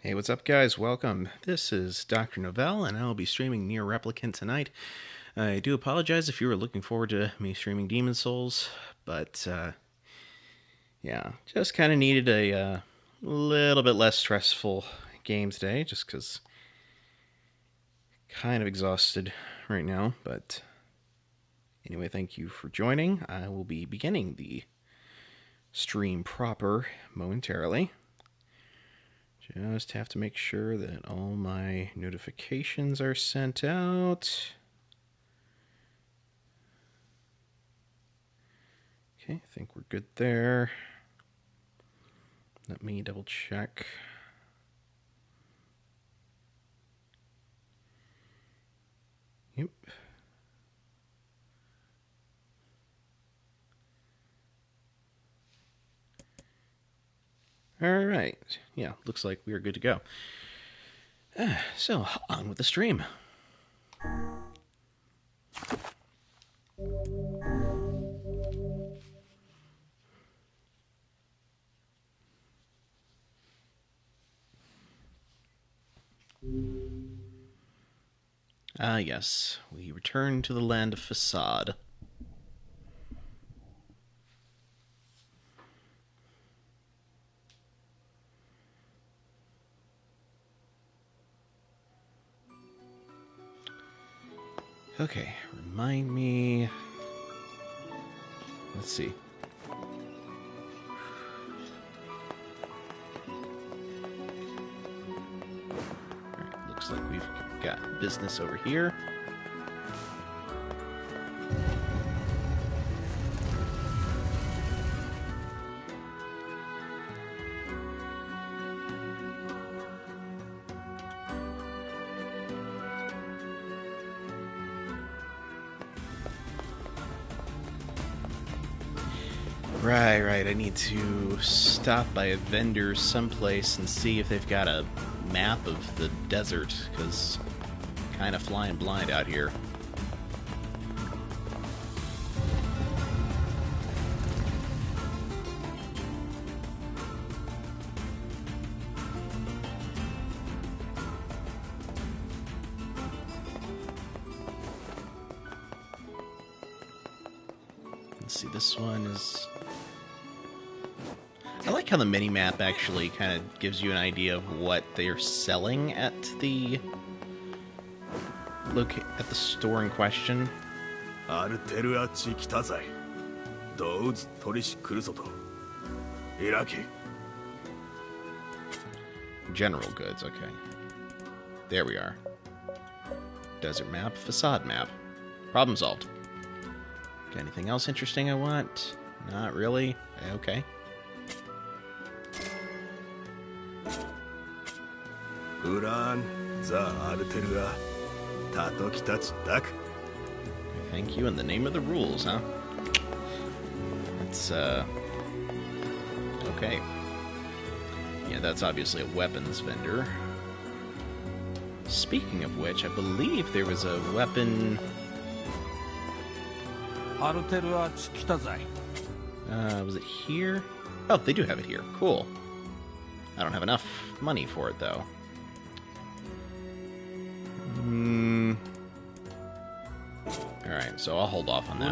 Hey, what's up, guys? Welcome. This is Dr. Novelle, and I'll be streaming NieR Replicant tonight. I do apologize if you were looking forward to me streaming Demon Souls, but yeah, just kind of needed a little bit less stressful game today, just because kind of exhausted right now. But anyway, thank you for joining. I will be beginning the stream proper momentarily. Just have to make sure that all my notifications are sent out. Okay, I think we're good there. Let me double check. Yep. All right. Yeah, looks like we are good to go. So, on with the stream. Yes, we return to the land of facade. Okay, remind me. Let's see. Alright, looks like we've got business over here. Right. I need to stop by a vendor someplace and see if they've got a map of the desert, because I'm kind of flying blind out here. Let's see, this one is... I like how the mini-map actually kind of gives you an idea of what they're selling at the store in question. General goods, okay. There we are. Desert map, facade map. Problem solved. Got anything else interesting I want? Not really. Okay. Thank you in the name of the rules, huh? That's, okay. Yeah, that's obviously a weapons vendor. Speaking of which, I believe there was a weapon... was it here? Oh, they do have it here. Cool. I don't have enough money for it, though. Alright, so I'll hold off on that.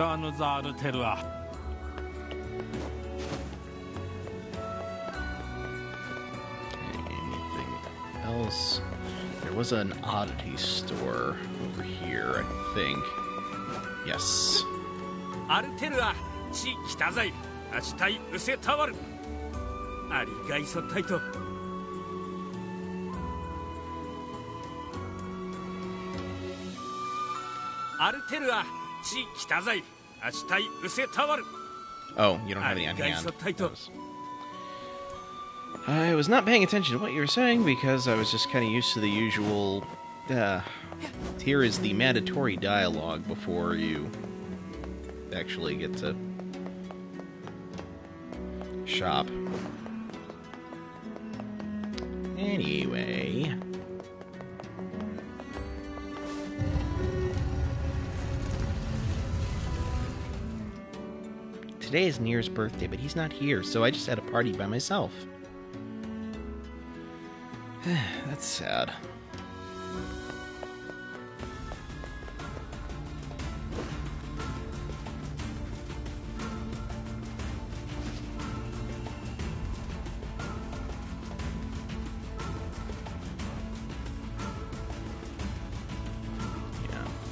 Anything else? There was an oddity store over here, I think. Yes. Oh, you don't have any on hand. I was not paying attention to what you were saying because I was just kind of used to the usual... here is the mandatory dialogue before you actually get to shop. Anyway... Today is NieR's birthday, but he's not here, so I just had a party by myself. That's sad.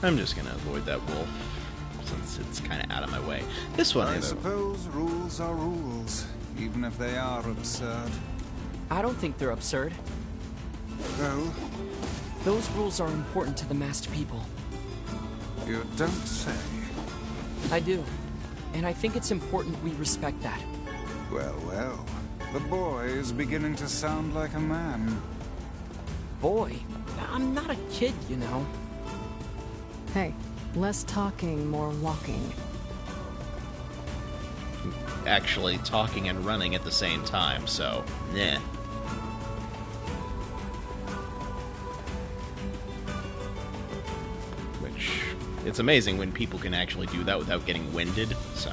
I'm just gonna avoid that wolf, since it's kind of out of my way. This one, I suppose rules are rules, even if they are absurd. I don't think they're absurd. Well, Those rules are important to the masked people. you don't say. I do. And I think it's important we respect that. Well, well. The boy is beginning to sound like a man. Boy, I'm not a kid, you know. Hey, less talking, more walking. actually talking and running at the same time, so, yeah. Which, it's amazing when people can actually do that without getting winded, so.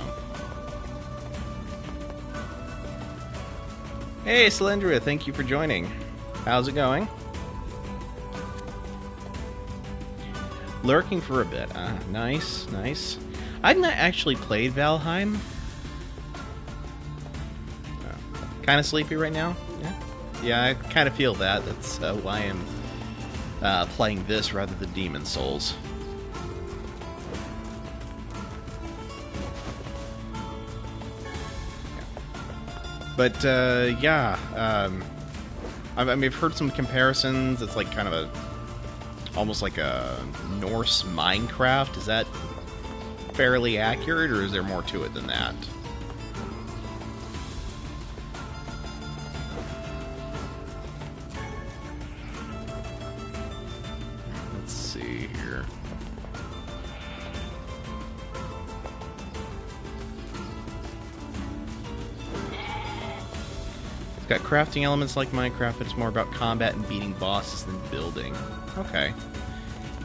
Hey, Slendria, thank you for joining. How's it going? Lurking for a bit. Nice, nice. I've not actually played Valheim. Kind of sleepy right now. Yeah, I kind of feel that. That's why I'm playing this rather than Demon Souls. But yeah, I mean, I've heard some comparisons. It's like kind of almost like a Norse Minecraft. Is that fairly accurate, or is there more to it than that? Let's see here. It's got crafting elements like Minecraft, but it's more about combat and beating bosses than building. Okay.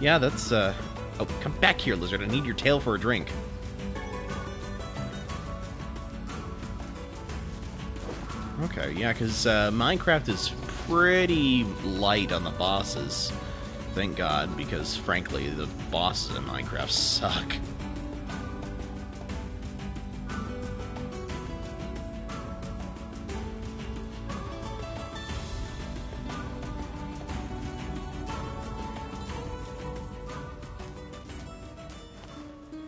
Yeah, that's, Oh, come back here, lizard. I need your tail for a drink. Okay, yeah, because Minecraft is pretty light on the bosses. Thank God, because, frankly, the bosses in Minecraft suck.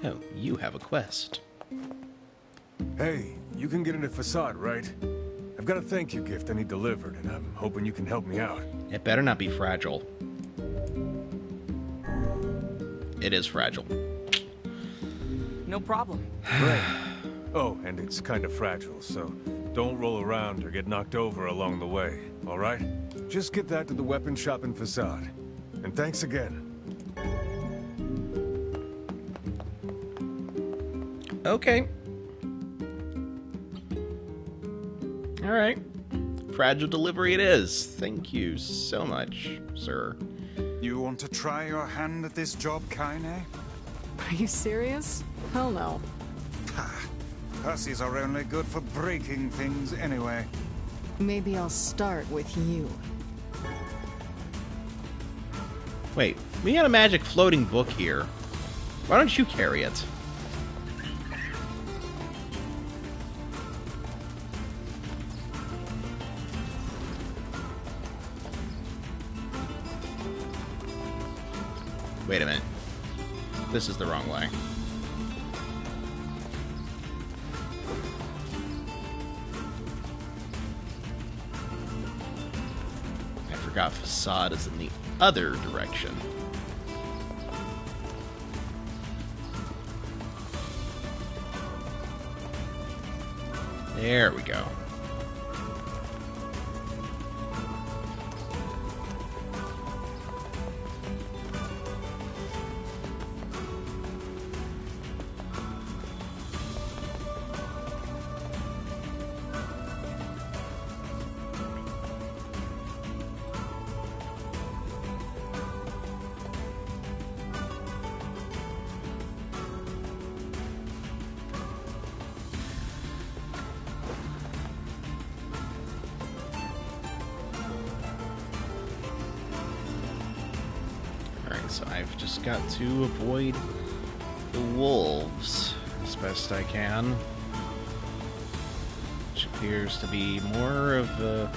Oh, you have a quest. Hey, you can get into Facade, right? I've got a thank you gift I need delivered, and I'm hoping you can help me out. It better not be fragile. It is fragile. No problem. Right. Oh, and it's kind of fragile, so don't roll around or get knocked over along the way, all right? Just get that to the weapon shop in Facade. And thanks again. Okay. Alright. Fragile delivery it is. Thank you so much, sir. You want to try your hand at this job, Kaine? Are you serious? Hell no. Ha! Hussies are only good for breaking things anyway. Maybe I'll start with you. Wait, we got a magic floating book here. Why don't you carry it? Wait a minute. This is the wrong way. I forgot Facade is in the other direction. There we go. so I've just got to avoid the wolves as best I can. Which appears to be more of a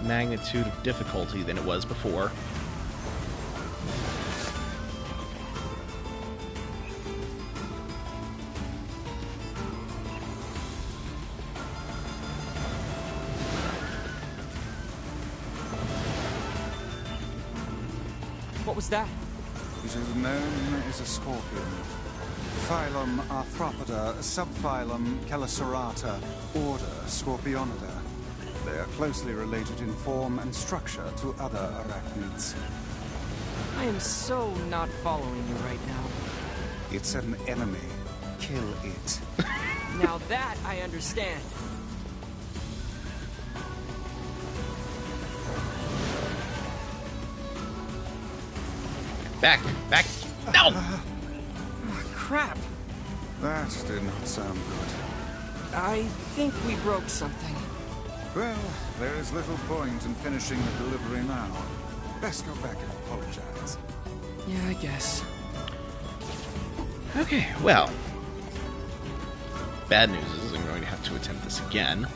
magnitude of difficulty than it was before. What was that? It is known as a scorpion. Phylum Arthropoda, subphylum Chelicerata, order Scorpionidae. They are closely related in form and structure to other arachnids. I am so not following you right now. It's an enemy. Kill it. Now that I understand. Back! Back! No! Oh, crap. That did not sound good. I think we broke something. Well, there is little point in finishing the delivery now. Best go back and apologize. Yeah, I guess. Okay, well. Bad news is I'm going to have to attempt this again.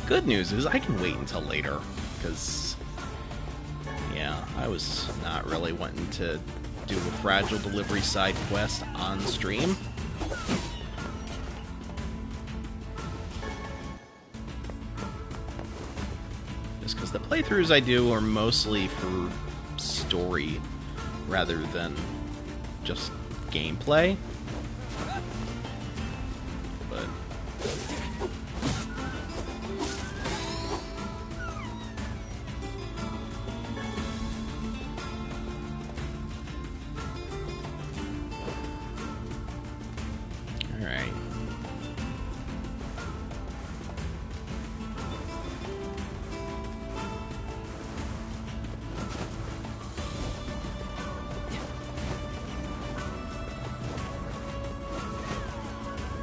Good news is I can wait until later, because, yeah, I was not really wanting to do a fragile delivery side quest on stream. Just because the playthroughs I do are mostly for story rather than just gameplay. But all right.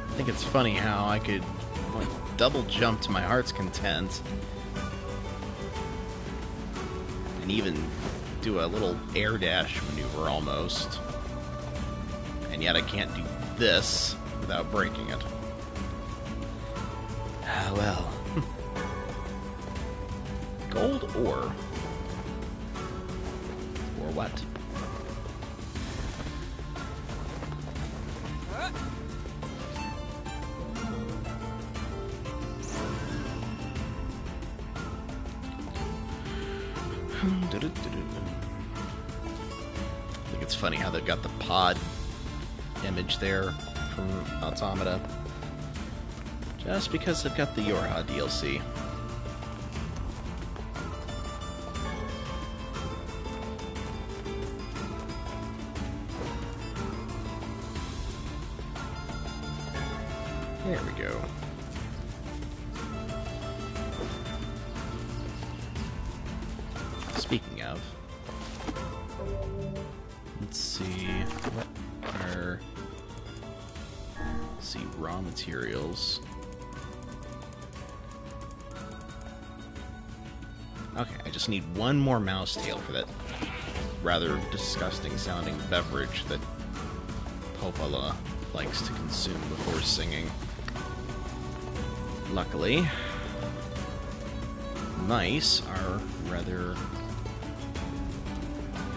I think it's funny how I could like double jump to my heart's content and even do a little air dash maneuver almost, and yet I can't do this without breaking it. Ah, well. Gold ore. Or what? I think it's funny how they've got the pod image there from Automata. Just because they've got the Yorha DLC. There we go. Speaking of, let's see what are raw materials. Okay, I just need one more mouse tail for that rather disgusting sounding beverage that Popala likes to consume before singing. Luckily, mice are rather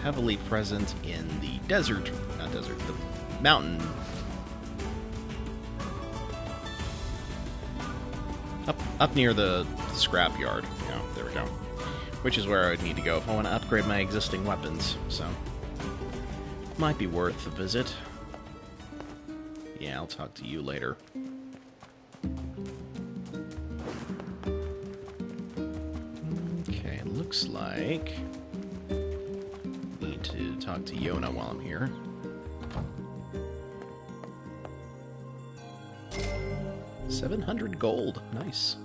heavily present in the desert, not desert, the mountain. Up near the scrapyard. Yeah, there we go. Which is where I would need to go if I want to upgrade my existing weapons, so might be worth a visit. Yeah, I'll talk to you later. Okay, looks like need to talk to Yona while I'm here. $700 gold, nice.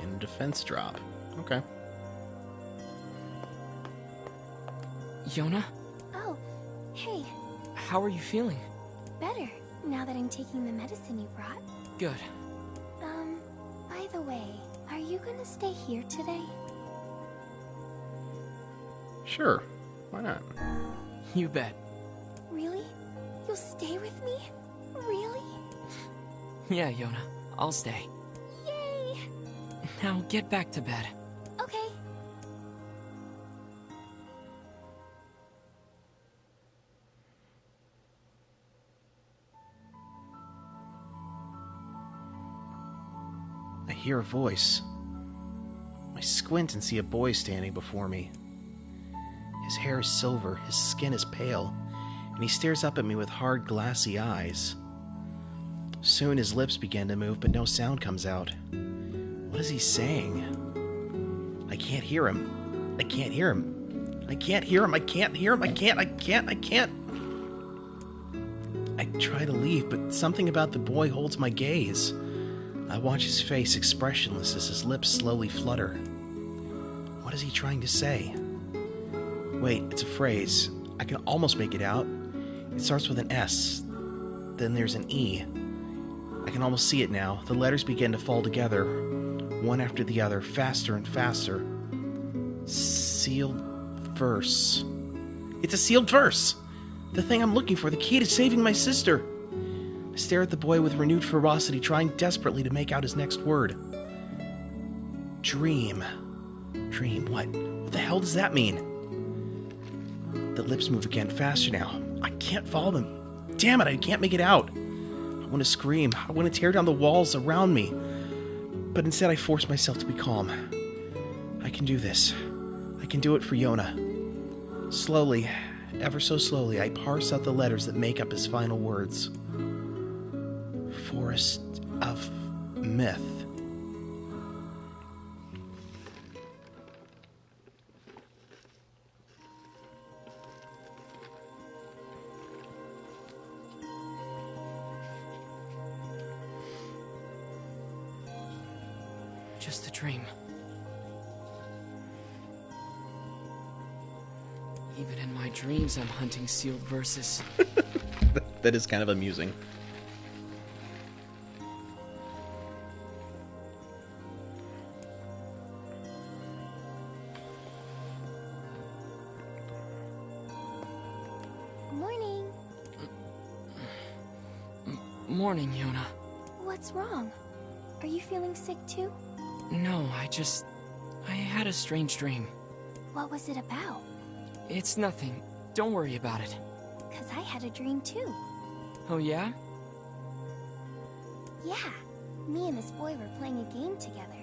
And defense drop, okay. Yona? Oh, hey, How are you feeling? better now that I'm taking the medicine you brought. Good. By the way, are you gonna stay here today? Sure. Why not? You bet. Really? You'll stay with me? Really? Yeah, Yona, I'll stay. Yay! Now get back to bed. Okay. I hear a voice. I squint and see a boy standing before me. His hair is silver, his skin is pale, and he stares up at me with hard, glassy eyes. Soon his lips begin to move, but no sound comes out. What is he saying? I can't hear him. I can't hear him. I can't hear him. I can't hear him. I can't. I try to leave, but something about the boy holds my gaze. I watch his face expressionless as his lips slowly flutter. What is he trying to say? Wait, it's a phrase. I can almost make it out. It starts with an S. Then there's an E. I can almost see it now. The letters begin to fall together, one after the other, faster and faster. Sealed verse. It's a sealed verse! The thing I'm looking for, the key to saving my sister. I stare at the boy with renewed ferocity, trying desperately to make out his next word. Dream. Dream, what? What the hell does that mean? The lips move again, faster now. I can't follow them. Damn it, I can't make it out. I want to scream. I want to tear down the walls around me. But instead I force myself to be calm. I can do this. I can do it for Yona. Slowly, ever so slowly, I parse out the letters that make up his final words. Forest of Myth. Just a dream. Even in my dreams, I'm hunting sealed verses. That is kind of amusing. Morning. Morning, Yona. What's wrong? Are you feeling sick too? No, I had a strange dream. What was it about? It's nothing. Don't worry about it. 'Cause I had a dream too. Oh, yeah? Yeah. Me and this boy were playing a game together.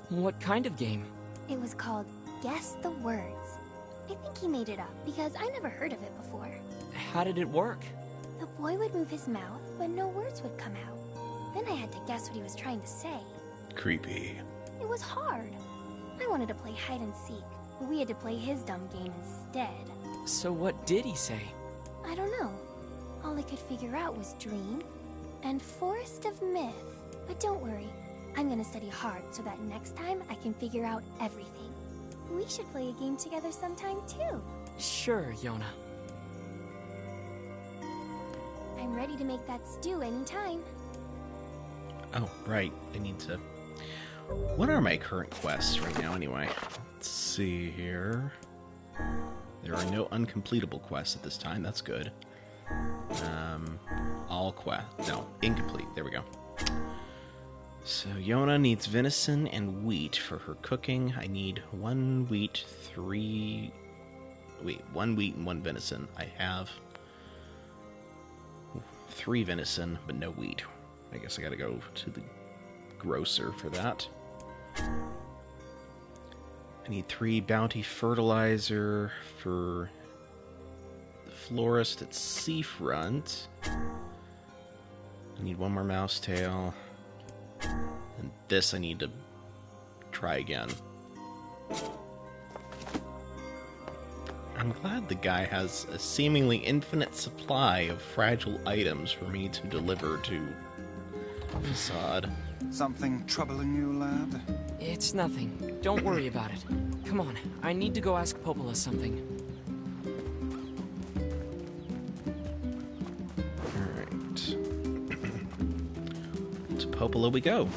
What kind of game? It was called Guess the Words. I think he made it up because I never heard of it before. How did it work? The boy would move his mouth, but no words would come out. Then I had to guess what he was trying to say. Creepy. It was hard. I wanted to play hide and seek, but we had to play his dumb game instead. So what did he say? I don't know. All I could figure out was dream and Forest of Myth. But don't worry, I'm gonna study hard so that next time I can figure out everything. We should play a game together sometime too. Sure, Yona. I'm ready to make that stew anytime. Oh, right. I need to... What are my current quests right now, anyway? Let's see here. There are no uncompletable quests at this time. That's good. All quests. No, incomplete. There we go. So, Yona needs venison and wheat for her cooking. I need 1 wheat, 3... Wait, 1 wheat and 1 venison. I have 3 venison, but no wheat. I guess I gotta go to the grocer for that. I need 3 bounty fertilizer for the florist at Seafront. I need 1 more mouse tail. And this I need to try again. I'm glad the guy has a seemingly infinite supply of fragile items for me to deliver to Facade. Something troubling you, lad? It's nothing. Don't worry about it. Come on, I need to go ask Popola something. Alright. To Popola we go.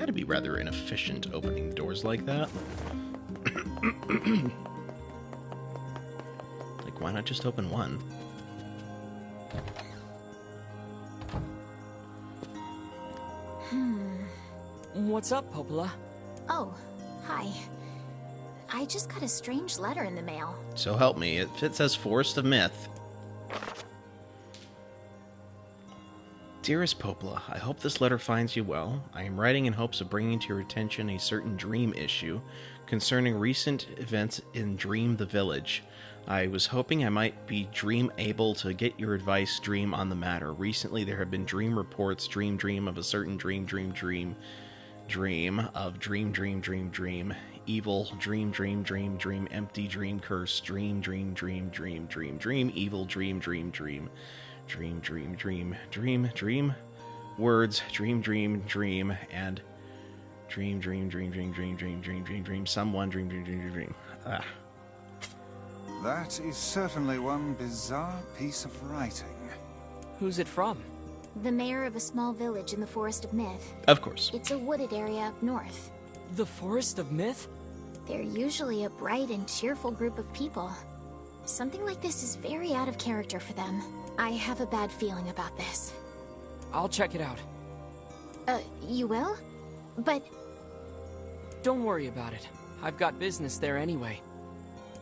gotta be rather inefficient opening doors like that. Like, why not just open one? What's up, Popola? Oh, hi. I just got a strange letter in the mail. So help me, it says Forest of Myth. Dearest Popola, I hope this letter finds you well. I am writing in hopes of bringing to your attention a certain dream issue concerning recent events in Dream the Village. I was hoping I might be able to get your advice, Dream, on the matter. Recently there have been dream reports, dream of a certain dream of dream, evil, dream, empty, dream, curse, dream, evil, dream, words, dream, and dream, someone, dream. Ah. That is certainly one bizarre piece of writing. Who's it from? The mayor of a small village in the Forest of Myth. Of course. It's a wooded area up north. The Forest of Myth? They're usually a bright and cheerful group of people. Something like this is very out of character for them. I have a bad feeling about this. I'll check it out. You will? But... Don't worry about it. I've got business there anyway.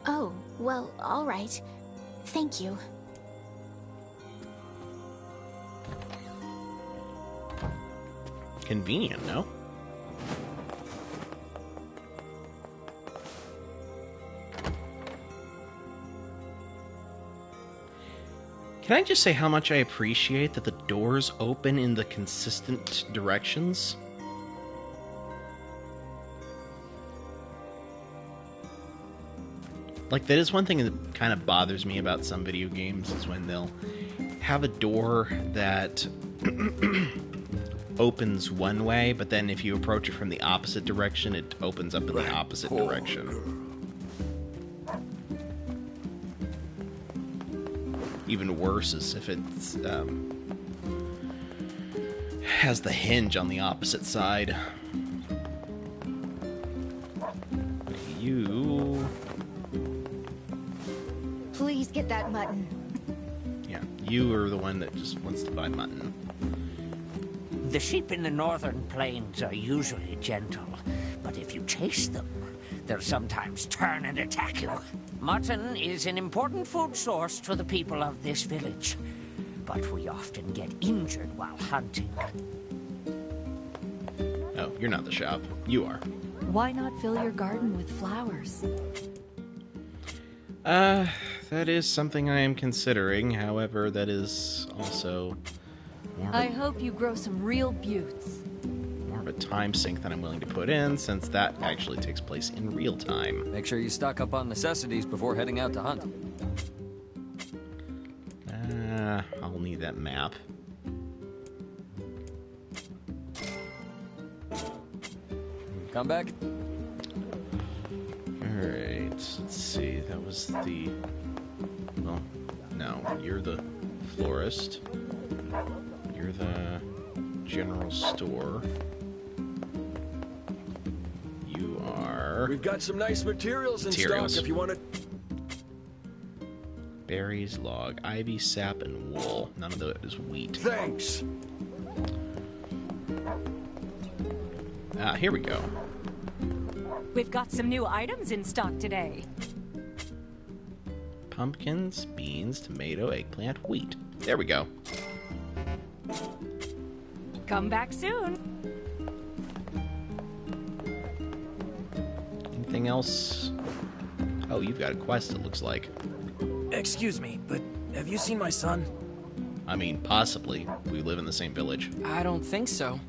Oh, well, all right. Thank you. Convenient, no? Can I just say how much I appreciate that the doors open in the consistent directions? Like, that is one thing that kind of bothers me about some video games, is when they'll have a door that opens one way, but then if you approach it from the opposite direction, it opens up in the opposite direction. Even worse is if it has the hinge on the opposite side. You... Please get that mutton. Yeah, you are the one that just wants to buy mutton. The sheep in the northern plains are usually gentle, but if you chase them, they'll sometimes turn and attack you. Mutton is an important food source to the people of this village, but we often get injured while hunting. Oh, you're not the shop. You are. Why not fill your garden with flowers? That is something I am considering. However, that is also more of I hope you grow some real buttes. a time sink that I'm willing to put in, since that actually takes place in real time. Make sure you stock up on necessities before heading out to hunt. I'll need that map. Come back. Alright, let's see. That was the... Well, no. You're the florist. You're the general store. You are... We've got some nice materials in stock if you want to... Berries, log, ivy, sap, and wool. None of that is wheat. Thanks. Here we go. We've got some new items in stock today. Pumpkins, beans, tomato, eggplant, wheat. There we go. Come back soon. Anything else? Oh, you've got a quest, it looks like. Excuse me, but have you seen my son? I mean, possibly. We live in the same village. I don't think so.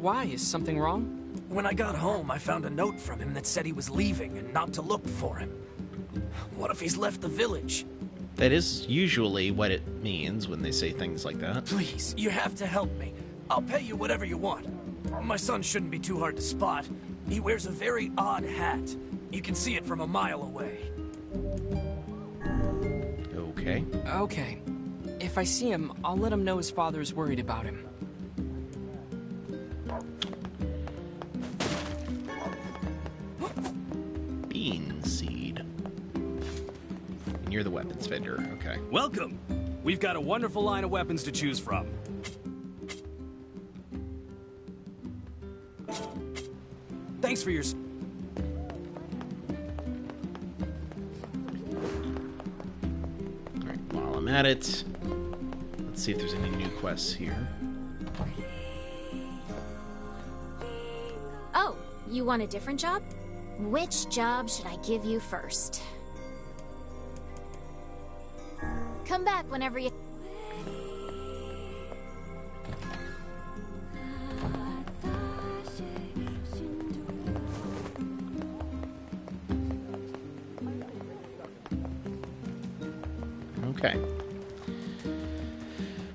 Why? Is something wrong? When I got home, I found a note from him that said he was leaving and not to look for him. What if he's left the village? That is usually what it means when they say things like that. Please, you have to help me. I'll pay you whatever you want. My son shouldn't be too hard to spot. He wears a very odd hat. You can see it from a mile away. Okay. Okay. If I see him, I'll let him know his father is worried about him. you're the weapons vendor. Okay. Welcome! We've got a wonderful line of weapons to choose from. Thanks for your... Alright, while I'm at it, let's see if there's any new quests here. Oh, you want a different job? Which job should I give you first? Come back whenever you... Okay.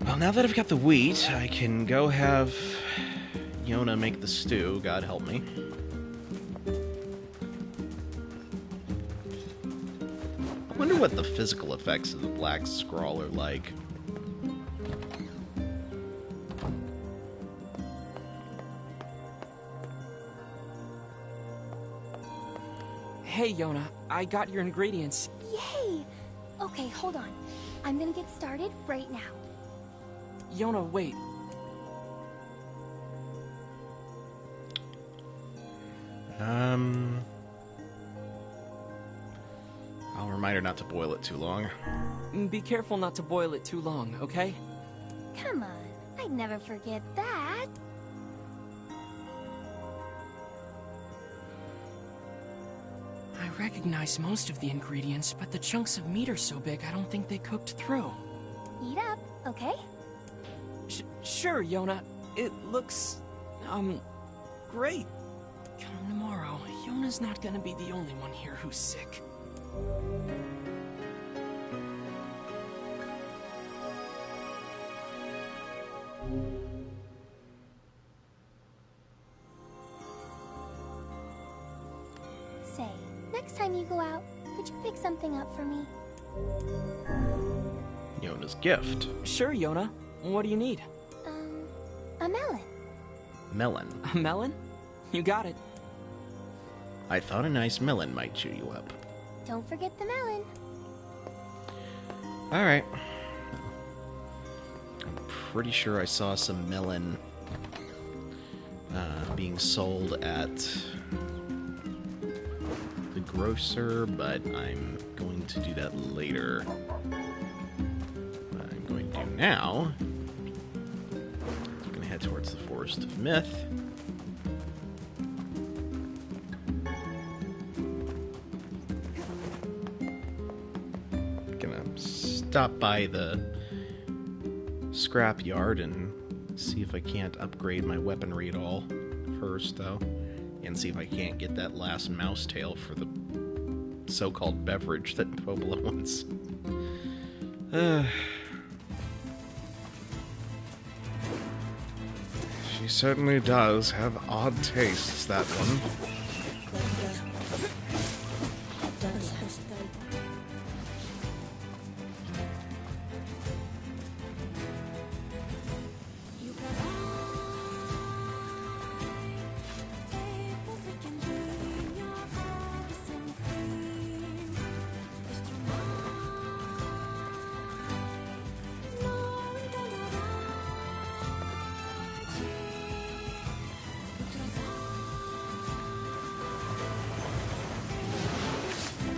Well, now that I've got the wheat, I can go have Yona make the stew, God help me. I wonder what the physical effects of the black scrawl are like. Hey, Yona, I got your ingredients. Yay! Okay, hold on. I'm gonna get started right now. Yona, wait. I'll remind her not to boil it too long. Be careful not to boil it too long, okay? Come on, I'd never forget that. I recognize most of the ingredients, but the chunks of meat are so big I don't think they cooked through. Eat up, okay? Sure, Yona. It looks, great. Come tomorrow, Yona's not gonna be the only one here who's sick. Say, next time you go out, could you pick something up for me? Yona's gift. Sure, Yona. What do you need? A melon. Melon. A melon? You got it. I thought a nice melon might cheer you up. Don't forget the melon. Alright. I'm pretty sure I saw some melon being sold at the grocer, but I'm going to do that later. What I'm going to do now, I'm going to head towards the Forest of Myth. Stop by the scrap yard and see if I can't upgrade my weaponry at all first, though. And see if I can't get that last mouse tail for the so-called beverage that Puebla wants. She certainly does have odd tastes, that one.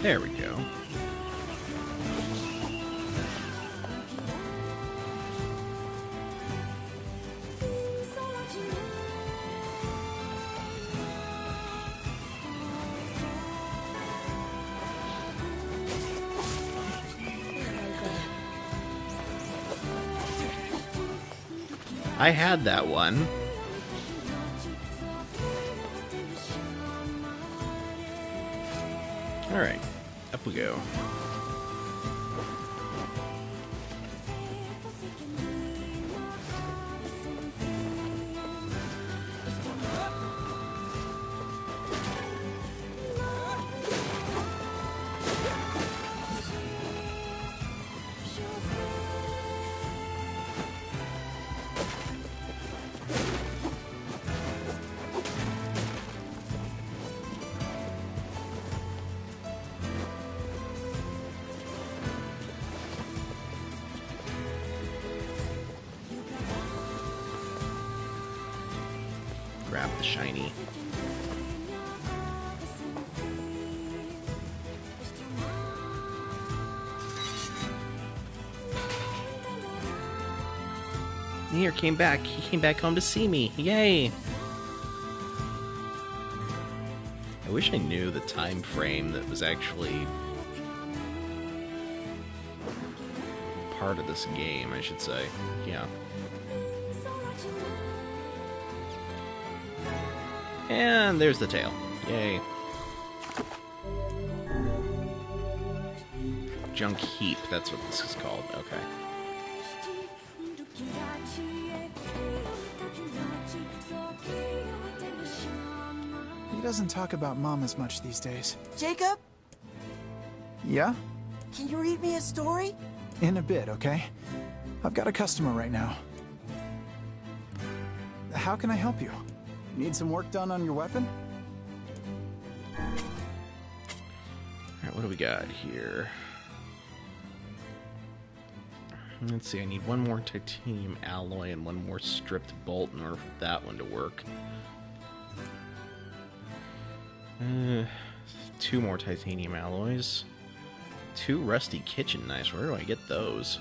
There we go. I had that one. Alright, up we go. want the shiny. NieR came back. He came back home to see me. Yay! I wish I knew the time frame that was actually part of this game, I should say. Yeah. And there's the tail. Yay. Junk heap, that's what this is called. Okay. He doesn't talk about Mom as much these days. Jacob? Yeah? Can you read me a story? In a bit, okay? I've got a customer right now. How can I help you? Need some work done on your weapon? Alright, what do we got here? Let's see, I need one more titanium alloy and one more stripped bolt in order for that one to work. Two more titanium alloys. 2 rusty kitchen knives. Where do I get those?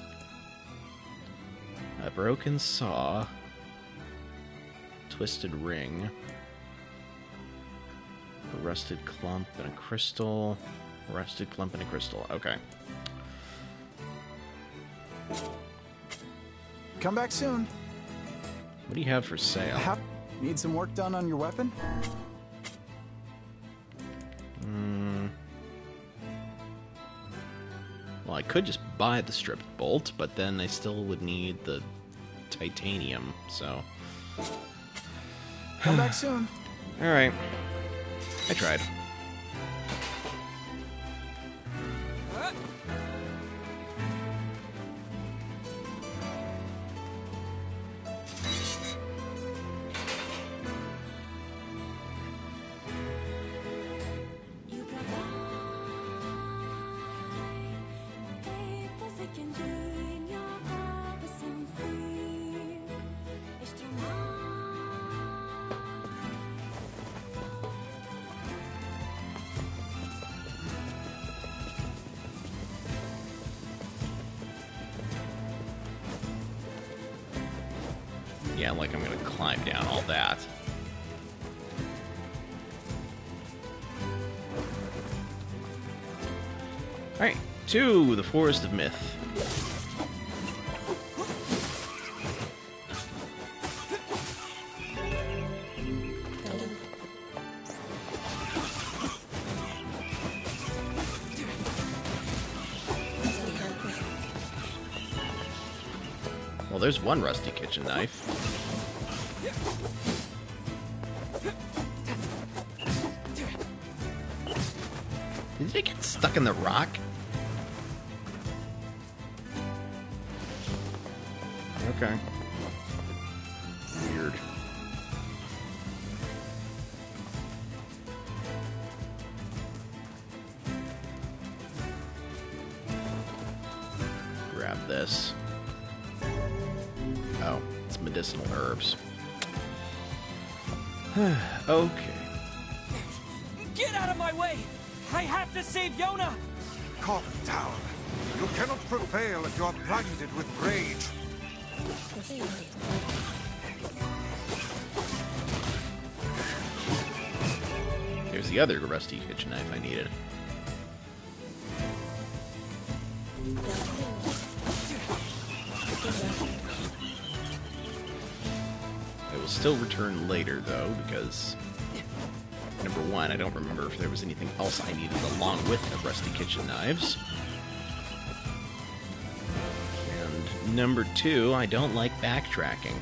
A broken saw. Twisted ring. A rusted clump and a crystal. Rusted clump and a crystal. Okay. Come back soon. What do you have for sale? Need some work done on your weapon? Well, I could just buy the stripped bolt, but then I still would need the titanium, so... Come back soon. Alright. I tried. Yeah, like I'm gonna climb down all that. Alright, to the Forest of Myth. Well, there's one rusty kitchen knife. Did it get stuck in the rock? Okay. Weird. Grab this. Oh, it's medicinal herbs. Okay. Get out of my way! I have to save Yona! Calm down. You cannot prevail if you are blinded with rage. Here's the other rusty kitchen knife I needed. I will still return later, though, because... Number one, I don't remember if there was anything else I needed along with the rusty kitchen knives. And number two, I don't like backtracking.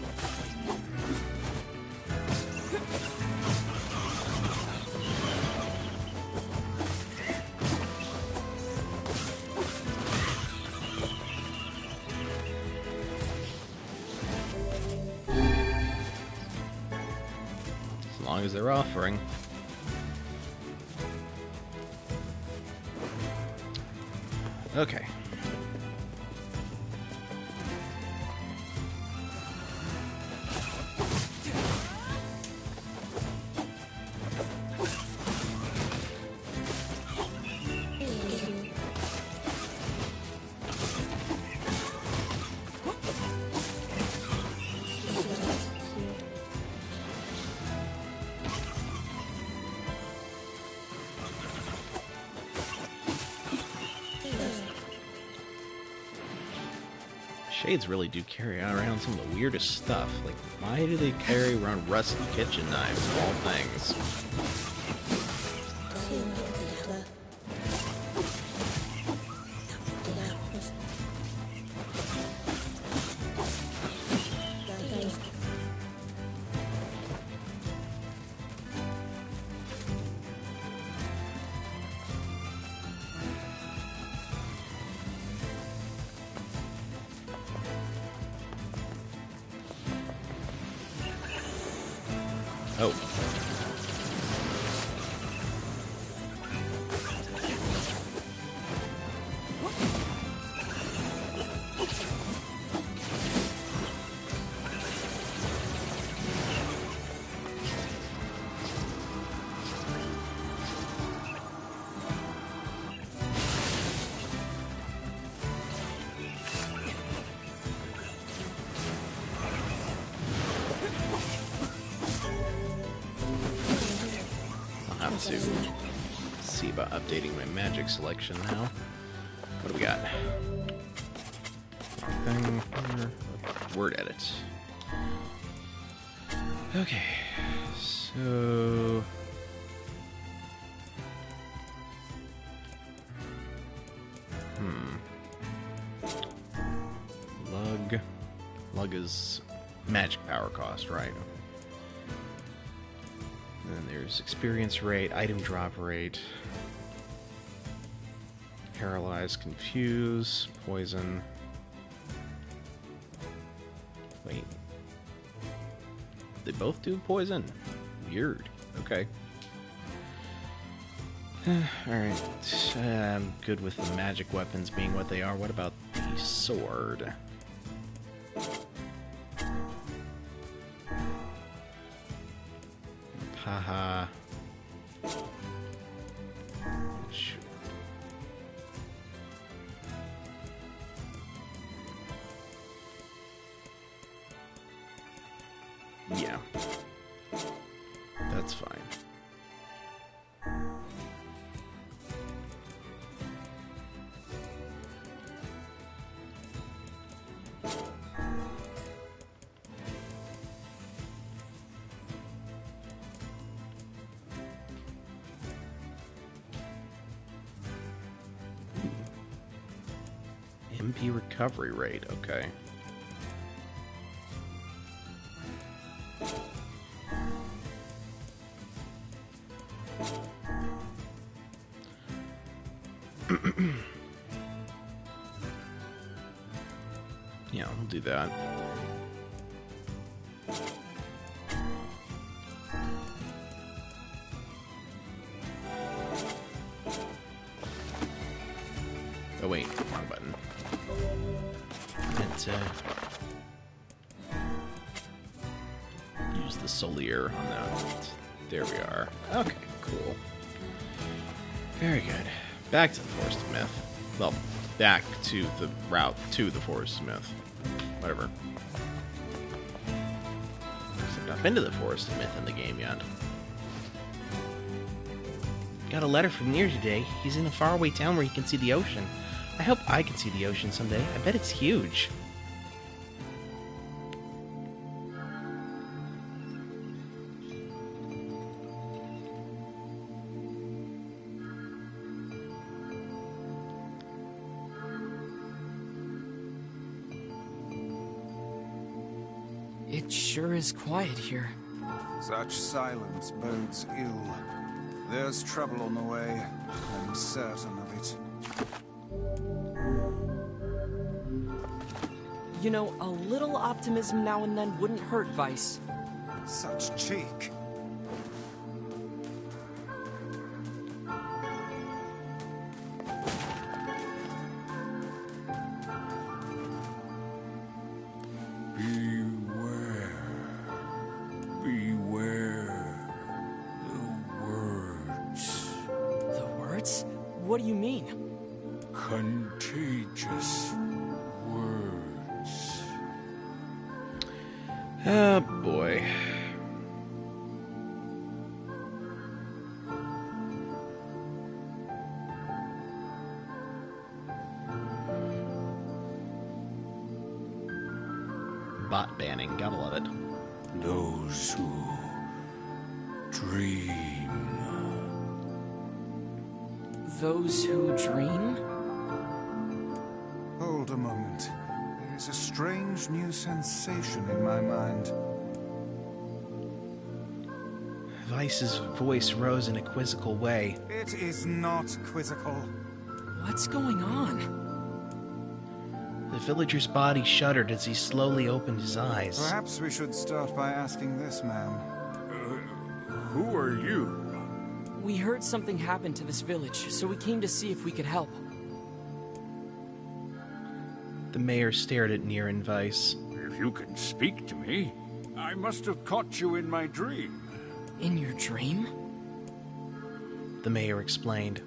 As long as they're offering. Okay. Shades really do carry around some of the weirdest stuff. Like, why do they carry around rusty kitchen knives of all things? Oh. To see about updating my magic selection now. What do we got? Thing here. Word edit. Okay, so Lug is magic power cost, right? And then there's experience rate, item drop rate, paralyze, confuse, poison. Wait. They both do poison? Weird. Okay. Alright. I'm good with the magic weapons being what they are. What about the sword? Haha. Sure. Yeah. That's fine. MP recovery rate, okay. Yeah, we'll do that. Oh wait, wrong button. Use the Solier on that. There we are. Okay, cool. Very good. Back to the Forest of Myth. Well, back to the route to the Forest of Myth. Whatever. Except I've been to the Forest of Myth in the game yet. Got a letter from NieR today. He's in a faraway town where he can see the ocean. I hope I can see the ocean someday. I bet it's huge. It sure is quiet here. Such silence bodes ill. There's trouble on the way. I'm certain of it. You know, a little optimism now and then wouldn't hurt, Vice. Such cheek. What do you mean? Contagious words. Oh boy. bot banning. Gotta love it. Those who dream. Those who dream? Hold a moment. There is a strange new sensation in my mind. Vice's voice rose in a quizzical way. It is not quizzical. What's going on? The villager's body shuddered as he slowly opened his eyes. Perhaps we should start by asking this man. Who are you? We heard something happened to this village, so we came to see if we could help. The mayor stared at NieR and Vice. If you can speak to me, I must have caught you in my dream. In your dream? The mayor explained.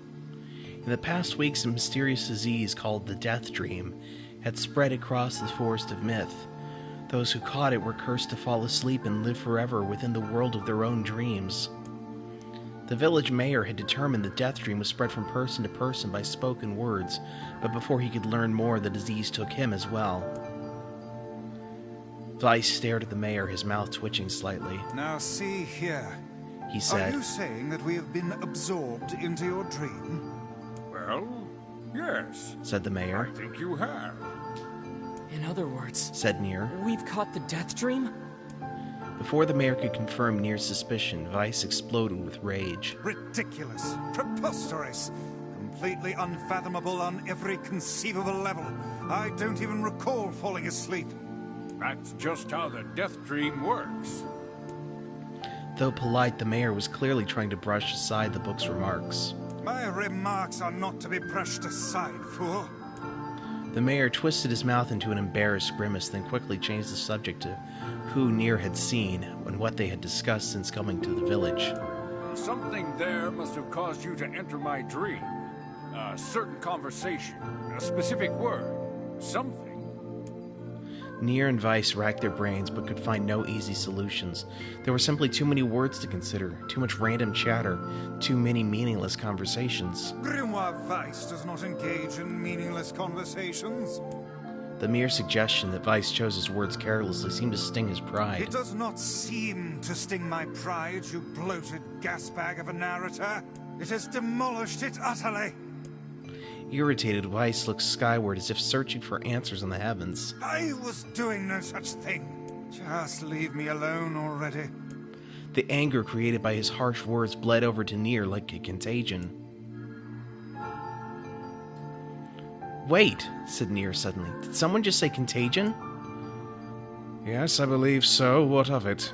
In the past weeks, a mysterious disease called the Death Dream had spread across the Forest of Myth. Those who caught it were cursed to fall asleep and live forever within the world of their own dreams. The village mayor had determined the Death Dream was spread from person to person by spoken words, but before he could learn more, the disease took him as well. Vice stared at the mayor, his mouth twitching slightly. Now see here, he said. Are you saying that we have been absorbed into your dream? Well, yes, said the mayor. I think you have. In other words, said NieR, we've caught the Death Dream? Before the mayor could confirm NieR's suspicion, Vice exploded with rage. Ridiculous, preposterous, completely unfathomable on every conceivable level. I don't even recall falling asleep. That's just how the Death Dream works. Though polite, the mayor was clearly trying to brush aside the book's remarks. My remarks are not to be brushed aside, fool. The mayor twisted his mouth into an embarrassed grimace, then quickly changed the subject to who NieR had seen and what they had discussed since coming to the village. Something there must have caused you to enter my dream. A certain conversation, a specific word, something. NieR and Vice racked their brains but could find no easy solutions. There were simply too many words to consider, too much random chatter, too many meaningless conversations. Grimoire Vice does not engage in meaningless conversations. The mere suggestion that Vice chose his words carelessly seemed to sting his pride. It does not seem to sting my pride, you bloated gasbag of a narrator. It has demolished it utterly. Irritated, Vice looked skyward as if searching for answers in the heavens. I was doing no such thing. Just leave me alone already. The anger created by his harsh words bled over to NieR like a contagion. Wait, said NieR suddenly. Did someone just say contagion? Yes, I believe so. What of it?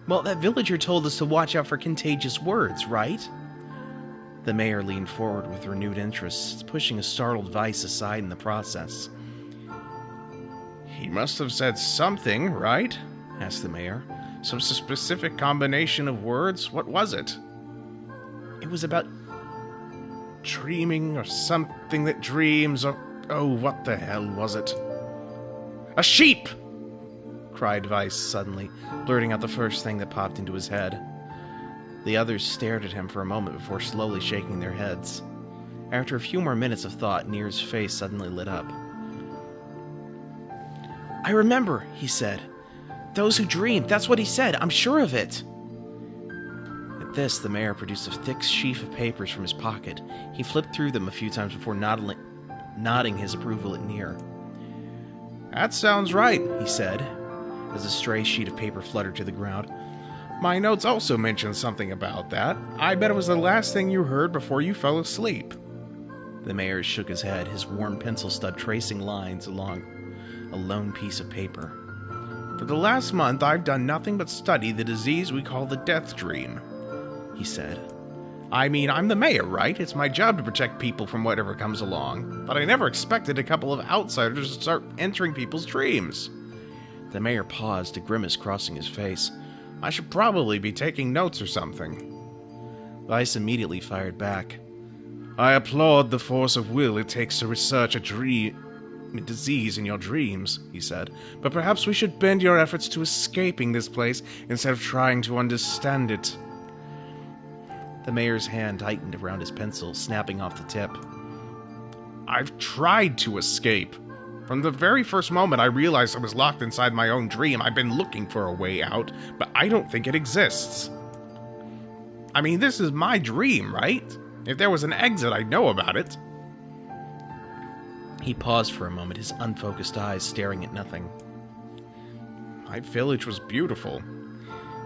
Well, that villager told us to watch out for contagious words, right? The mayor leaned forward with renewed interest, pushing a startled Vice aside in the process. He must have said something, right? Asked the mayor. Some specific combination of words? What was it? It was about dreaming or something that dreams or... Oh, what the hell was it? A sheep! Cried Vice suddenly, blurting out the first thing that popped into his head. The others stared at him for a moment before slowly shaking their heads. After a few more minutes of thought, NieR's face suddenly lit up. I remember, he said. Those who dream, that's what he said, I'm sure of it. At this, the mayor produced a thick sheaf of papers from his pocket. He flipped through them a few times before nodding his approval at NieR. That sounds right, he said, as a stray sheet of paper fluttered to the ground. My notes also mentioned something about that. I bet it was the last thing you heard before you fell asleep. The mayor shook his head, his worn pencil stub tracing lines along a lone piece of paper. For the last month, I've done nothing but study the disease we call the Death Dream, he said. I mean, I'm the mayor, right? It's my job to protect people from whatever comes along. But I never expected a couple of outsiders to start entering people's dreams. The mayor paused, a grimace crossing his face. I should probably be taking notes or something. Vice immediately fired back. I applaud the force of will it takes to research a disease in your dreams, he said. But perhaps we should bend your efforts to escaping this place instead of trying to understand it. The mayor's hand tightened around his pencil, snapping off the tip. I've tried to escape, From the very first moment I realized I was locked inside my own dream, I've been looking for a way out, but I don't think it exists. I mean, this is my dream, right? If there was an exit, I'd know about it. He paused for a moment, his unfocused eyes staring at nothing. My village was beautiful,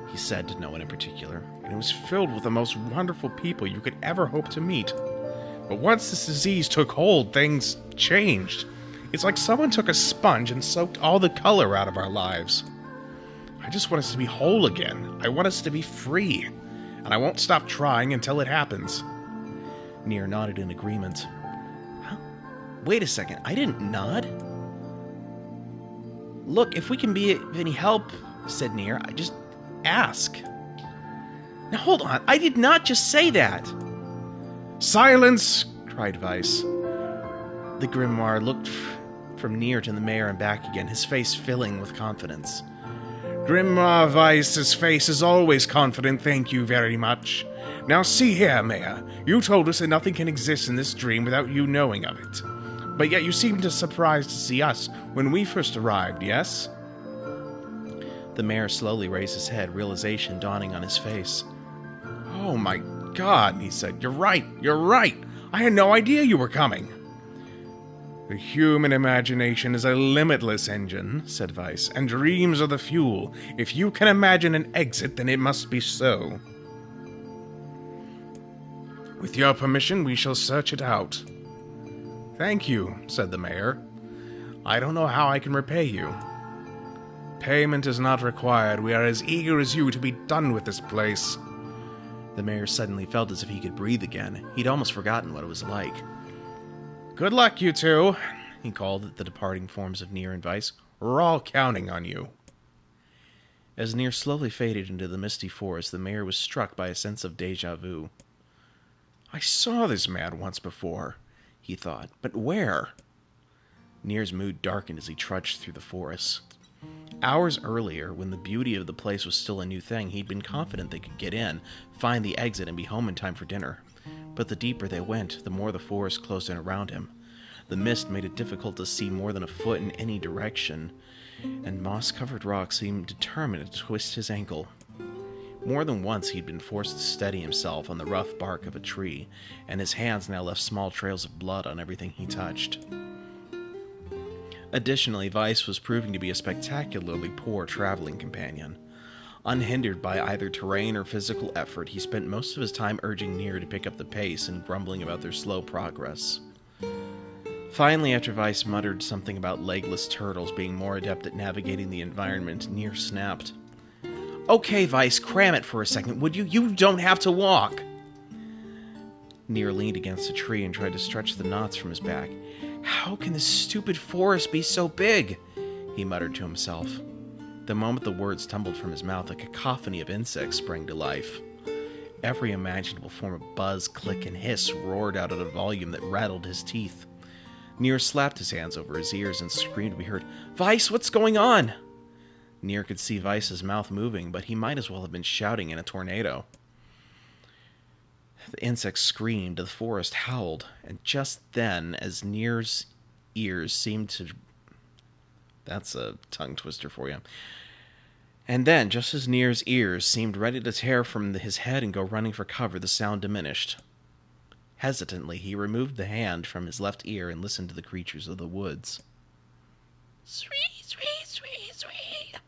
he said to no one in particular, and it was filled with the most wonderful people you could ever hope to meet. But once this disease took hold, things changed. It's like someone took a sponge and soaked all the color out of our lives. I just want us to be whole again. I want us to be free. And I won't stop trying until it happens. NieR nodded in agreement. Huh? Wait a second, I didn't nod? Look, if we can be of any help, said NieR, I just ask. Now hold on, I did not just say that! Silence! Cried Weiss. The grimoire looked from NieR to the mayor and back again, his face filling with confidence. Grimoire Weiss's face is always confident, thank you very much. Now see here, Mayor. You told us that nothing can exist in this dream without you knowing of it. But yet you seemed surprised to see us when we first arrived, yes? The mayor slowly raised his head, realization dawning on his face. Oh my God, he said. You're right. I had no idea you were coming. The human imagination is a limitless engine, said Weiss, and dreams are the fuel. If you can imagine an exit, then it must be so. With your permission, we shall search it out. Thank you, said the mayor. I don't know how I can repay you. Payment is not required. We are as eager as you to be done with this place. The mayor suddenly felt as if he could breathe again. He'd almost forgotten what it was like. Good luck, you two, he called at the departing forms of NieR and Weiss. We're all counting on you. As NieR slowly faded into the misty forest, the mayor was struck by a sense of déjà vu. I saw this man once before, he thought, but where? NieR's mood darkened as he trudged through the forest. Hours earlier, when the beauty of the place was still a new thing, he'd been confident they could get in, find the exit, and be home in time for dinner. But the deeper they went, the more the forest closed in around him. The mist made it difficult to see more than a foot in any direction, and moss-covered rocks seemed determined to twist his ankle. More than once he'd been forced to steady himself on the rough bark of a tree, and his hands now left small trails of blood on everything he touched. Additionally, Weiss was proving to be a spectacularly poor traveling companion. Unhindered by either terrain or physical effort, he spent most of his time urging NieR to pick up the pace and grumbling about their slow progress. Finally, after Weiss muttered something about legless turtles being more adept at navigating the environment, NieR snapped. Okay, Weiss, cram it for a second, would you? You don't have to walk! NieR leaned against a tree and tried to stretch the knots from his back. How can this stupid forest be so big? He muttered to himself. The moment the words tumbled from his mouth, a cacophony of insects sprang to life. Every imaginable form of buzz, click, and hiss roared out at a volume that rattled his teeth. NieR slapped his hands over his ears and screamed to be heard, Weiss, what's going on? NieR could see Weiss's mouth moving, but he might as well have been shouting in a tornado. The insects screamed, the forest howled, and just then, as NieR's ears seemed to... That's a tongue twister for you. And then, just as NieR's ears seemed ready to tear from his head and go running for cover, the sound diminished. Hesitantly, he removed the hand from his left ear and listened to the creatures of the woods. Sweet, sweet, sweet, sweet.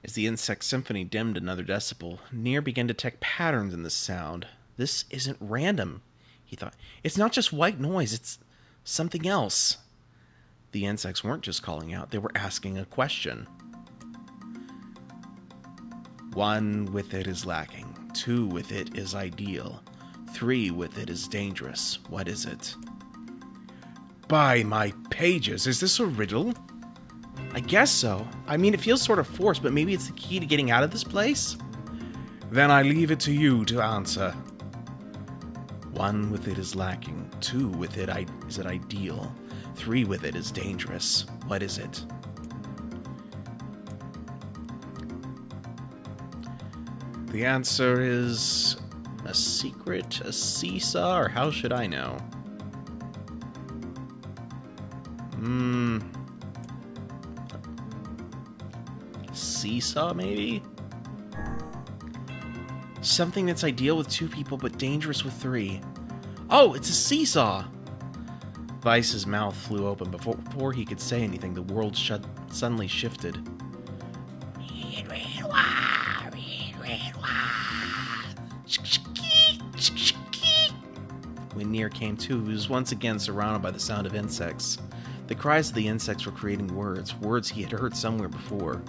As the insect symphony dimmed another decibel, NieR began to detect patterns in this sound. This isn't random, he thought. It's not just white noise, it's something else. The insects weren't just calling out, they were asking a question. 1 with it is lacking. 2 with it is ideal. 3 with it is dangerous. What is it? By my pages, is this a riddle? I guess so. I mean, it feels sort of forced, but maybe it's the key to getting out of this place? Then I leave it to you to answer. 1 with it is lacking. 2 with it is it ideal. 3 with it is dangerous. What is it? The answer is a secret, a seesaw, or how should I know? Seesaw, maybe? Something that's ideal with 2 people, but dangerous with 3. Oh, it's a seesaw! Vice's mouth flew open. Before he could say anything, the world suddenly shifted. When NieR came to, he was once again surrounded by the sound of insects. The cries of the insects were creating words he had heard somewhere before.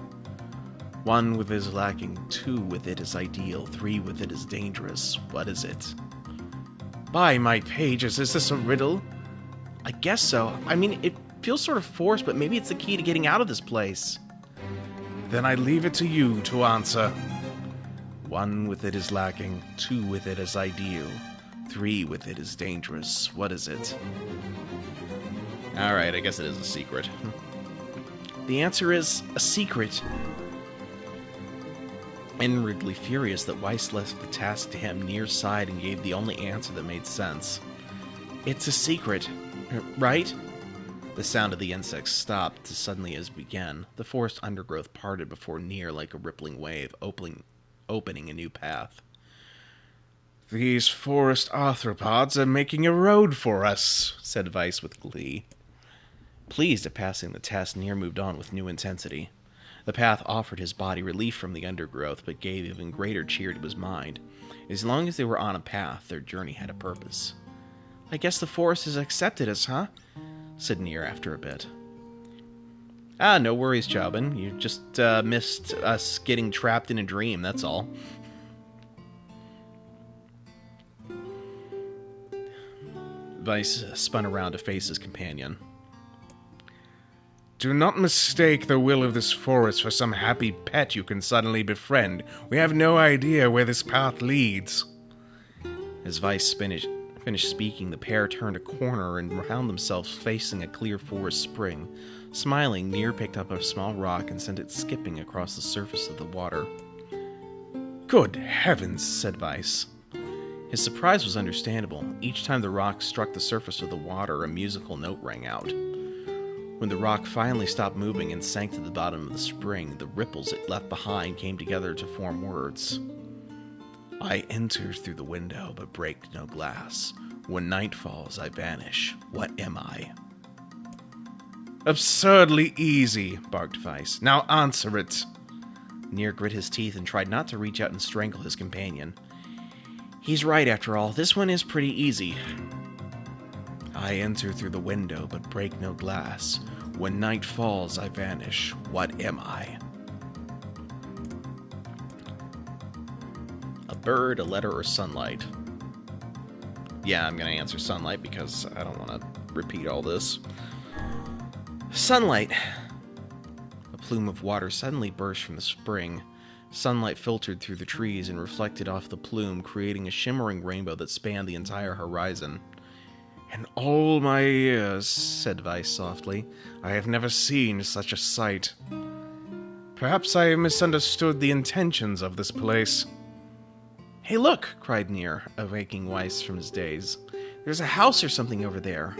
1 with it is lacking, 2 with it is ideal, 3 with it is dangerous. What is it? By my pages, is this a riddle? I guess so. I mean, it feels sort of forced, but maybe it's the key to getting out of this place. Then I leave it to you to answer. 1 with it is lacking, 2 with it is ideal, 3 with it is dangerous. What is it? Alright, I guess it is a secret. The answer is a secret. Inwardly furious that Weiss left the task to him, NieR sighed and gave the only answer that made sense. It's a secret, right? The sound of the insects stopped as suddenly as began. The forest undergrowth parted before NieR like a rippling wave, opening a new path. These forest arthropods are making a road for us, said Weiss with glee. Pleased at passing the test, NieR moved on with new intensity. The path offered his body relief from the undergrowth, but gave even greater cheer to his mind. As long as they were on a path, their journey had a purpose. I guess the forest has accepted us, huh? Said NieR after a bit. Ah, no worries, Chauvin. You just missed us getting trapped in a dream, that's all. Weiss spun around to face his companion. Do not mistake the will of this forest for some happy pet you can suddenly befriend. We have no idea where this path leads. As Weiss finished speaking, the pair turned a corner and found themselves facing a clear forest spring. Smiling, NieR picked up a small rock and sent it skipping across the surface of the water. Good heavens, said Weiss. His surprise was understandable. Each time the rock struck the surface of the water, a musical note rang out. When the rock finally stopped moving and sank to the bottom of the spring, the ripples it left behind came together to form words. I enter through the window, but break no glass. When night falls, I vanish. What am I? Absurdly easy, barked Weiss. Now answer it. NieR grit his teeth and tried not to reach out and strangle his companion. He's right, after all. This one is pretty easy. I enter through the window, but break no glass. When night falls, I vanish. What am I? A bird, a letter, or sunlight? Yeah, I'm going to answer sunlight because I don't want to repeat all this. Sunlight! A plume of water suddenly burst from the spring. Sunlight filtered through the trees and reflected off the plume, creating a shimmering rainbow that spanned the entire horizon. In all my years, said Weiss softly, I have never seen such a sight. Perhaps I misunderstood the intentions of this place. Hey, look, cried NieR, awaking Weiss from his daze. There's a house or something over there.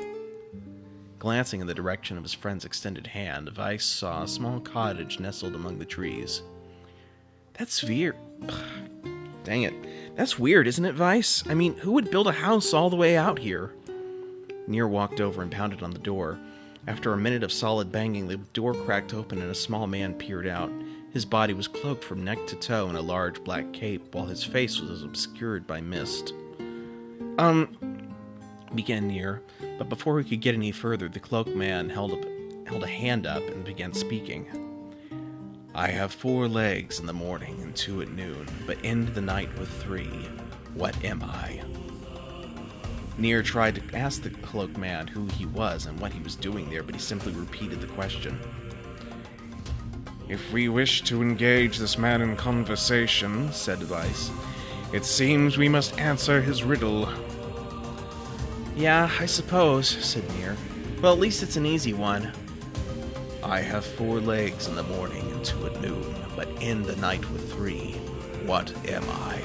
Glancing in the direction of his friend's extended hand, Weiss saw a small cottage nestled among the trees. That's weird. Dang it. That's weird, isn't it, Weiss? I mean, who would build a house all the way out here? NieR walked over and pounded on the door. After a minute of solid banging, the door cracked open and a small man peered out. His body was cloaked from neck to toe in a large black cape, while his face was obscured by mist. Began NieR, but before he could get any further, the cloaked man held a hand up and began speaking. I have 4 legs in the morning and 2 at noon, but end the night with 3. What am I? NieR tried to ask the cloaked man who he was and what he was doing there, but he simply repeated the question. If we wish to engage this man in conversation, said Weiss, it seems we must answer his riddle. Yeah, I suppose, said NieR. Well, at least it's an easy one. I have 4 legs in the morning and 2 at noon, but in the night with 3. What am I?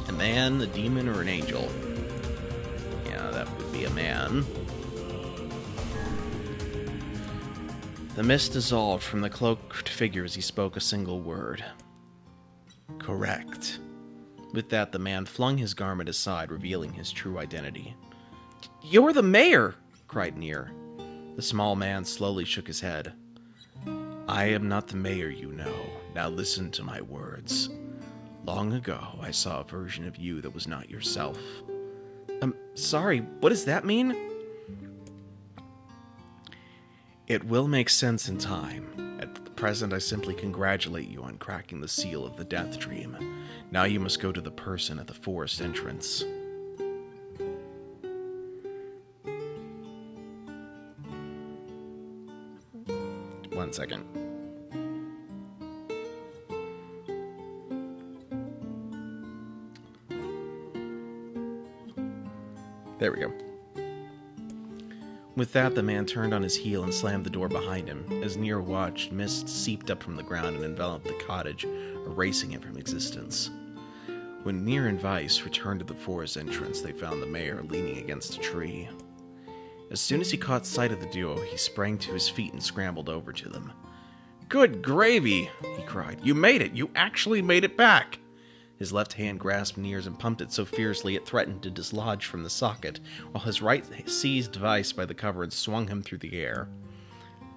A man, a demon, or an angel? Yeah, that would be a man. The mist dissolved from the cloaked figure as he spoke a single word. Correct. With that, the man flung his garment aside, revealing his true identity. You're the mayor! Cried NieR. The small man slowly shook his head. I am not the mayor, you know. Now listen to my words. Long ago, I saw a version of you that was not yourself. Sorry, what does that mean? It will make sense in time. At present, I simply congratulate you on cracking the seal of the Death Dream. Now you must go to the person at the forest entrance. One second. There we go. With that, the man turned on his heel and slammed the door behind him. As NieR watched, mist seeped up from the ground and enveloped the cottage, erasing it from existence. When NieR and Weiss returned to the forest entrance, they found the mayor leaning against a tree. As soon as he caught sight of the duo, he sprang to his feet and scrambled over to them. Good gravy! He cried. You made it! You actually made it back! His left hand grasped NieR's and pumped it so fiercely it threatened to dislodge from the socket, while his right seized Weiss by the cover and swung him through the air.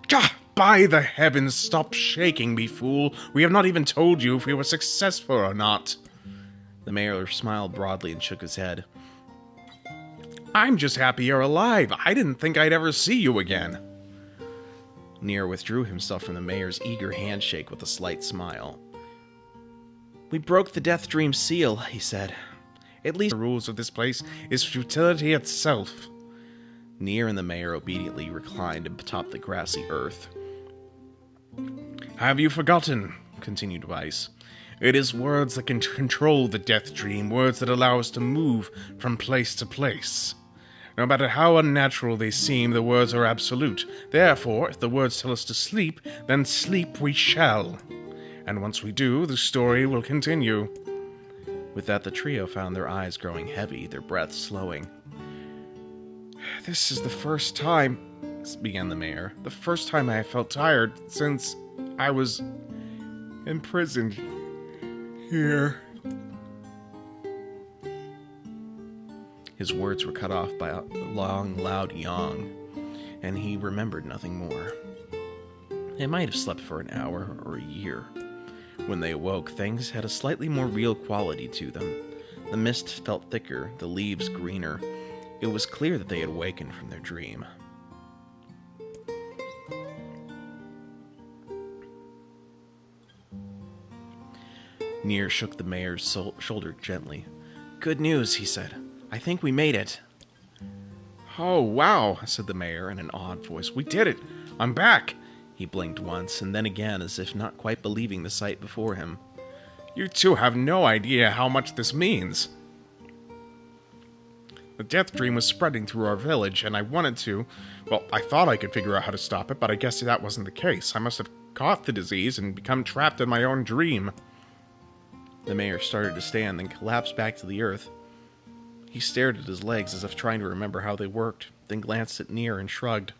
Gah! By the heavens, stop shaking me, fool! We have not even told you if we were successful or not! The mayor smiled broadly and shook his head. I'm just happy you're alive. I didn't think I'd ever see you again. NieR withdrew himself from the mayor's eager handshake with a slight smile. We broke the Death Dream seal, he said. At least the rules of this place is futility itself. NieR and the mayor obediently reclined atop the grassy earth. Have you forgotten, continued Weiss. It is words that can control the Death Dream, words that allow us to move from place to place. No matter how unnatural they seem, the words are absolute. Therefore, if the words tell us to sleep, then sleep we shall. And once we do, the story will continue. With that, the trio found their eyes growing heavy, their breath slowing. This is the first time, began the mayor, the first time I have felt tired since I was imprisoned here. His words were cut off by a long, loud yawn, and he remembered nothing more. They might have slept for an hour or a year. When they awoke, things had a slightly more real quality to them. The mist felt thicker, the leaves greener. It was clear that they had awakened from their dream. NieR shook the mayor's shoulder gently. Good news, he said. I think we made it. Oh, wow, said the mayor in an awed voice. We did it! I'm back! He blinked once, and then again, as if not quite believing the sight before him. You two have no idea how much this means. The Death Dream was spreading through our village, and I wanted to... Well, I thought I could figure out how to stop it, but I guess that wasn't the case. I must have caught the disease and become trapped in my own dream. The mayor started to stand, then collapsed back to the earth. He stared at his legs as if trying to remember how they worked, then glanced at NieR and shrugged.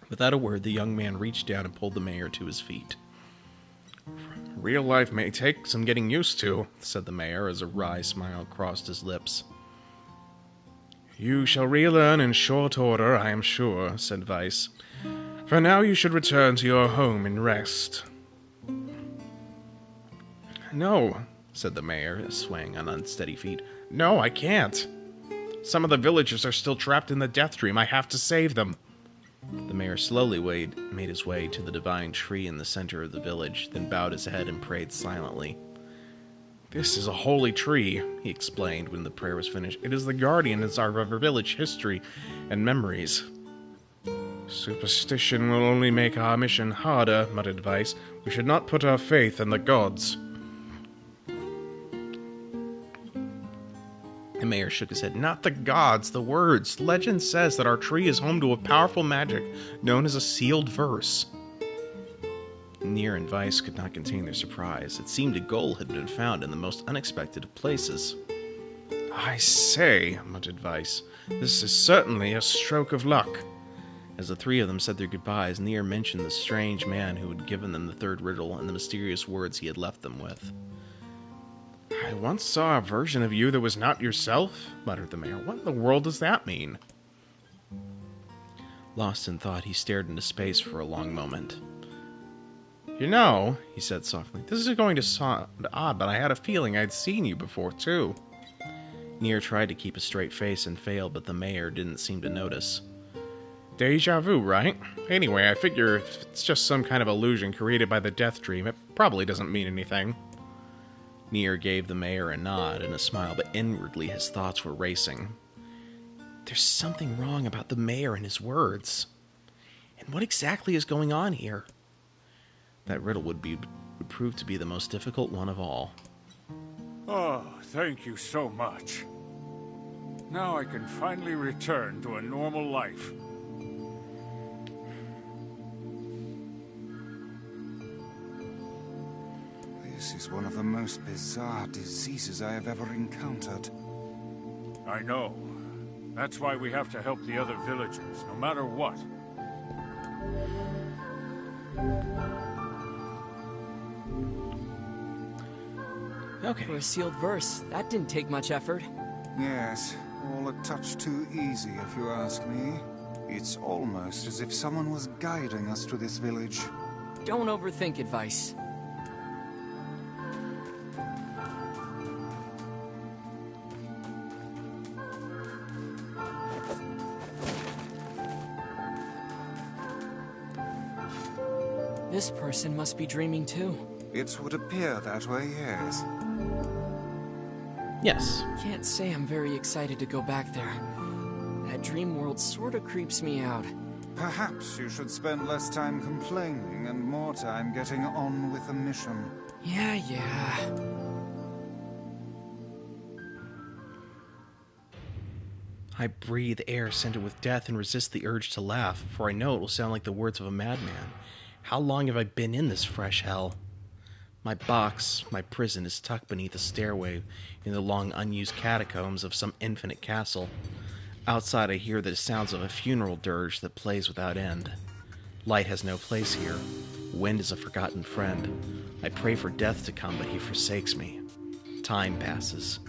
Without a word, the young man reached down and pulled the mayor to his feet. Real life may take some getting used to, said the mayor as a wry smile crossed his lips. You shall relearn in short order, I am sure, said Weiss. For now you should return to your home and rest. No, said the mayor, swaying on unsteady feet. No, I can't. Some of the villagers are still trapped in the Death Dream. I have to save them. The mayor slowly made his way to the divine tree in the center of the village, then bowed his head and prayed silently. This is a holy tree, he explained when the prayer was finished. It is the guardian of our village history and memories. Superstition will only make our mission harder, muttered Weiss. We should not put our faith in the gods. The mayor shook his head. Not the gods, the words. Legend says that our tree is home to a powerful magic known as a sealed verse. NieR and Weiss could not contain their surprise. It seemed a goal had been found in the most unexpected of places. I say, muttered Weiss, this is certainly a stroke of luck. As the three of them said their goodbyes, NieR mentioned the strange man who had given them the third riddle and the mysterious words he had left them with. I once saw a version of you that was not yourself, muttered the mayor. What in the world does that mean? Lost in thought, he stared into space for a long moment. You know, he said softly, this is going to sound odd, but I had a feeling I'd seen you before, too. NieR tried to keep a straight face and failed, but the mayor didn't seem to notice. Deja vu, right? Anyway, I figure if it's just some kind of illusion created by the death dream, it probably doesn't mean anything. NieR gave the mayor a nod and a smile, but inwardly his thoughts were racing. There's something wrong about the mayor and his words. And what exactly is going on here? That riddle would prove to be the most difficult one of all. Oh, thank you so much. Now I can finally return to a normal life. This is one of the most bizarre diseases I have ever encountered. I know. That's why we have to help the other villagers, no matter what. Okay. For a sealed verse, that didn't take much effort. Yes, all a touch too easy if you ask me. It's almost as if someone was guiding us to this village. Don't overthink advice. This person must be dreaming too. It would appear that way, yes. Yes. Can't say I'm very excited to go back there. That dream world sort of creeps me out. Perhaps you should spend less time complaining and more time getting on with the mission. Yeah. I breathe air scented with death and resist the urge to laugh, for I know it will sound like the words of a madman. How long have I been in this fresh hell? My box, my prison, is tucked beneath a stairway in the long unused catacombs of some infinite castle. Outside I hear the sounds of a funeral dirge that plays without end. Light has no place here. Wind is a forgotten friend. I pray for death to come, but he forsakes me. Time passes.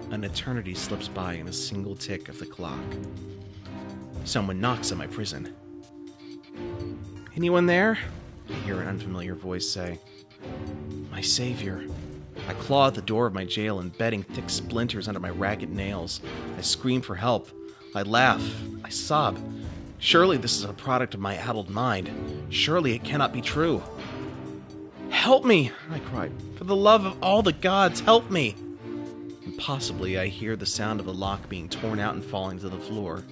An eternity slips by in a single tick of the clock. Someone knocks at my prison. Anyone there? I hear an unfamiliar voice say. My savior. I claw at the door of my jail, embedding thick splinters under my ragged nails. I scream for help. I laugh. I sob. Surely this is a product of my addled mind. Surely it cannot be true. Help me, I cried. For the love of all the gods, help me. And possibly I hear the sound of the lock being torn out and falling to the floor.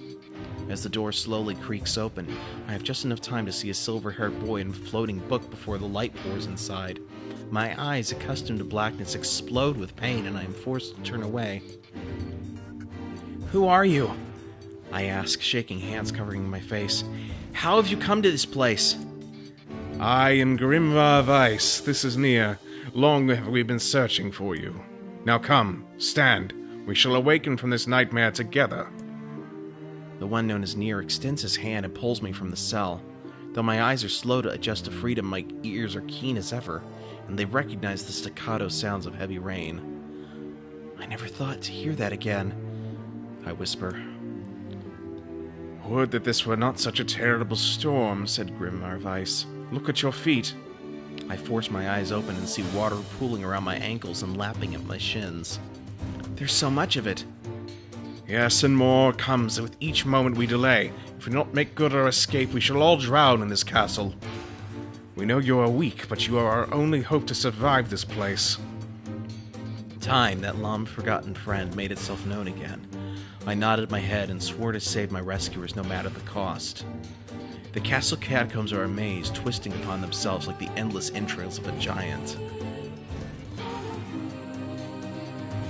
As the door slowly creaks open, I have just enough time to see a silver-haired boy in a floating book before the light pours inside. My eyes, accustomed to blackness, explode with pain, and I am forced to turn away. Who are you? I ask, shaking hands covering my face. How have you come to this place? I am Grimvar Weiss. This is NieR. Long have we been searching for you. Now come, stand. We shall awaken from this nightmare together. The one known as NieR extends his hand and pulls me from the cell. Though my eyes are slow to adjust to freedom, my ears are keen as ever, and they recognize the staccato sounds of heavy rain. I never thought to hear that again, I whisper. Would that this were not such a terrible storm, said Grimvar Weiss. Look at your feet. I force my eyes open and see water pooling around my ankles and lapping at my shins. There's so much of it. Yes, and more comes with each moment we delay. If we do not make good our escape, we shall all drown in this castle. We know you are weak, but you are our only hope to survive this place. Time, that long-forgotten friend, made itself known again. I nodded my head and swore to save my rescuers no matter the cost. The castle catacombs are a maze, twisting upon themselves like the endless entrails of a giant.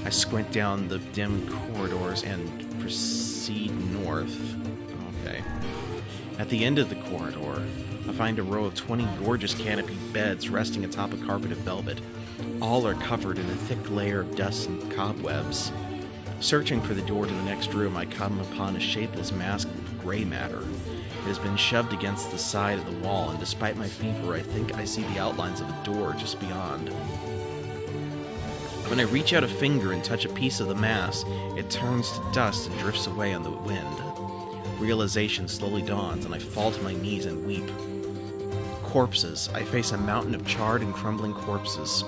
I I squint down the dim corridors and proceed north. Okay. At the end of the corridor, I find a row of 20 gorgeous canopied beds resting atop a carpet of velvet. All are covered in a thick layer of dust and cobwebs. Searching for the door to the next room, I come upon a shapeless mass of gray matter. It has been shoved against the side of the wall, and despite my fever, I think I see the outlines of a door just beyond. When I reach out a finger and touch a piece of the mass, it turns to dust and drifts away on the wind. Realization slowly dawns, and I fall to my knees and weep. Corpses. I face a mountain of charred and crumbling corpses.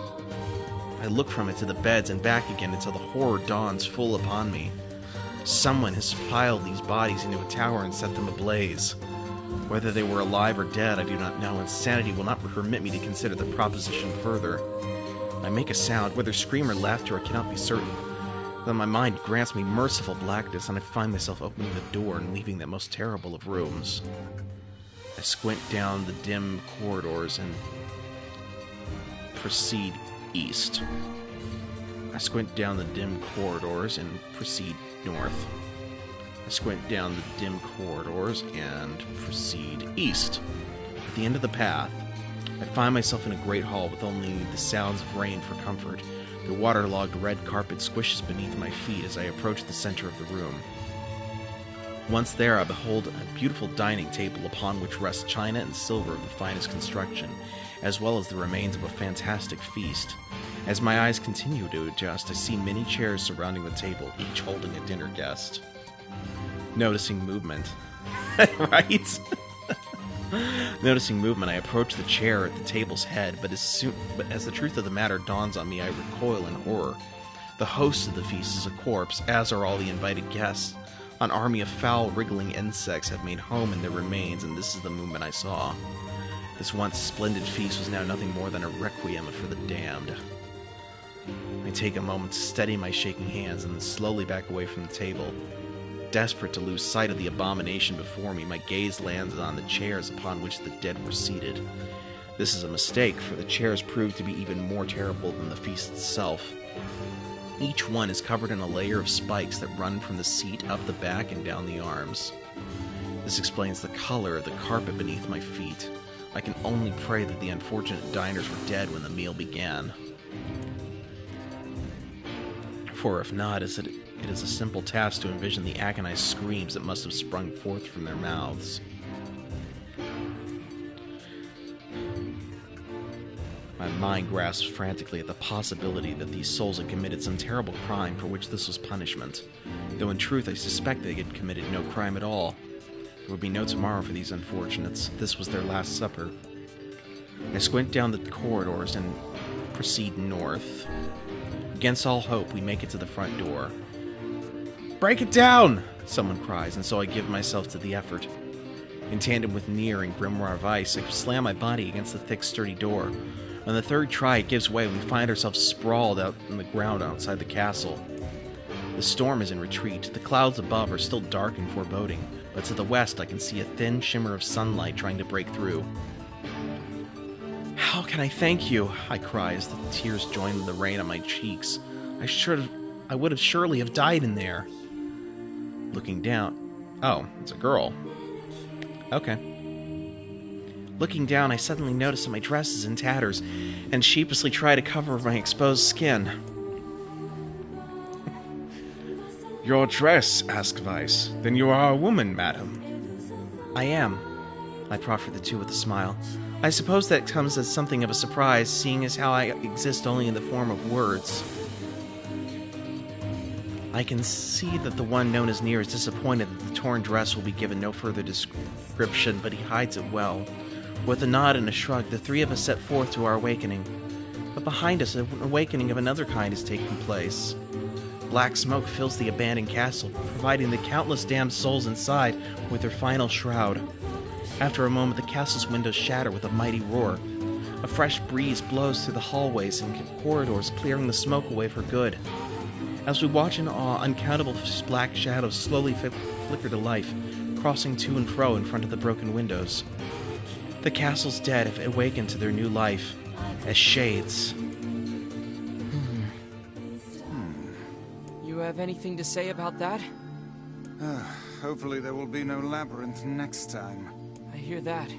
I look from it to the beds and back again until the horror dawns full upon me. Someone has piled these bodies into a tower and set them ablaze. Whether they were alive or dead, I do not know. Insanity will not permit me to consider the proposition further. I make a sound, whether scream or laughter I cannot be certain. Then my mind grants me merciful blackness, and I find myself opening the door and leaving that most terrible of rooms. I squint down the dim corridors and proceed east. I squint down the dim corridors and proceed north. I squint down the dim corridors and proceed east. At the end of the path, I find myself in a great hall with only the sounds of rain for comfort. The waterlogged red carpet squishes beneath my feet as I approach the center of the room. Once there, I behold a beautiful dining table upon which rest china and silver of the finest construction, as well as the remains of a fantastic feast. As my eyes continue to adjust, I see many chairs surrounding the table, each holding a dinner guest. Noticing movement. Right? Noticing movement, I approach the chair at the table's head, but as the truth of the matter dawns on me, I recoil in horror. The host of the feast is a corpse, as are all the invited guests. An army of foul, wriggling insects have made home in their remains, and this is the movement I saw. This once splendid feast was now nothing more than a requiem for the damned. I take a moment to steady my shaking hands and then slowly back away from the table. Desperate to lose sight of the abomination before me, my gaze lands on the chairs upon which the dead were seated. This is a mistake, for the chairs prove to be even more terrible than the feast itself. Each one is covered in a layer of spikes that run from the seat up the back and down the arms. This explains the color of the carpet beneath my feet. I can only pray that the unfortunate diners were dead when the meal began. For if not, it is a simple task to envision the agonized screams that must have sprung forth from their mouths. My mind grasps frantically at the possibility that these souls had committed some terrible crime for which this was punishment, though in truth I suspect they had committed no crime at all. There would be no tomorrow for these unfortunates. This was their last supper. I squint down the corridors and proceed north. Against all hope, we make it to the front door. "Break it down!" someone cries, and so I give myself to the effort. In tandem with NieR and Grimoire Weiss, I slam my body against the thick, sturdy door. On the third try, it gives way. We find ourselves sprawled out on the ground outside the castle. The storm is in retreat. The clouds above are still dark and foreboding, but to the west I can see a thin shimmer of sunlight trying to break through. "How can I thank you?" I cry as the tears join the rain on my cheeks. I would have surely have died in there. Looking down... Oh, it's a girl. Okay. Looking down, I suddenly notice that my dress is in tatters, and sheepishly try to cover my exposed skin. "Your dress?" asked Weiss. "Then you are a woman, madam." "I am." I proffer the two with a smile. I suppose that comes as something of a surprise, seeing as how I exist only in the form of words. I can see that the one known as NieR is disappointed that the torn dress will be given no further description, but he hides it well. With a nod and a shrug, the three of us set forth to our awakening. But behind us, an awakening of another kind is taking place. Black smoke fills the abandoned castle, providing the countless damned souls inside with their final shroud. After a moment, the castle's windows shatter with a mighty roar. A fresh breeze blows through the hallways and corridors, clearing the smoke away for good. As we watch in awe, uncountable black shadows slowly flicker to life, crossing to and fro in front of the broken windows. The castle's dead have awakened to their new life, as shades. have anything to say about that? Hopefully there will be no labyrinth next time. I hear that.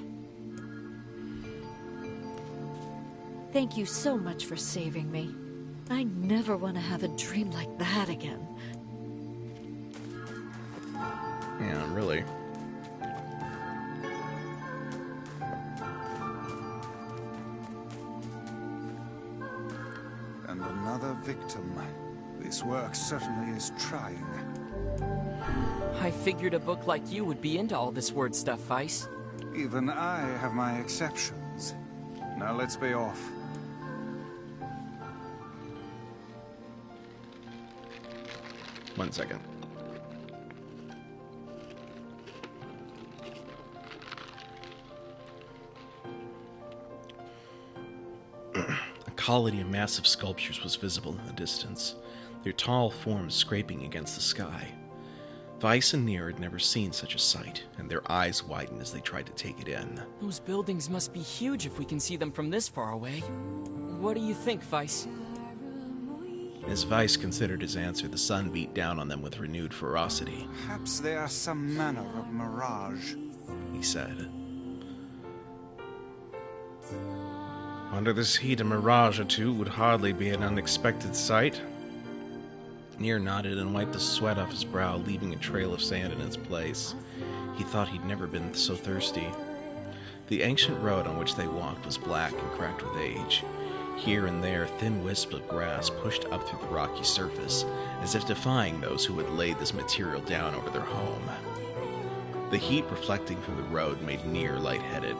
Thank you so much for saving me. I never want to have a dream like that again. Yeah, really. And another victim. This work certainly is trying. I figured a book like you would be into all this word stuff, Vice. Even I have my exceptions. Now let's be off. One second. A colony of massive sculptures was visible in the distance, their tall forms scraping against the sky. Vice and NieR had never seen such a sight, and their eyes widened as they tried to take it in. Those buildings must be huge if we can see them from this far away. What do you think, Vice? As Vice considered his answer, the sun beat down on them with renewed ferocity. Perhaps they are some manner of mirage, he said. Under this heat, a mirage or two would hardly be an unexpected sight. NieR nodded and wiped the sweat off his brow, leaving a trail of sand in its place. He thought he'd never been so thirsty. The ancient road on which they walked was black and cracked with age. Here and there, thin wisps of grass pushed up through the rocky surface, as if defying those who had laid this material down over their home. The heat reflecting from the road made NieR lightheaded.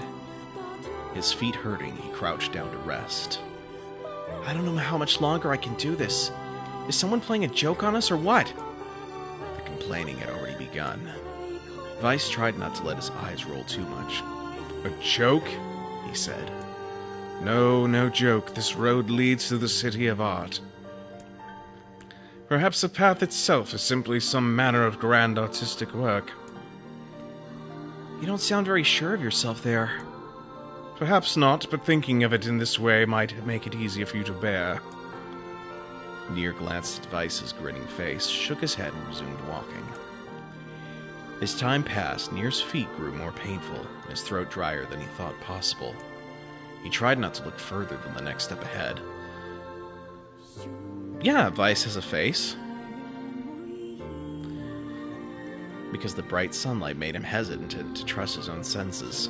His feet hurting, he crouched down to rest. I don't know how much longer I can do this. Is someone playing a joke on us or what? The complaining had already begun. Vice tried not to let his eyes roll too much. A joke? He said. No, no joke. This road leads to the City of Art. Perhaps the path itself is simply some manner of grand artistic work. You don't sound very sure of yourself there. Perhaps not, but thinking of it in this way might make it easier for you to bear. NieR glanced at Vice's grinning face, shook his head, and resumed walking. As time passed, NieR's feet grew more painful, and his throat drier than he thought possible. He tried not to look further than the next step ahead. Yeah, Vice has a face. Because the bright sunlight made him hesitant to trust his own senses.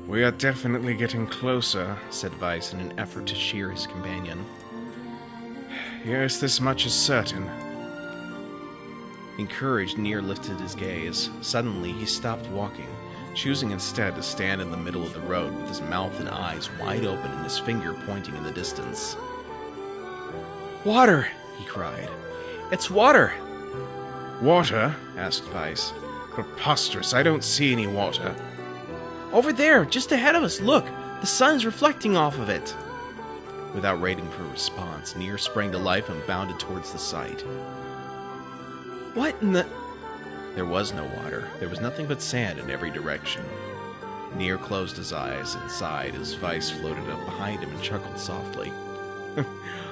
We are definitely getting closer, said Vice in an effort to cheer his companion. Yes, this much is certain. Encouraged, NieR lifted his gaze. Suddenly, he stopped walking, choosing instead to stand in the middle of the road with his mouth and eyes wide open and his finger pointing in the distance. Water! He cried. It's water! Water? Asked Vice. Preposterous, I don't see any water. Over there, just ahead of us, look! The sun's reflecting off of it! Without waiting for a response, NieR sprang to life and bounded towards the site. What in the... There was no water. There was nothing but sand in every direction. NieR closed his eyes and sighed as Vice floated up behind him and chuckled softly.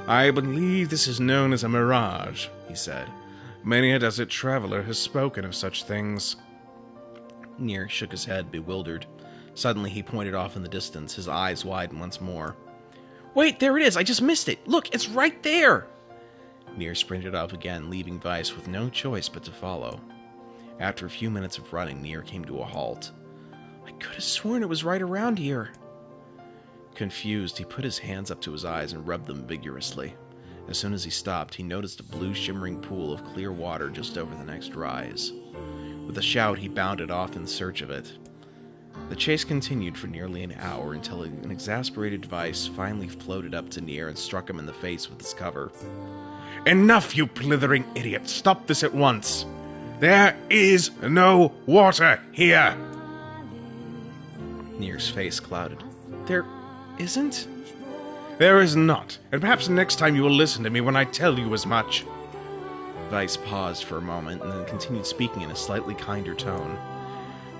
I believe this is known as a mirage, he said. Many a desert traveler has spoken of such things. NieR shook his head, bewildered. Suddenly he pointed off in the distance, his eyes widened once more. Wait, there it is! I just missed it! Look, it's right there! NieR sprinted up again, leaving Vice with no choice but to follow. After a few minutes of running, NieR came to a halt. I could have sworn it was right around here. Confused, he put his hands up to his eyes and rubbed them vigorously. As soon as he stopped, he noticed a blue shimmering pool of clear water just over the next rise. With a shout, he bounded off in search of it. The chase continued for nearly an hour until an exasperated Vice finally floated up to NieR and struck him in the face with his cover. Enough, you blithering idiot! Stop this at once! There is no water here! NieR's face clouded. There isn't? There is not, and perhaps next time you will listen to me when I tell you as much. Vice paused for a moment and then continued speaking in a slightly kinder tone.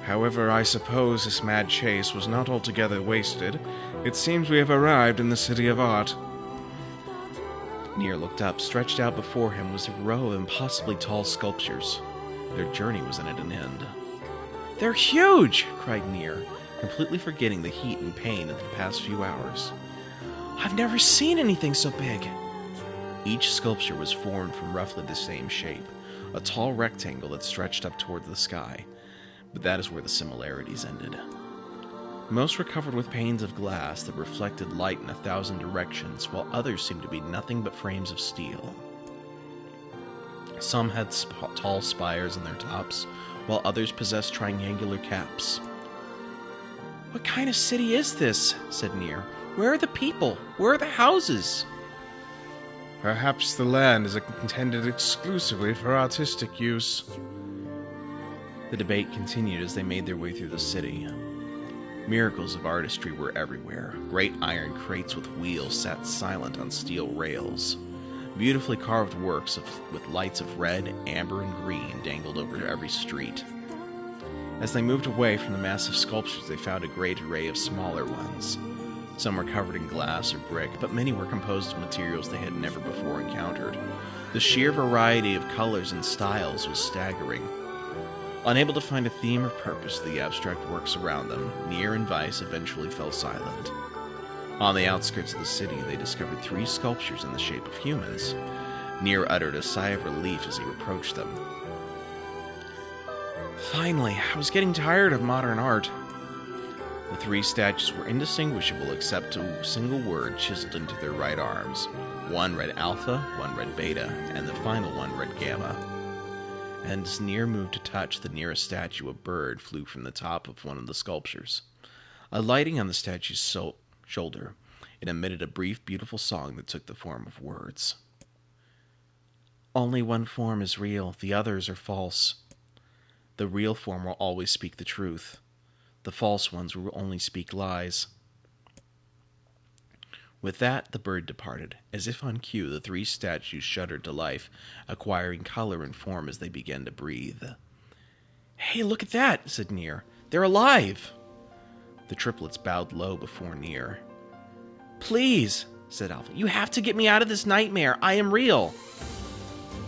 However, I suppose this mad chase was not altogether wasted. It seems we have arrived in the City of Art. NieR looked up. Stretched out before him was a row of impossibly tall sculptures. Their journey was at an end. They're huge! Cried NieR, completely forgetting the heat and pain of the past few hours. I've never seen anything so big. Each sculpture was formed from roughly the same shape, a tall rectangle that stretched up toward the sky, but that is where the similarities ended. Most were covered with panes of glass that reflected light in 1,000 directions, while others seemed to be nothing but frames of steel. Some had tall spires on their tops, while others possessed triangular caps. What kind of city is this? Said NieR. Where are the people? Where are the houses? Perhaps the land is intended exclusively for artistic use. The debate continued as they made their way through the city. Miracles of artistry were everywhere. Great iron crates with wheels sat silent on steel rails. Beautifully carved works with lights of red, amber, and green dangled over every street. As they moved away from the massive sculptures, they found a great array of smaller ones. Some were covered in glass or brick, but many were composed of materials they had never before encountered. The sheer variety of colors and styles was staggering. Unable to find a theme or purpose to the abstract works around them, NieR and Weiss eventually fell silent. On the outskirts of the city, they discovered 3 sculptures in the shape of humans. NieR uttered a sigh of relief as he approached them. Finally, I was getting tired of modern art. The 3 statues were indistinguishable except a single word chiseled into their right arms. One read Alpha, one read Beta, and the final one read Gamma. And as NieR moved to touch the nearest statue, a bird flew from the top of one of the sculptures. Alighting on the statue's shoulder, it emitted a brief, beautiful song that took the form of words. Only one form is real, the others are false. The real form will always speak the truth. The false ones will only speak lies. With that, the bird departed. As if on cue, the 3 statues shuddered to life, acquiring color and form as they began to breathe. Hey, look at that, said NieR. They're alive! The triplets bowed low before NieR. Please, said Alpha, you have to get me out of this nightmare. I am real.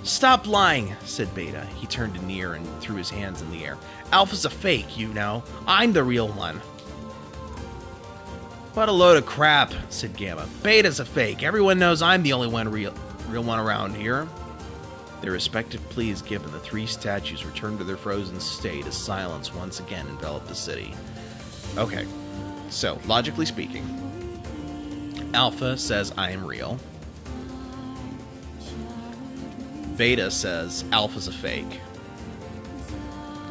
Stop lying, said Beta. He turned to NieR and threw his hands in the air. Alpha's a fake, you know. I'm the real one. What a load of crap, said Gamma. Beta's a fake. Everyone knows I'm the only real one around here. Their respective pleas given, the 3 statues returned to their frozen state as silence once again enveloped the city. Okay, so, logically speaking, Alpha says I am real. Beta says Alpha's a fake.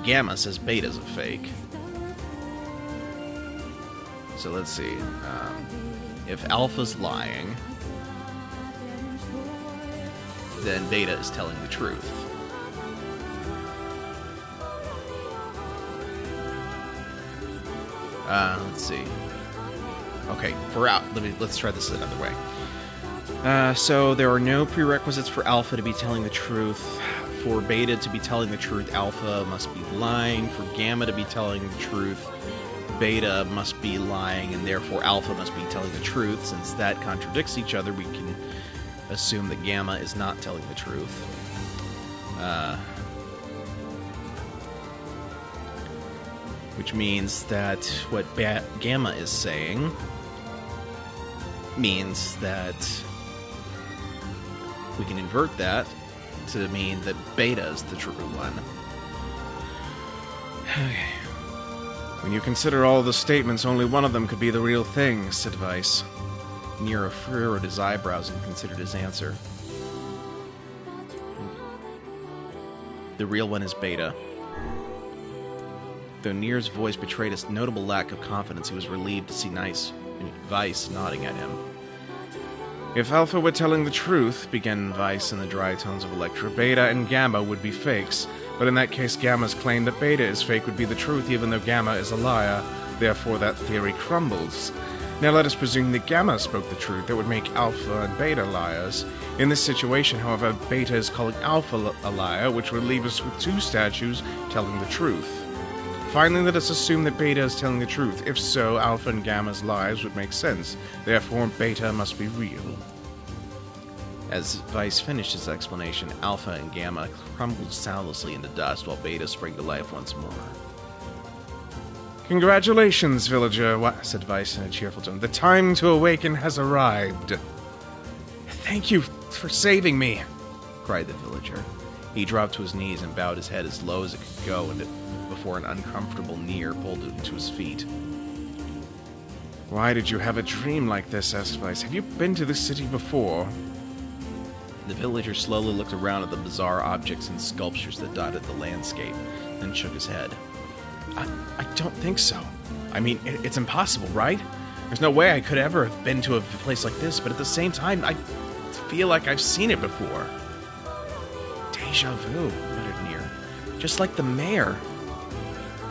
Gamma says Beta's a fake. So let's see. If Alpha's lying, then Beta is telling the truth. Let's see. Okay, let's try this another way. So there are no prerequisites for Alpha to be telling the truth. For Beta to be telling the truth, Alpha must be lying. For Gamma to be telling the truth, Beta must be lying, and therefore Alpha must be telling the truth. Since that contradicts each other, we can assume that Gamma is not telling the truth. Which means that what Gamma is saying means that we can invert that to mean that Beta is the true one. Okay. When you consider all the statements, only one of them could be the real thing, said Weiss. NieR furrowed his eyebrows and considered his answer. The real one is Beta. Though NieR's voice betrayed a notable lack of confidence, he was relieved to see Weiss nodding at him. If Alpha were telling the truth, began Weiss in the dry tones of Electra, Beta and Gamma would be fakes. But in that case, Gamma's claim that Beta is fake would be the truth, even though Gamma is a liar. Therefore, that theory crumbles. Now let us presume that Gamma spoke the truth. That would make Alpha and Beta liars. In this situation, however, Beta is calling Alpha a liar, which would leave us with 2 statues telling the truth. Finally, let us assume that Beta is telling the truth. If so, Alpha and Gamma's lives would make sense. Therefore, Beta must be real. As Vice finished his explanation, Alpha and Gamma crumbled soundlessly into dust while Beta sprang to life once more. Congratulations, villager, said Vice in a cheerful tone. The time to awaken has arrived. Thank you for saving me, cried the villager. He dropped to his knees and bowed his head as low as it could go before an uncomfortable NieR pulled him to his feet. Why did you have a dream like this, asked Vice. Have you been to this city before? The villager slowly looked around at the bizarre objects and sculptures that dotted the landscape, then shook his head. I don't think so. I mean, it's impossible, right? There's no way I could ever have been to a place like this, but at the same time, I feel like I've seen it before. Deja vu, muttered NieR. Just like the mayor.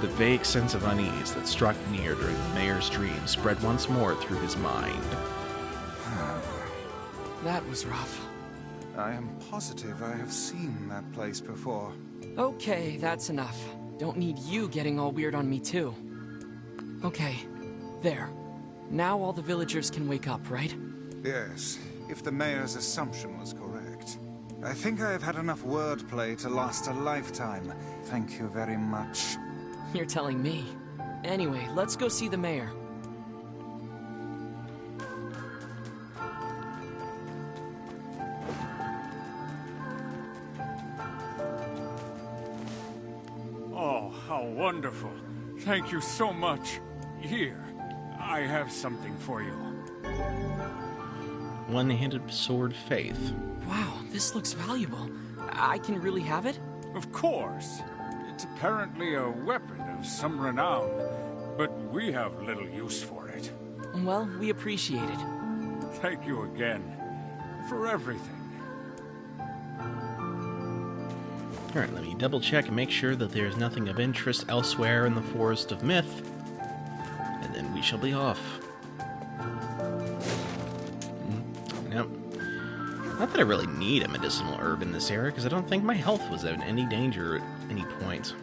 The vague sense of unease that struck NieR during the mayor's dream spread once more through his mind. That was rough. I am positive I have seen that place before. Okay, that's enough. Don't need you getting all weird on me, too. Okay, there. Now all the villagers can wake up, right? Yes, if the mayor's assumption was correct. I think I have had enough wordplay to last a lifetime. Thank you very much. You're telling me. Anyway, let's go see the mayor. Oh, how wonderful. Thank you so much. Here, I have something for you. One-handed sword Faith. Wow, this looks valuable. I can really have it? Of course. It's apparently a weapon of some renown, but we have little use for it. Well, we appreciate it. Thank you again for everything. Alright, let me double check and make sure that there's nothing of interest elsewhere in the Forest of Myth. And then we shall be off. Nope. Not that I really need a medicinal herb in this area, because I don't think my health was in any danger at any point.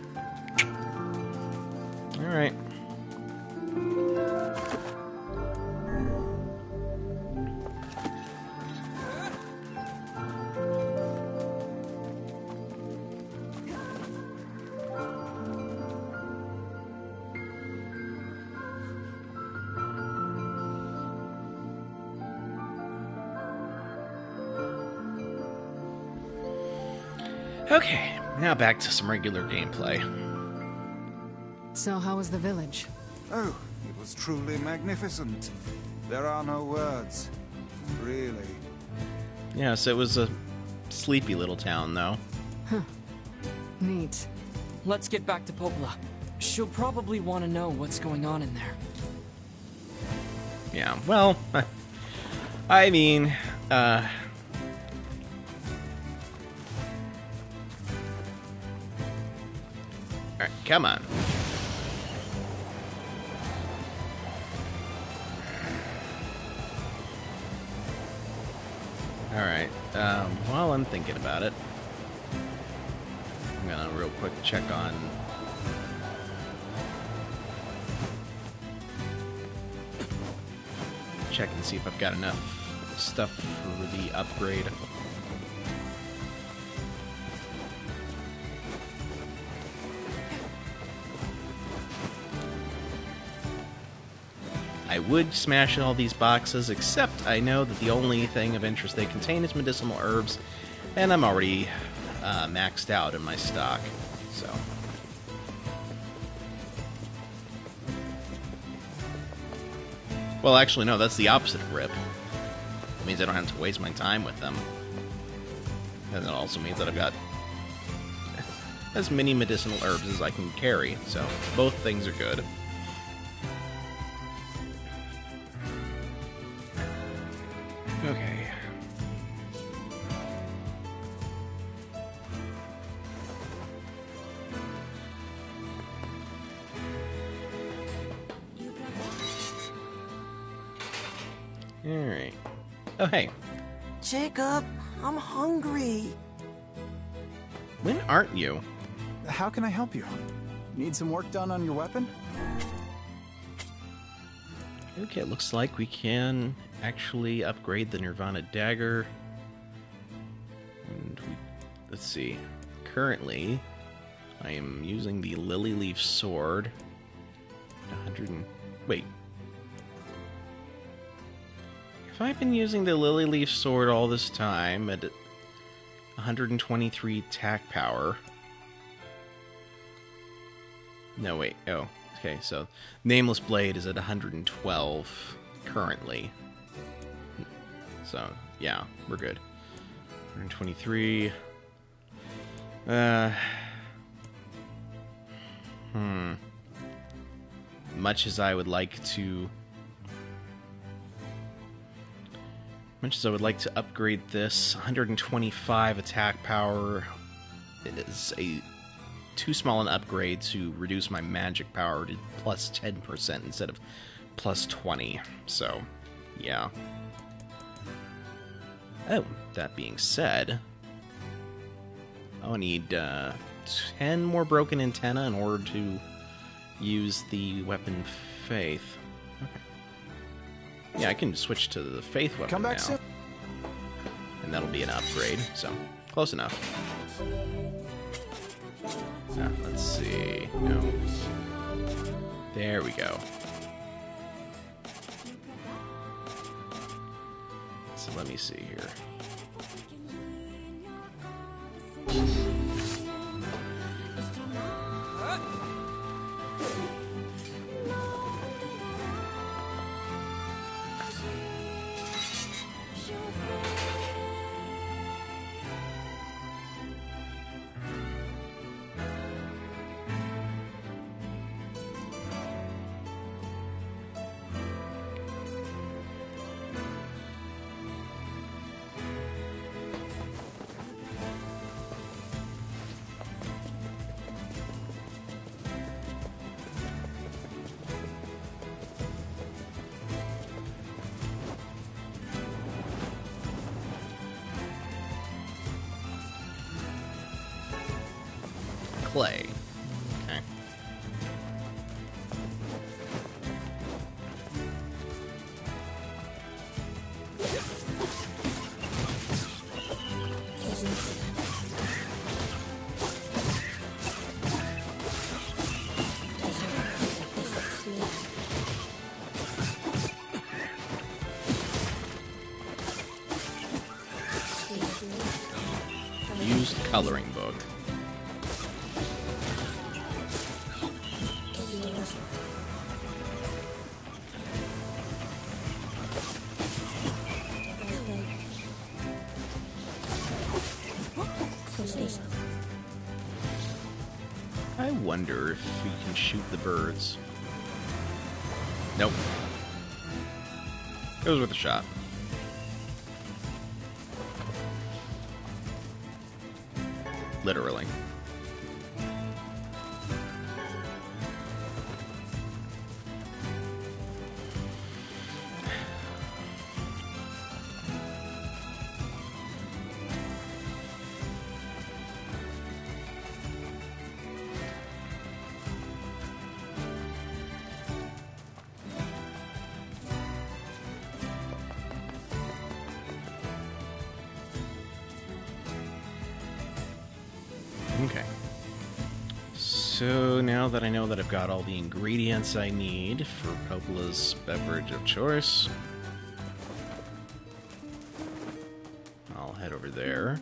Alright. Okay, now back to some regular gameplay. So how was the village? Oh, it was truly magnificent. There are no words. Really. Yeah, so it was a sleepy little town, though. Huh. Neat. Let's get back to Popla. She'll probably want to know what's going on in there. Yeah, well, I mean, Alright, come on. Alright, while I'm thinking about it, I'm gonna real quick check on... check and see if I've got enough stuff for the upgrade. I would smash all these boxes, except I know that the only thing of interest they contain is medicinal herbs, and I'm already maxed out in my stock, so... Well, actually, no, that's the opposite of RIP. It means I don't have to waste my time with them. And it also means that I've got as many medicinal herbs as I can carry, so both things are good. Okay. Alright. Oh, hey. Jacob, I'm hungry. When aren't you? How can I help you? Need some work done on your weapon? Okay, it looks like we can actually upgrade the Nirvana Dagger let's see. Currently, I am using the Lily Leaf Sword. 100 and... Wait. Have I been using the Lily Leaf Sword all this time at 123 attack power? No, wait. Oh, okay, so Nameless Blade is at 112 currently. So, yeah, we're good. 123. Much as I would like to... Much as I would like to upgrade this, 125 attack power is too small an upgrade to reduce my magic power to plus 10% instead of plus 20. So, yeah. Oh, that being said, I'll need 10 more broken antenna in order to use the weapon Faith. Okay. Yeah, I can switch to the Faith weapon Come back now. soon. And that'll be an upgrade, so close enough. Let's see. No. There we go. So let me see here. Clay. Okay. Used coloring book. I wonder if we can shoot the birds. Nope. It was worth a shot. Literally. Okay. So now that I know that I've got all the ingredients I need for Popla's beverage of choice, I'll head over there.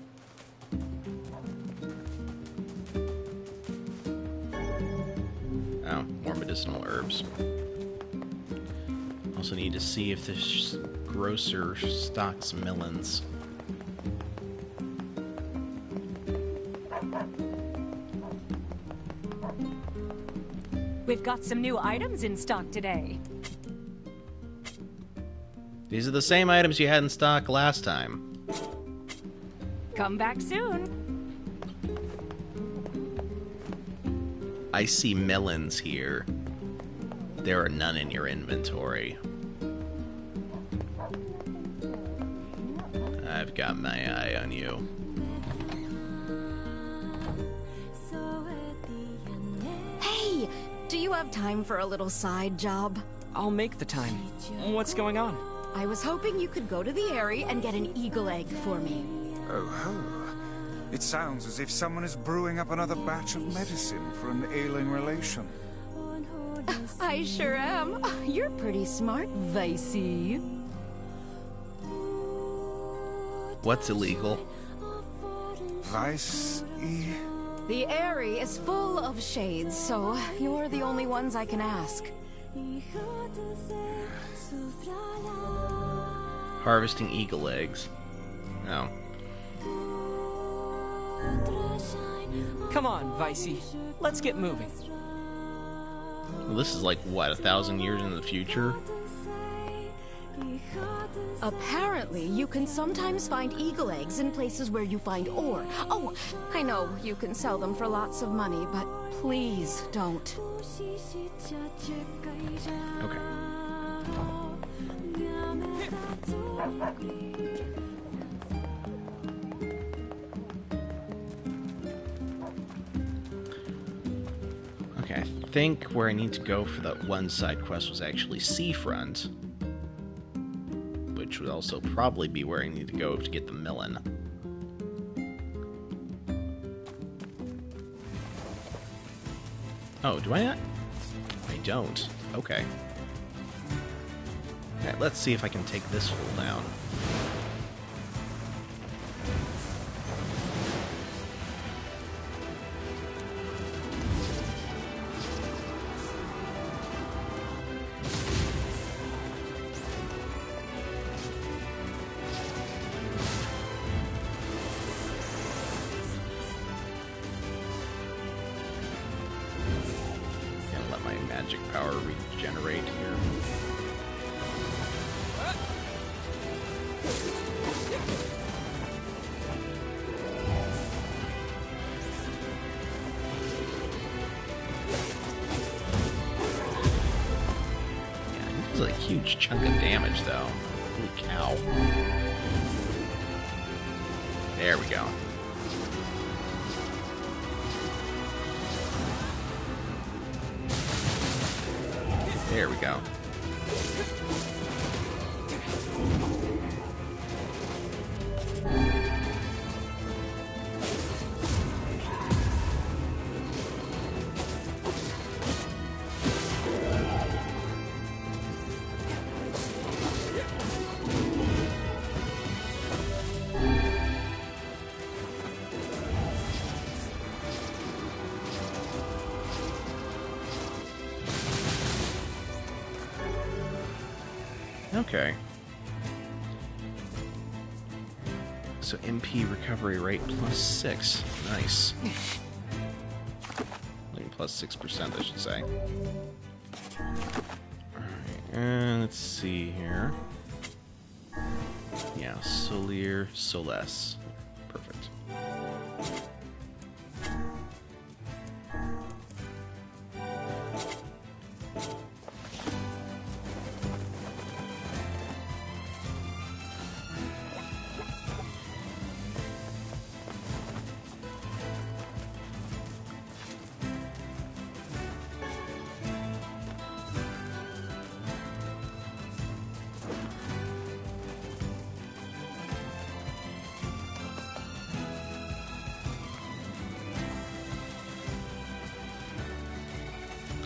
Oh, more medicinal herbs. Also need to see if this grocer stocks melons. We've got some new items in stock today. These are the same items you had in stock last time. Come back soon. I see melons here. There are none in your inventory. I've got my eye on you. Hey! Do you have time for a little side job? I'll make the time. What's going on? I was hoping you could go to the Airy and get an eagle egg for me. Oh, It sounds as if someone is brewing up another batch of medicine for an ailing relation. I sure am. You're pretty smart, Vicey. What's illegal? Vicey? The Airy is full of shades, so you're the only ones I can ask. Harvesting eagle eggs. No. Come on, Vicey. Let's get moving. Well, this is like, what, 1,000 years in the future? Apparently, you can sometimes find eagle eggs in places where you find ore. Oh, I know you can sell them for lots of money, but please don't. Okay. Okay, I think where I need to go for that one side quest was actually Seafront, which would also probably be where I need to go to get the melon. Oh, do I not? I don't. Okay. Alright, let's see if I can take this fool down. Gonna let my magic power regenerate here. This is a huge chunk of damage, though. Holy cow. There we go. There we go. Okay. So MP recovery rate +6. Nice. Like +6%, I should say. Alright, and let's see here. Yeah, Solier, Soles. Perfect.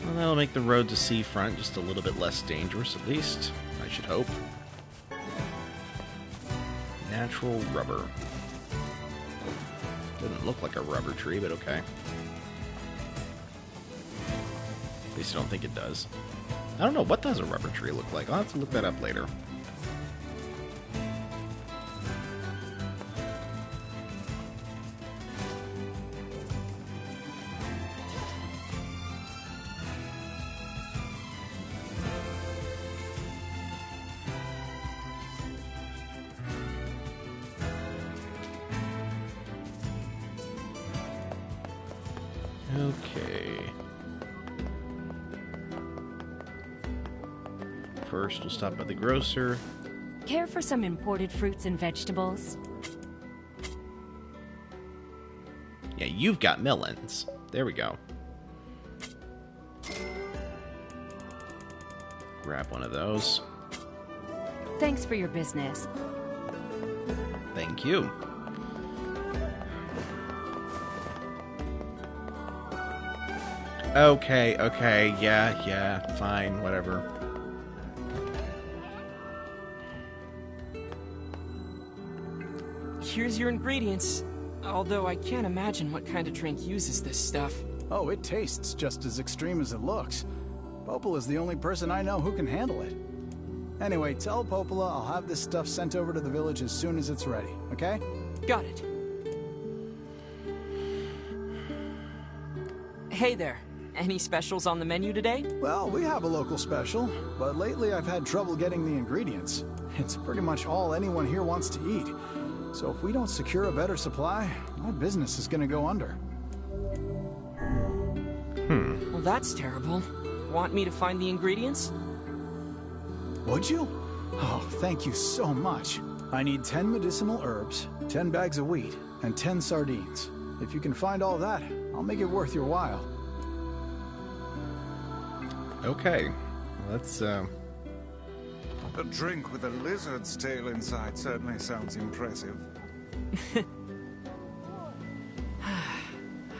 Well, that'll make the road to Seafront just a little bit less dangerous, at least. I should hope. Natural rubber. Doesn't look like a rubber tree, but okay. At least I don't think it does. I don't know, what does a rubber tree look like? I'll have to look that up later. Okay. First, we'll stop by the grocer. Care for some imported fruits and vegetables? Yeah, you've got melons. There we go. Grab one of those. Thanks for your business. Thank you. Okay, yeah, fine, whatever. Here's your ingredients. Although I can't imagine what kind of drink uses this stuff. Oh, it tastes just as extreme as it looks. Popola is the only person I know who can handle it. Anyway, tell Popola I'll have this stuff sent over to the village as soon as it's ready, okay? Got it. Hey there. Any specials on the menu today? Well, we have a local special, but lately I've had trouble getting the ingredients. It's pretty much all anyone here wants to eat. So if we don't secure a better supply, my business is gonna go under. Well, that's terrible. Want me to find the ingredients? Would you? Oh, thank you so much. I need 10 medicinal herbs, 10 bags of wheat, and 10 sardines. If you can find all that, I'll make it worth your while. Okay, let's, A drink with a lizard's tail inside certainly sounds impressive.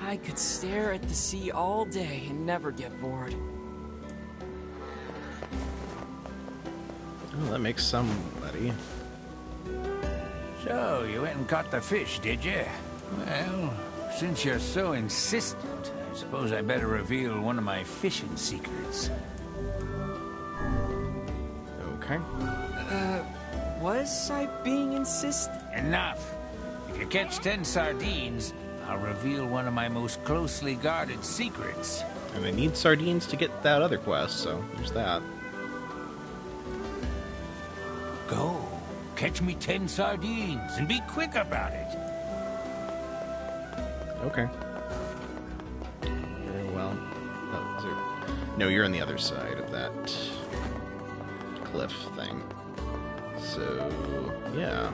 I could stare at the sea all day and never get bored. Oh, that makes somebody. So, you went and caught the fish, did you? Well, since you're so insistent, I suppose I better reveal one of my fishing secrets. Okay. Was I being insistent? Enough. If you catch 10 sardines, I'll reveal one of my most closely guarded secrets. And I need sardines to get that other quest, so there's that. Go. Catch me 10 sardines, and be quick about it. Okay. Very well. Oh, is there... No, you're on the other side of that cliff thing. So, yeah.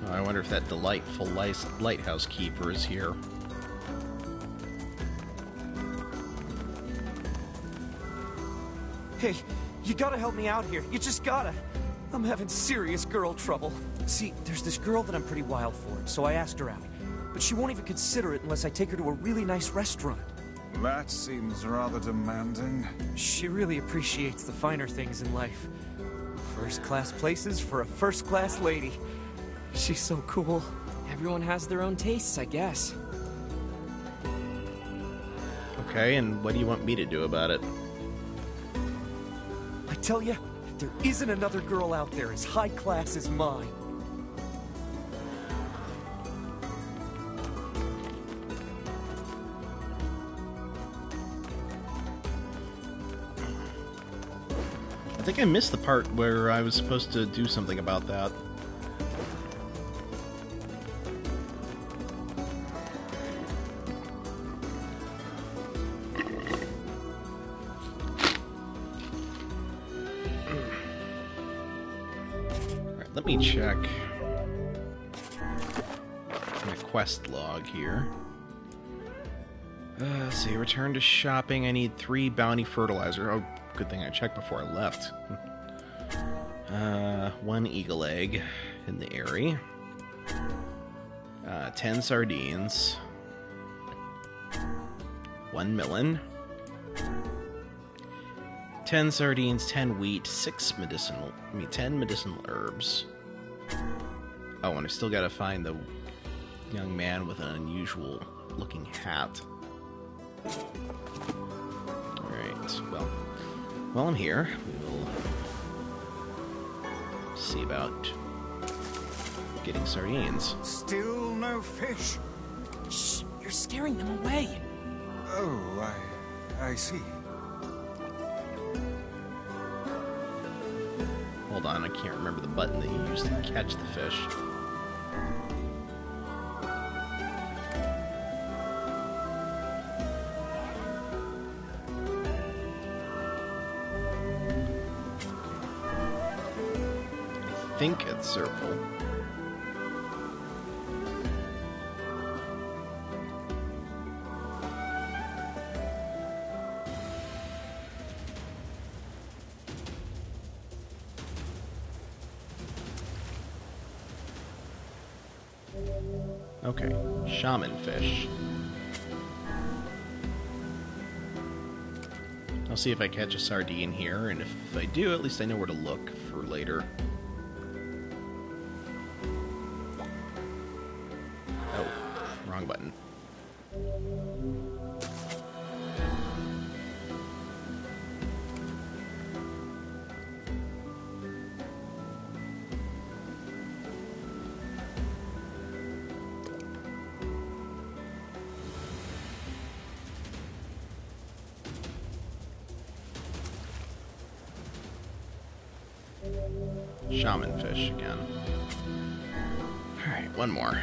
Oh, I wonder if that delightful lighthouse keeper is here. Hey, you gotta help me out here. You just gotta. I'm having serious girl trouble. See, there's this girl that I'm pretty wild for, so I asked her out. But she won't even consider it unless I take her to a really nice restaurant. That seems rather demanding. She really appreciates the finer things in life. First-class places for a first-class lady. She's so cool. Everyone has their own tastes, I guess. Okay, and what do you want me to do about it? I tell you, there isn't another girl out there as high class as mine. I think I missed the part where I was supposed to do something about that. Alright, let me check my quest log here. Let's see, return to shopping. I need 3 bounty fertilizer. Oh, good thing I checked before I left. 1 eagle egg in the area. 10 sardines. 1 melon. 10 sardines, 10 wheat, 10 medicinal herbs. Oh, and I still gotta find the young man with an unusual looking hat. Alright, well, while I'm here, we will see about getting sardines. Still no fish? Shh, you're scaring them away. Oh, I see. Hold on, I can't remember the button that you used to catch the fish. I think it's circle. Okay, shaman fish. I'll see if I catch a sardine here, and if I do, at least I know where to look for later. Oh, wrong button. Shaman fish again. Alright, one more.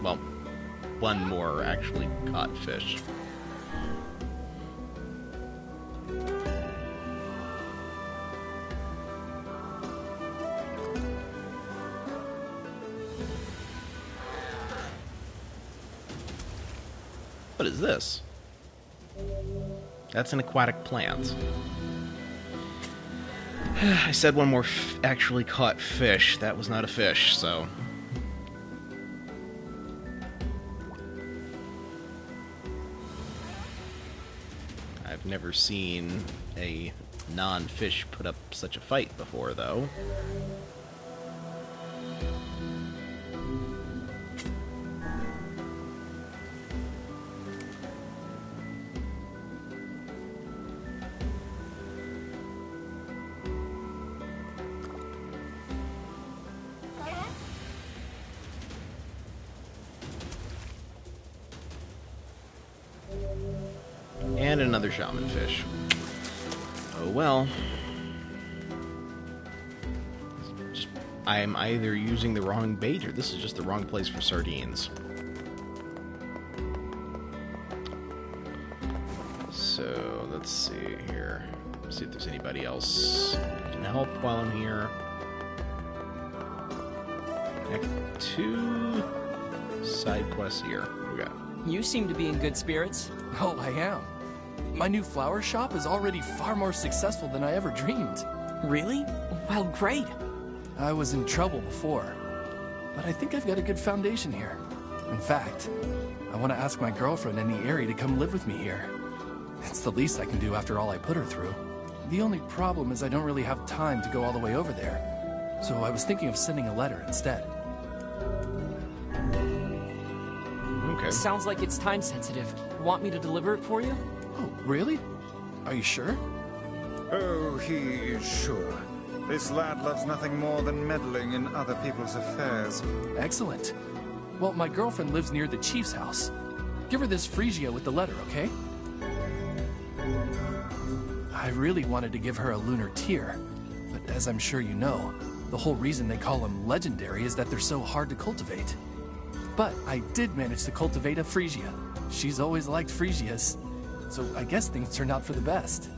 Well, one more actually caught fish. What is this? That's an aquatic plant. I said one more actually caught fish. That was not a fish, so... I've never seen a non-fish put up such a fight before, though. And another shaman fish. Oh well. I'm either using the wrong bait or this is just the wrong place for sardines. So, let's see here. See if there's anybody else who can help while I'm here. Next 2 side quests here. Okay. You seem to be in good spirits. Oh, I am. My new flower shop is already far more successful than I ever dreamed. Really? Well, great. I was in trouble before, but I think I've got a good foundation here. In fact, I want to ask my girlfriend in the area to come live with me here. It's the least I can do after all I put her through. The only problem is I don't really have time to go all the way over there, so I was thinking of sending a letter instead. Okay. Sounds like it's time sensitive. Want me to deliver it for you? Oh, really? Are you sure? Oh, he is sure. This lad loves nothing more than meddling in other people's affairs. Excellent. Well, my girlfriend lives near the chief's house. Give her this Phrygia with the letter, okay? I really wanted to give her a lunar tear, but as I'm sure you know, the whole reason they call them legendary is that they're so hard to cultivate. But I did manage to cultivate a Phrygia. She's always liked Phrygias, so I guess things turned out for the best.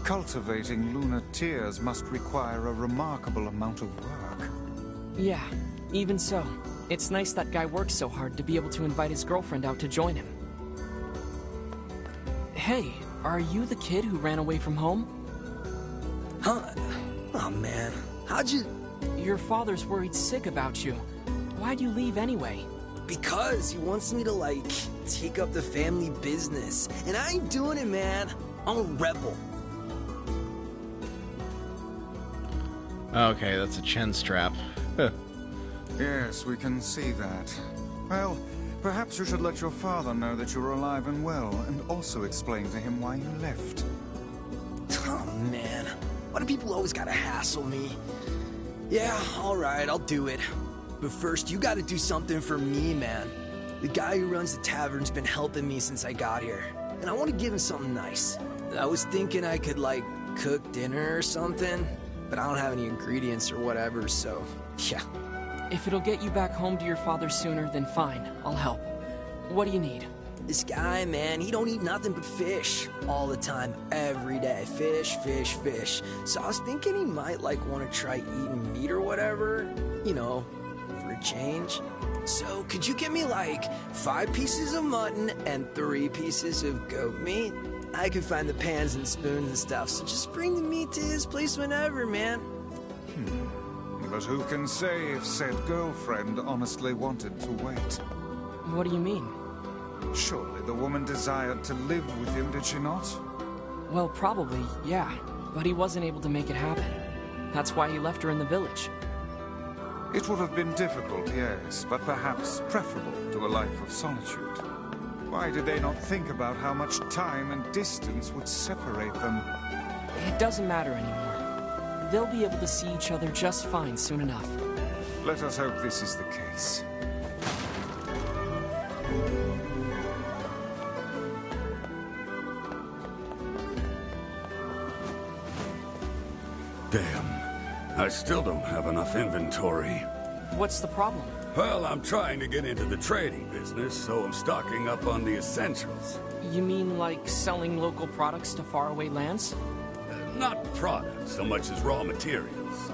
Cultivating lunar tears must require a remarkable amount of work. Yeah, even so. It's nice that guy works so hard to be able to invite his girlfriend out to join him. Hey, are you the kid who ran away from home? Huh? Oh man, how'd you... Your father's worried sick about you. Why'd you leave anyway? Because he wants me to, like, take up the family business. And I ain't doing it, man. I'm a rebel. Okay, that's a chin strap. Yes, we can see that. Well, perhaps you should let your father know that you're alive and well, and also explain to him why you left. Oh, man. Why do people always gotta hassle me? Yeah, alright, I'll do it. But first, you gotta do something for me, man. The guy who runs the tavern's been helping me since I got here, and I want to give him something nice. I was thinking I could, like, cook dinner or something, but I don't have any ingredients or whatever, so, yeah. If it'll get you back home to your father sooner, then fine. I'll help. What do you need? This guy, man, he don't eat nothing but fish. All the time, every day. Fish, fish, fish. So I was thinking he might, like, want to try eating meat or whatever. You know, for a change. So, could you give me, like, 5 pieces of mutton and 3 pieces of goat meat? I can find the pans and spoons and stuff, so just bring the meat to his place whenever, man. But who can say if said girlfriend honestly wanted to wait? What do you mean? Surely the woman desired to live with him, did she not? Well, probably, yeah. But he wasn't able to make it happen. That's why he left her in the village. It would have been difficult, yes, but perhaps preferable to a life of solitude. Why did they not think about how much time and distance would separate them? It doesn't matter anymore. They'll be able to see each other just fine soon enough. Let us hope this is the case. Damn. I still don't have enough inventory. What's the problem? Well, I'm trying to get into the trading business, so I'm stocking up on the essentials. You mean like selling local products to faraway lands? Not products so much as raw materials.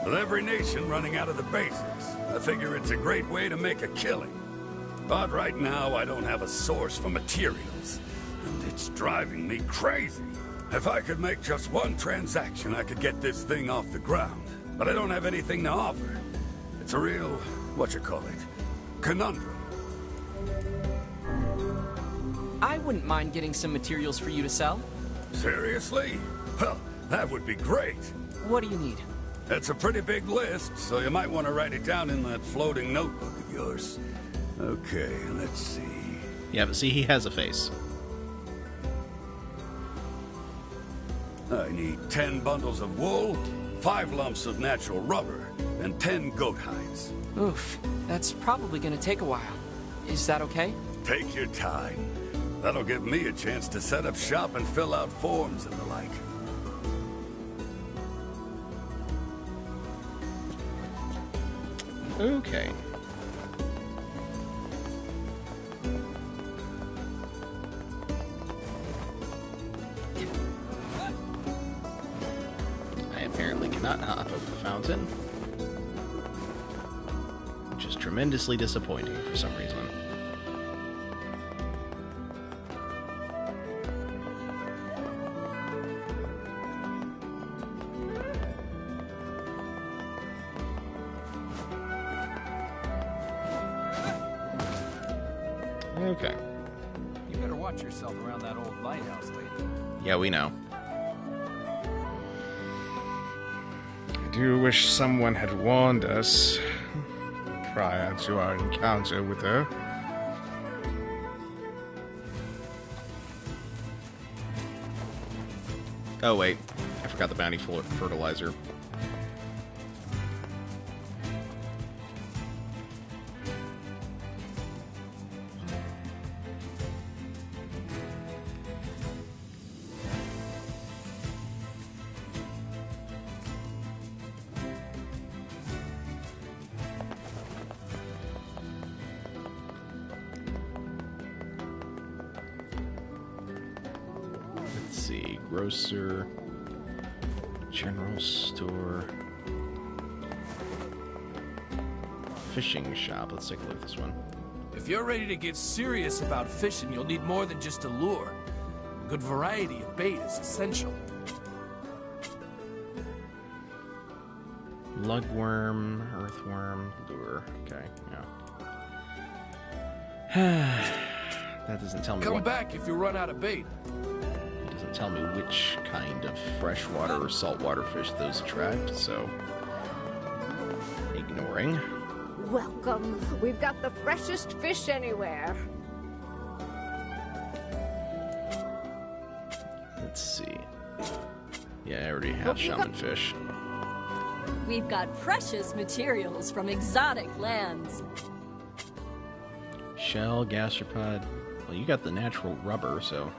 With every nation running out of the basics, I figure it's a great way to make a killing. But right now, I don't have a source for materials, and it's driving me crazy. If I could make just one transaction, I could get this thing off the ground. But I don't have anything to offer. It's a real, conundrum. I wouldn't mind getting some materials for you to sell. Seriously? Well, that would be great. What do you need? It's a pretty big list, so you might want to write it down in that floating notebook of yours. Okay, let's see. Yeah, but see, he has a face. I need 10 bundles of wool, 5 lumps of natural rubber, and 10 goat hides. Oof, that's probably gonna take a while. Is that okay? Take your time. That'll give me a chance to set up shop and fill out forms and the like. Okay. I apparently cannot hop over the fountain, which is tremendously disappointing for some reason. Okay. You better watch yourself around that old lighthouse, lady. Yeah, we know. I do wish someone had warned us prior to our encounter with her. Oh, wait. I forgot the bounty fertilizer. Let's see, grocer, general store, fishing shop. Let's take a look at this one. If you're ready to get serious about fishing, you'll need more than just a lure. A good variety of bait is essential. Lugworm, earthworm, lure. Okay, yeah. That doesn't tell me Come what... back if you run out of bait. It doesn't tell me which kind of freshwater or saltwater fish those attract, so... ignoring. Welcome. We've got the freshest fish anywhere. Let's see. Yeah, I already have shaman fish. We've got precious materials from exotic lands. Shell, gastropod. Well, you got the natural rubber, so...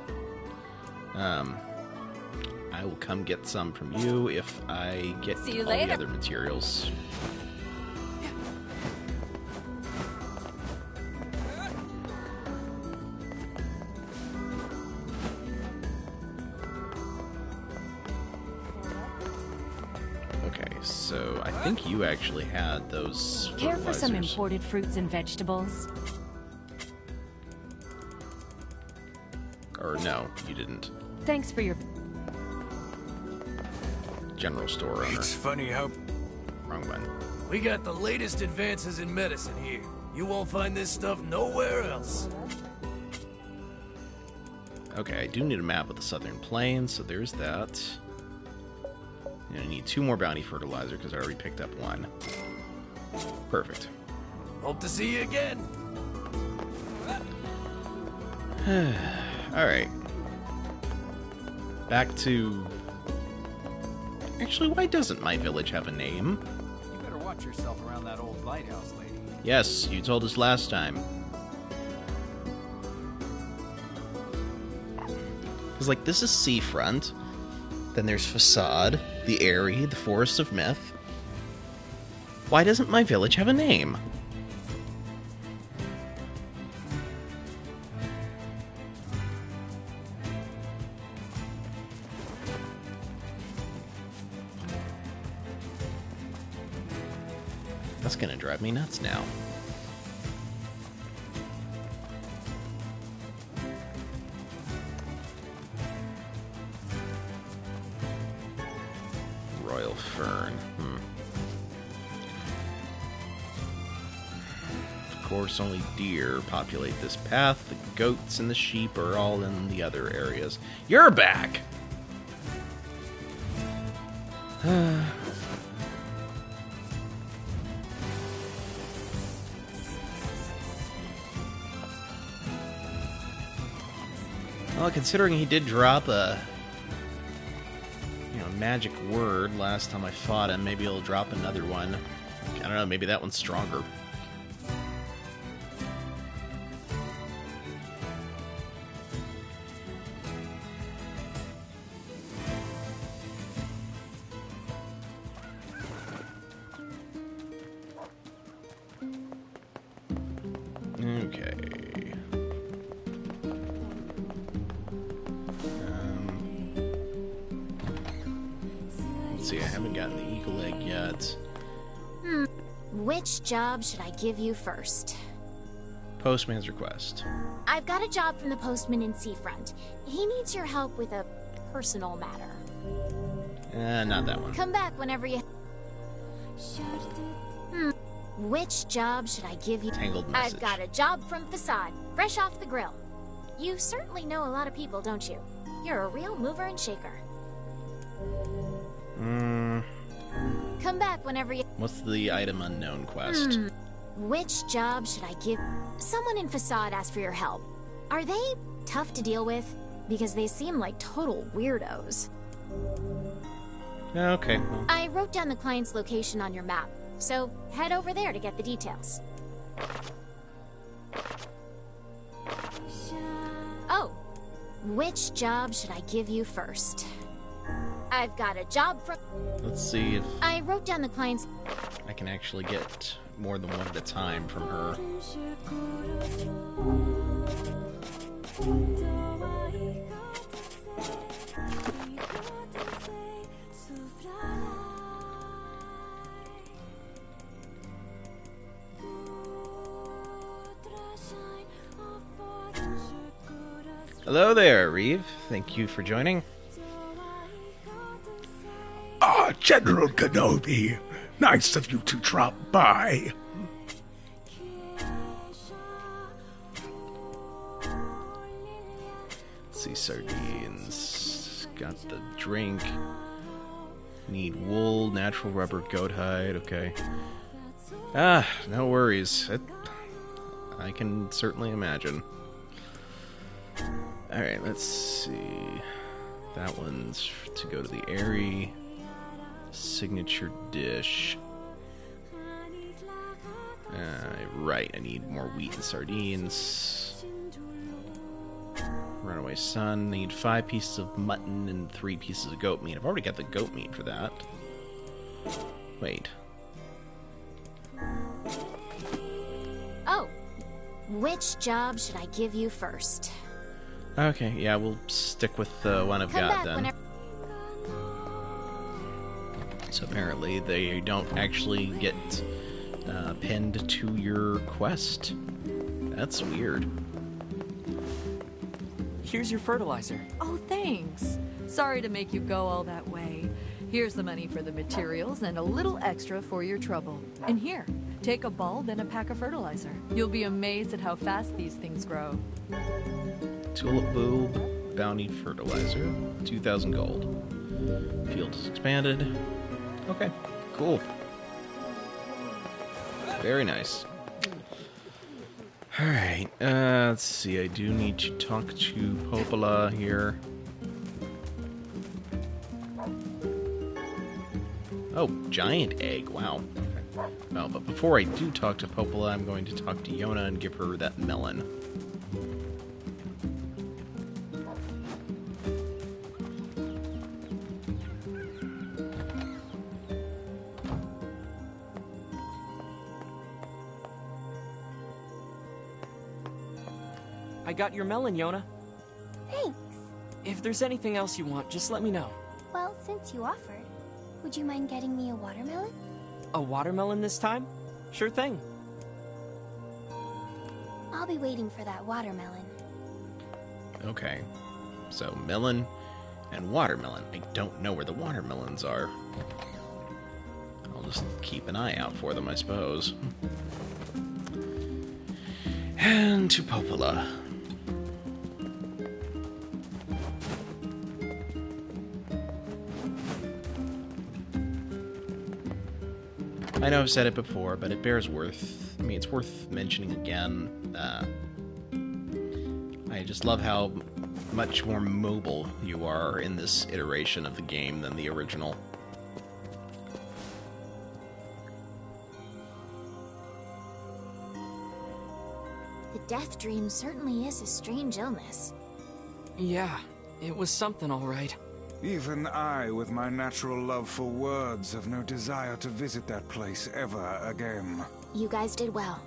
I will come get some from you if I get See you all later. the other materials. Okay, so I think you actually had those Care for some fertilizers. imported fruits and vegetables? Or no, you didn't. Thanks for your... General store owner. It's funny how... Wrong one. We got the latest advances in medicine here. You won't find this stuff nowhere else. Okay, I do need a map of the Southern Plains, so there's that. And I need 2 more bounty fertilizer because I already picked up 1. Perfect. Hope to see you again. Alright. Back to... Actually, why doesn't my village have a name? You better watch yourself around that old lighthouse, lady. Yes, you told us last time. Because, like, this is Seafront. Then there's Facade, the Eyrie, the Forest of Myth. Why doesn't my village have a name? That's gonna drive me nuts now. Royal Fern. Of course, only deer populate this path. The goats and the sheep are all in the other areas. You're back! Well, considering he did drop a magic word last time I fought him, maybe he'll drop another one. I don't know, maybe that one's stronger. Okay. Let's see, I haven't gotten the eagle egg yet. Which job should I give you first? Postman's request. I've got a job from the postman in Seafront. He needs your help with a personal matter. Not that one. Come back whenever you... Which job should I give you? Tangled message. I've got a job from Facade, fresh off the grill. You certainly know a lot of people, don't you? You're a real mover and shaker. Come back whenever you... What's the item unknown quest? Which job should I give... Someone in Facade asked for your help. Are they tough to deal with? Because they seem like total weirdos. Okay. Well. I wrote down the client's location on your map, so head over there to get the details. Oh, which job should I give you first? I've got a job from... Let's see if... I wrote down the client's... I can actually get more than one at a time from her. Hello there, Reeve. Thank you for joining. Ah, General Kenobi. Nice of you to drop by. Let's see, sardines. Got the drink. Need wool, natural rubber, goat hide. Okay. Ah, no worries. I can certainly imagine. Alright, let's see. That one's to go to the Eyrie. Signature dish. Right, I need more wheat and sardines. Runaway Sun. Need 5 pieces of mutton and 3 pieces of goat meat. I've already got the goat meat for that. Wait. Oh, which job should I give you first? Okay, yeah, we'll stick with the one I've got then. So apparently they don't actually get pinned to your quest. That's weird. Here's your fertilizer. Oh, thanks. Sorry to make you go all that way. Here's the money for the materials and a little extra for your trouble. And here, take a bulb and a pack of fertilizer. You'll be amazed at how fast these things grow. Tulip bulb, bounty fertilizer, 2,000 gold. Field is expanded. Okay, cool. Very nice. Alright, let's see, I do need to talk to Popola here. Oh, giant egg, wow. Okay. Well, but before I do talk to Popola, I'm going to talk to Yona and give her that melon. I got your melon, Yona. Thanks. If there's anything else you want, just let me know. Well, since you offered, would you mind getting me a watermelon? A watermelon this time? Sure thing. I'll be waiting for that watermelon. Okay, so melon and watermelon. I don't know where the watermelons are. I'll just keep an eye out for them, I suppose. And to Popola. I know I've said it before, but it bears it's worth mentioning again. I just love how much more mobile you are in this iteration of the game than the original. The death dream certainly is a strange illness. Yeah, it was something all right. Even I, with my natural love for words, have no desire to visit that place ever again. You guys did well.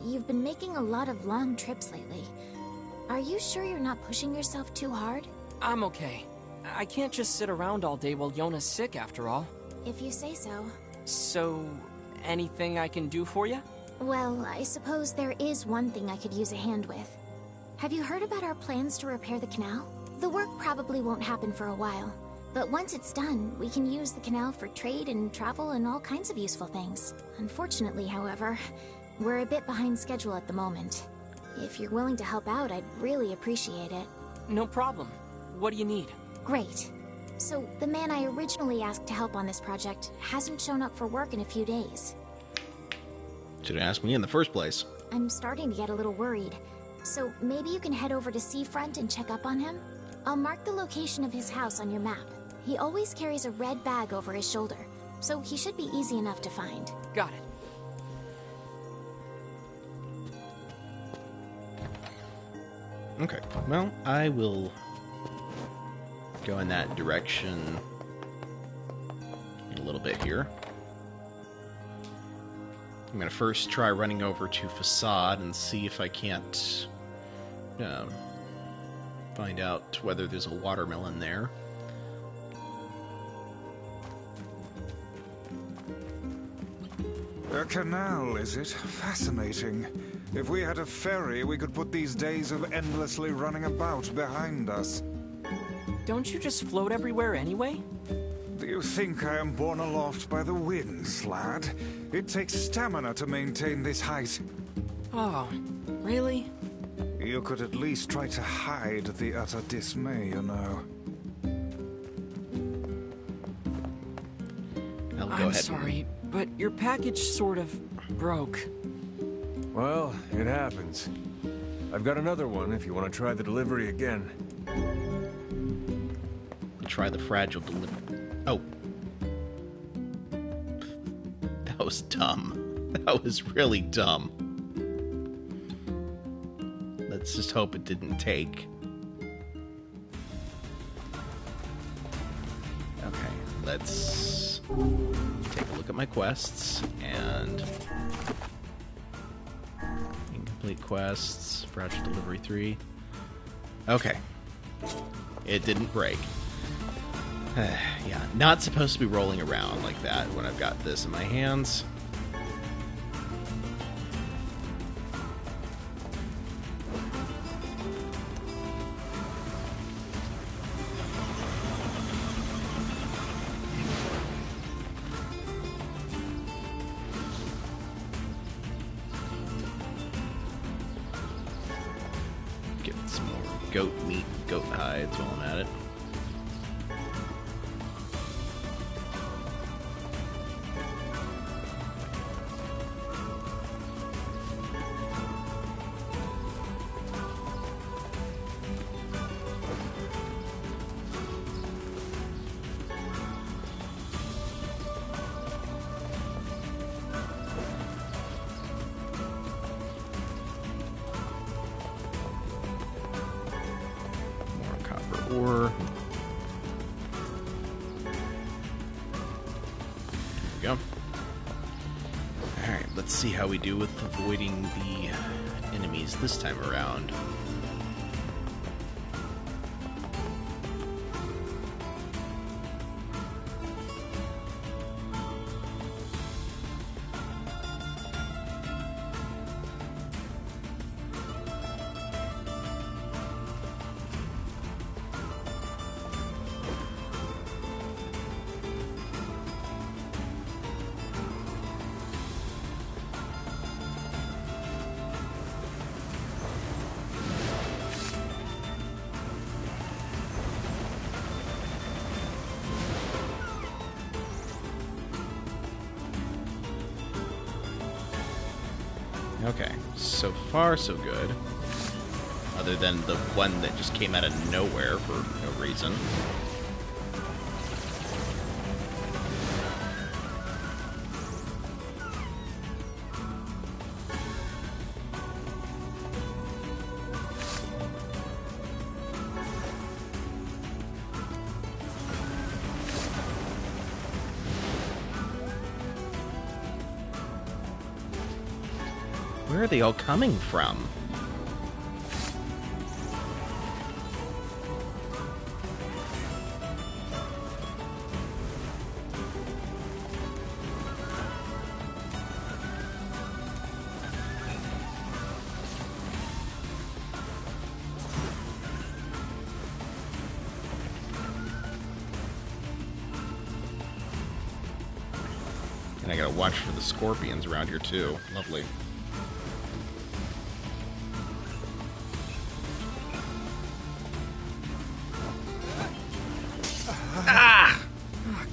You've been making a lot of long trips lately. Are you sure you're not pushing yourself too hard? I'm okay. I can't just sit around all day while Yona's sick, after all. If you say so. So, anything I can do for you? Well, I suppose there is one thing I could use a hand with. Have you heard about our plans to repair the canal? The work probably won't happen for a while, but once it's done, we can use the canal for trade and travel and all kinds of useful things. Unfortunately, however, we're a bit behind schedule at the moment. If you're willing to help out, I'd really appreciate it. No problem. What do you need? Great. So, the man I originally asked to help on this project hasn't shown up for work in a few days. Should have asked me in the first place. I'm starting to get a little worried. So, maybe you can head over to Seafront and check up on him? I'll mark the location of his house on your map. He always carries a red bag over his shoulder, so he should be easy enough to find. Got it. Okay, well, I will go in that direction in a little bit here. I'm going to first try running over to Facade and see if I can't find out whether there's a watermelon there. A canal, is it? Fascinating. If we had a ferry, we could put these days of endlessly running about behind us. Don't you just float everywhere anyway? Do you think I am borne aloft by the winds, lad? It takes stamina to maintain this height. Oh, really? You could at least try to hide the utter dismay, you know. I'm sorry, but your package sort of broke. Well, it happens. I've got another one if you want to try the delivery again. Try the fragile delivery. Oh. That was dumb. That was really dumb. Let's just hope it didn't take. Okay, let's take a look at my quests and incomplete quests, fragile delivery 3. Okay. It didn't break. Yeah, not supposed to be rolling around like that when I've got this in my hands. goat meat, goat hides while I'm at it. Ore. There we go. Alright, let's see how we do with avoiding the enemies this time around. Okay, so far so good. Other than the one that just came out of nowhere for no reason. Where are they all coming from? And I gotta watch for the scorpions around here too. Lovely.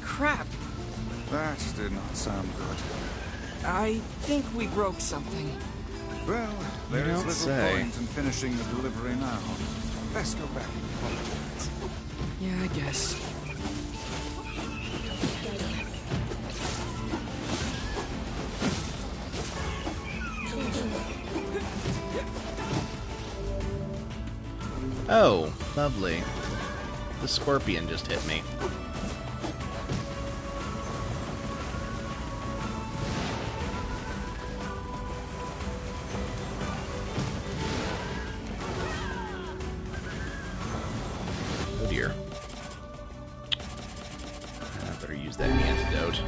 Crap! That did not sound good. I think we broke something. Well, there is don't little say. point in finishing the delivery now. Best go back and apologize. Yeah, I guess. Oh, lovely. The scorpion just hit me. Oh dear. I better use that antidote.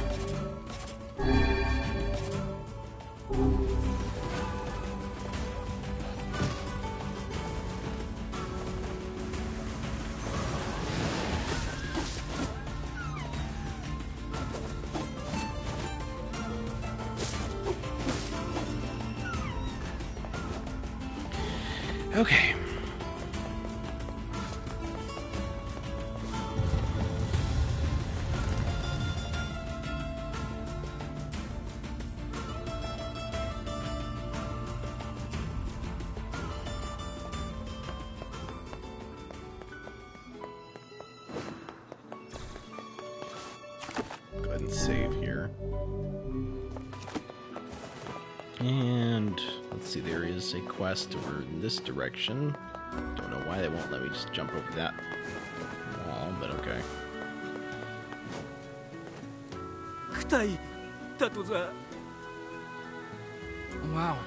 Okay. Go ahead and save here. And let's see, there is a quest over in this direction. Don't know why they won't let me just jump over that wall, but okay. Wow,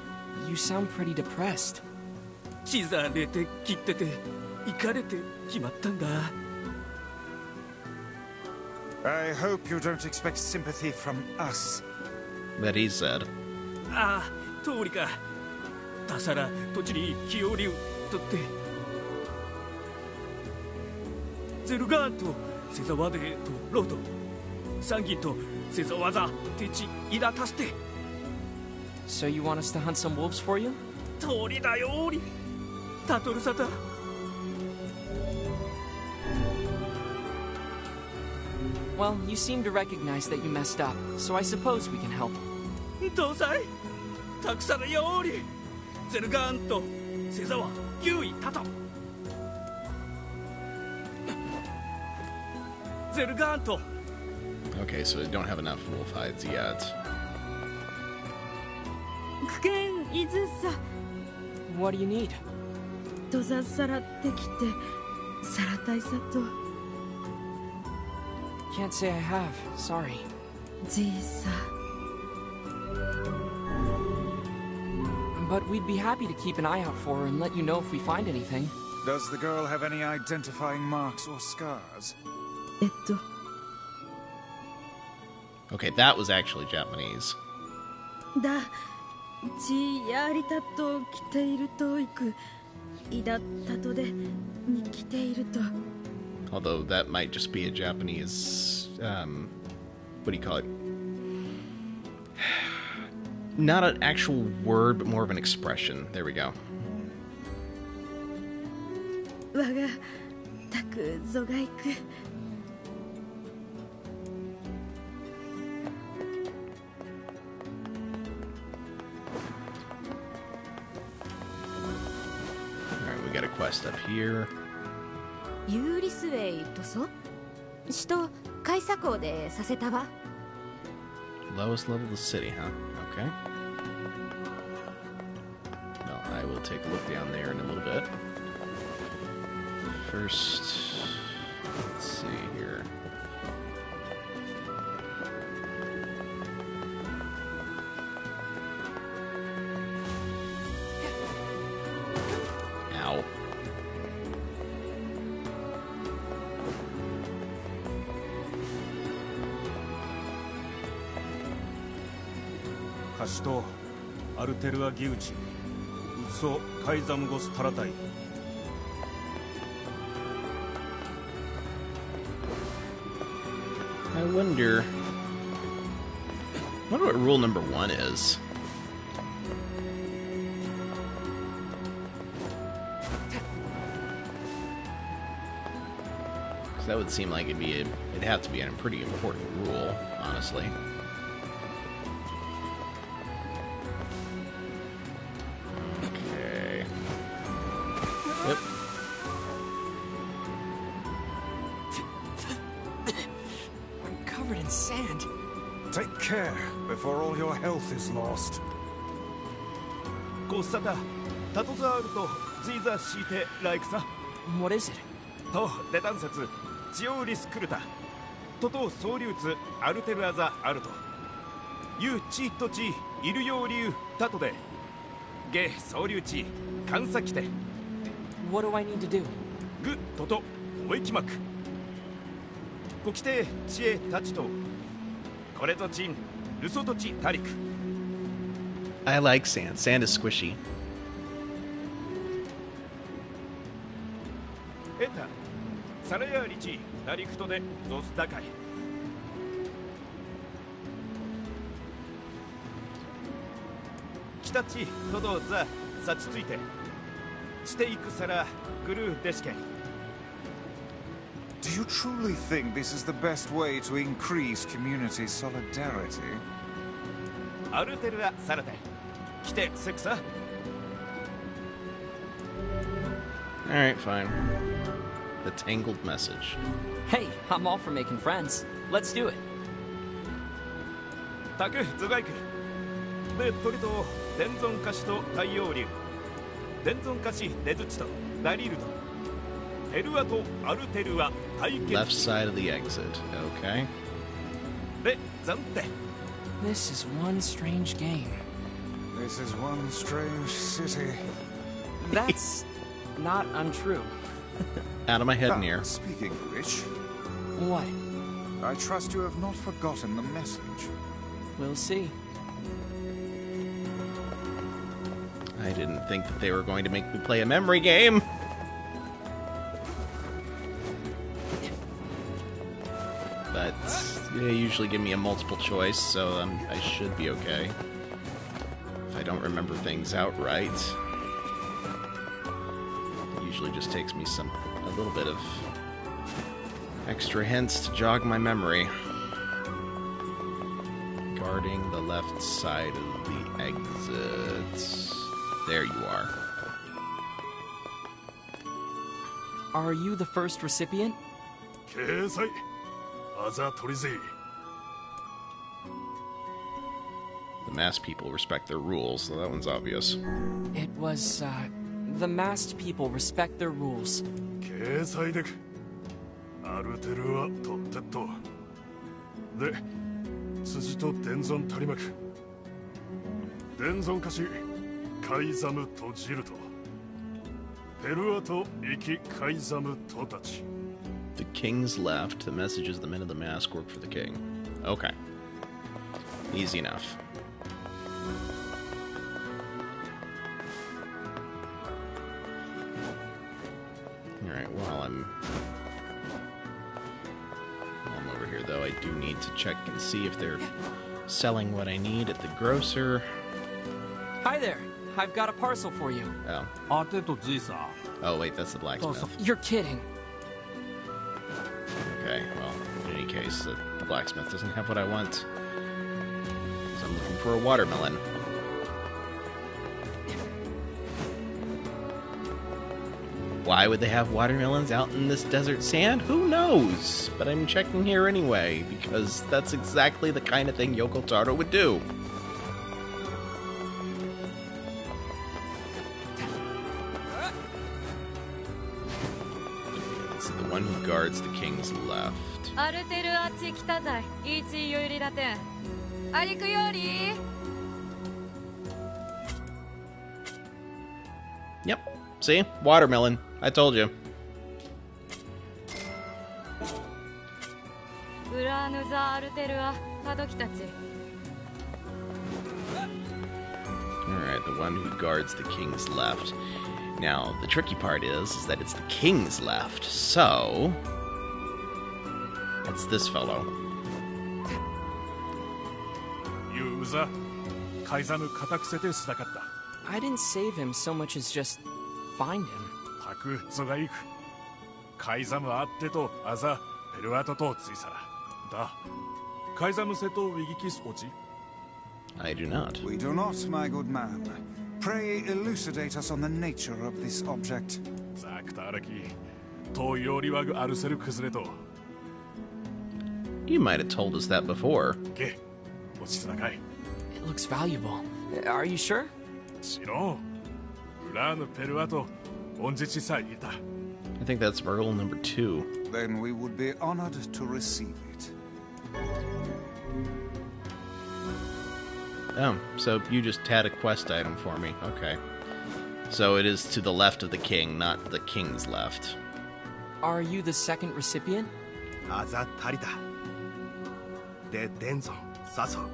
you sound pretty depressed. I hope you don't expect sympathy from us. That he said. ああ、通りか。たさら土地に気を流とって。ゼルガーとセザワデとロード。サンギとセザワザテチイラタステ。So you want us to hunt some wolves for you? 通りだよーり。タトルサタ。Well, you seem to recognize that you messed up, so I suppose we can help. 搭載たくさんのよりゼルガンと星座は9位たとゼルガンと Okay, so we don't have enough wolf hides yet. What do you need? Can't say I have, sorry. But we'd be happy to keep an eye out for her and let you know if we find anything. Does the girl have any identifying marks or scars? Okay, that was actually Japanese. Although that might just be a Japanese, what do you call it? Not an actual word, but more of an expression. There we go. Alright, we got a quest up here. ユーリスウェイとそ首都カイサ港でさせたわ Lowest level of the city, huh? Okay. Well, I will take a look down there in a little bit. First, let's see here. Ow. Kashito, Alterua Gyuchi, Utso Kaizamgos Taratai. I wonder what rule number 1 is. That would seem like it'd have to be a pretty important rule, honestly. Okay. Yep. I'm covered in sand. Take care before all your health is lost. ごさた、タトザールとズイザシーテライクサ。What is it? とデタン説、ジオウリスクルタ。トト総流ツアルテルアザアルト。ユーチトチイルヨーリュータトで。ゲ総流チ観察来て。What do I need to do? グトトおいきまく。こきて知恵たちと。これとチンルソトチタリク。I like sand. Sand is squishy. エタサラヤリチタリクトでゾス高い。北地トドザサチついてしていくさらグルーデシケン。 Do you truly think this is the best way to increase community solidarity? アルテルアサラテ来てセクサ。 Alright, fine. The tangled message. Hey, I'm all for making friends. Let's do it. タクズガイクでトリと伝存歌詞と太陽流伝存歌詞デズチとダリルとテルアとアルテルア対決 Left side of the exit. Okay. で暫定 This is one strange game. This is one strange city. That's not untrue. Out of my head, NieR. Speaking of which... What? I trust you have not forgotten the message. We'll see. I didn't think that they were going to make me play a memory game. But they usually give me a multiple choice, so I should be okay. If I don't remember things outright. It usually just takes me a little bit of Extra hints to jog my memory. Guarding the left side of the exit. There you are. Are you the first recipient? Keisai. Aza torize. The masked people respect their rules, so that one's obvious. It was, the masked people respect their rules. Keisai deku. Aruteru wa tottetto. De, tsuji to denzon tarimaku. Denzon kashi, kaizamu tojiru to. Perua to iki kaizamu totachi. The king's left. The message is the men of the mask work for the king. Okay. Easy enough. Alright, while I'm over here, though, I do need to check and see if they're selling what I need at the grocer. Hi there. I've got a parcel for you. Oh. Oh, wait, that's the blacksmith. You're kidding. Okay, well, in any case, the blacksmith doesn't have what I want. So I'm looking for a watermelon. Why would they have watermelons out in this desert sand? Who knows? But I'm checking here anyway, because that's exactly the kind of thing Yoko Taro would do. It's the one who guards the king's left. Yep. See? Watermelon. I told you. Alright, the one who guards the king's left. Now, the tricky part is that it's the king's left, so... it's this fellow. I didn't save him so much as just find him. I do not. We do not, my good man. Pray elucidate us on the nature of this object. You might have told us that before. It looks valuable. Are you sure? I think that's rule number 2. Then we would be honored to receive it. Oh, so you just had a quest item for me. Okay. So it is to the left of the king, not the king's left. Are you the second recipient? Aza tarita. De denzon saso.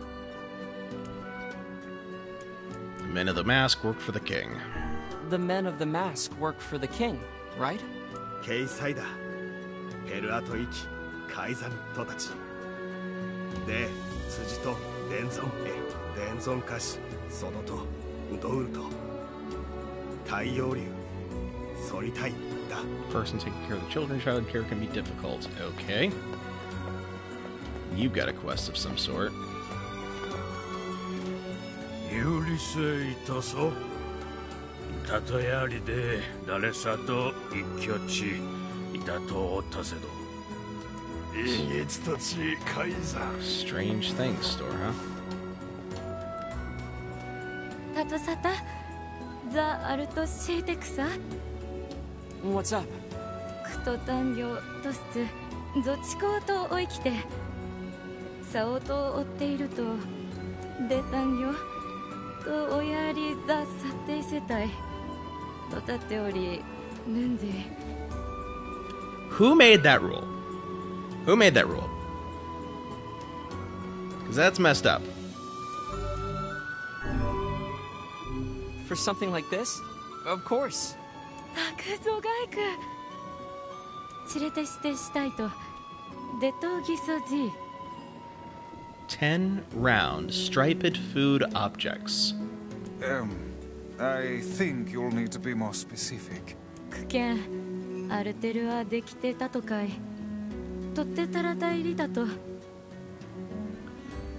The men of the mask work for the king. The men of the mask work for the king, right? Keisai da. Perua to iki kaizanu totachi. De, tsuji to denzon e. Denzon kashi, sono to, udouru to. Taiyo ryu. Soritai da. Person taking care of the children, child care can be difficult. Okay. You've got a quest of some sort. Yurise itaso. Tatayari de daresato ikkyochi itato otasedo. Ingetsutochi kaiza. Strange things, store, huh? Tatosata, za aruto sheiteksa? What's up? Kuto tangyo tosu, zochiko to oikite. Sao to otteiru to, de tangyo to oyari za sattei setai. Totate ori nunzi. Who made that rule? Who made that rule? Because that's messed up. For something like this? Of course. 10 round striped food objects. I think you'll need to be more specific.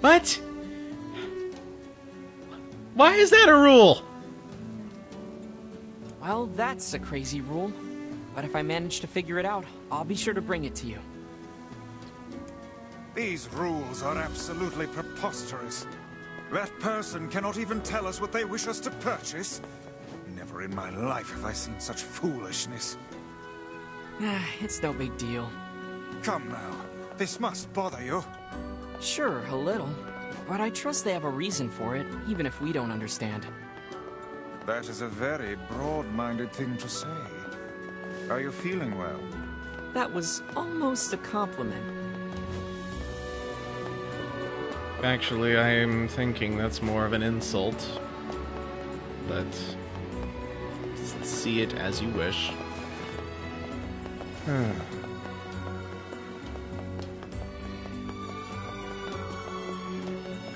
What? Why is that a rule? Well, that's a crazy rule. But if I manage to figure it out, I'll be sure to bring it to you. These rules are absolutely preposterous. That person cannot even tell us what they wish us to purchase. Never in my life have I seen such foolishness. It's no big deal. Come now, this must bother you. Sure, a little. But I trust they have a reason for it, even if we don't understand. That is a very broad-minded thing to say. Are you feeling well? That was almost a compliment. Actually, I'm thinking that's more of an insult. But see it as you wish.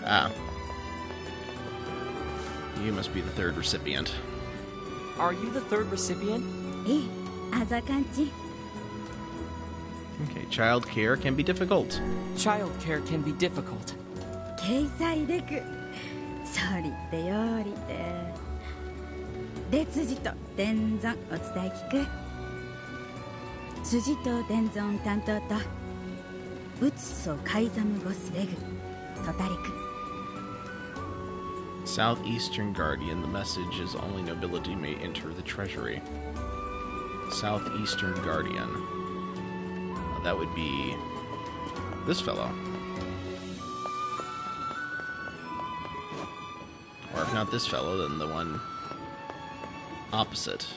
Ah. You must be the third recipient. Are you the third recipient? Okay, child care can be difficult. Child care can be difficult. 掲載レクそりてよりてで辻と伝存お伝え聞く辻と伝存担当とうつそカイザムゴスレグトタリク Southeastern Guardian, the message is only nobility may enter the treasury. Southeastern Guardian. That would be this fellow. Or if not this fellow, then the one opposite.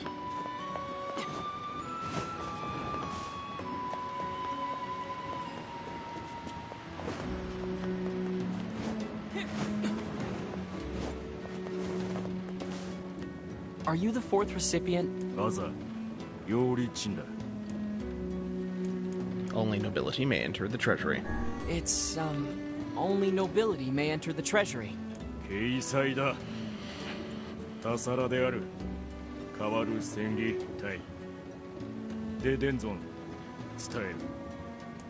Are you the fourth recipient? Only nobility may enter the treasury. It's, only nobility may enter the treasury. 掲載だ。他皿である。変わる戦利体。で伝存。伝える。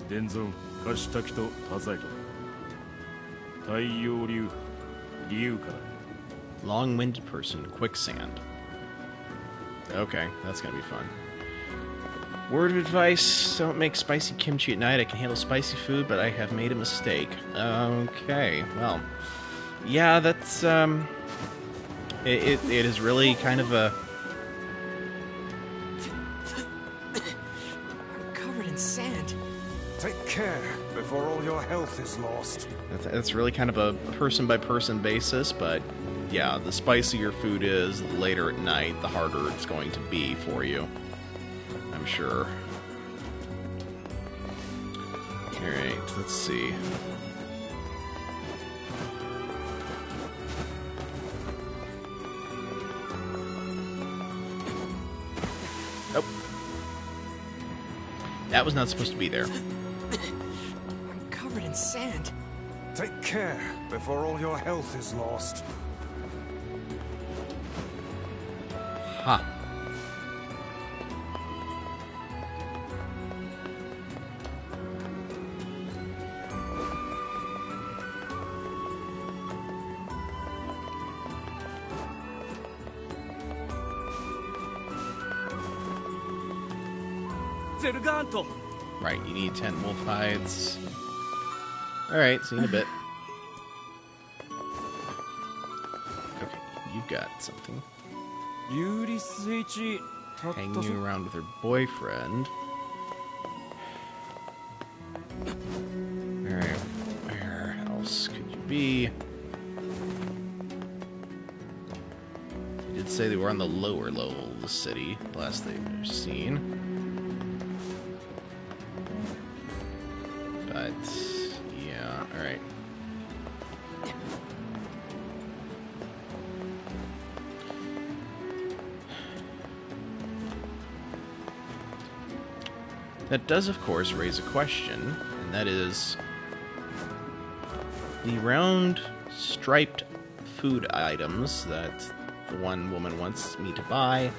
伝存。貸したきと多彩と。太陽流。理由から。Long-winded person, quicksand. Okay, that's gonna be fun. Word of advice, don't make spicy kimchi at night. I can handle spicy food, but I have made a mistake. Okay, well. Yeah, that's, it is really kind of a... I'm covered in sand. Take care before all your health is lost. That's really kind of a person-by-person basis, but yeah, the spicier food is, the later at night, the harder it's going to be for you. I'm sure. Alright, let's see. Nope. That was not supposed to be there. I'm covered in sand. Take care before all your health is lost. Ha. Right, you need 10 wolf hides. Alright, see you in a bit. Okay, you've got something. Hanging around with her boyfriend. Alright, where else could you be? You did say they were on the lower level of the city, last they've seen. But, yeah, alright. That does, of course, raise a question, and that is the round striped food items that the one woman wants me to buy,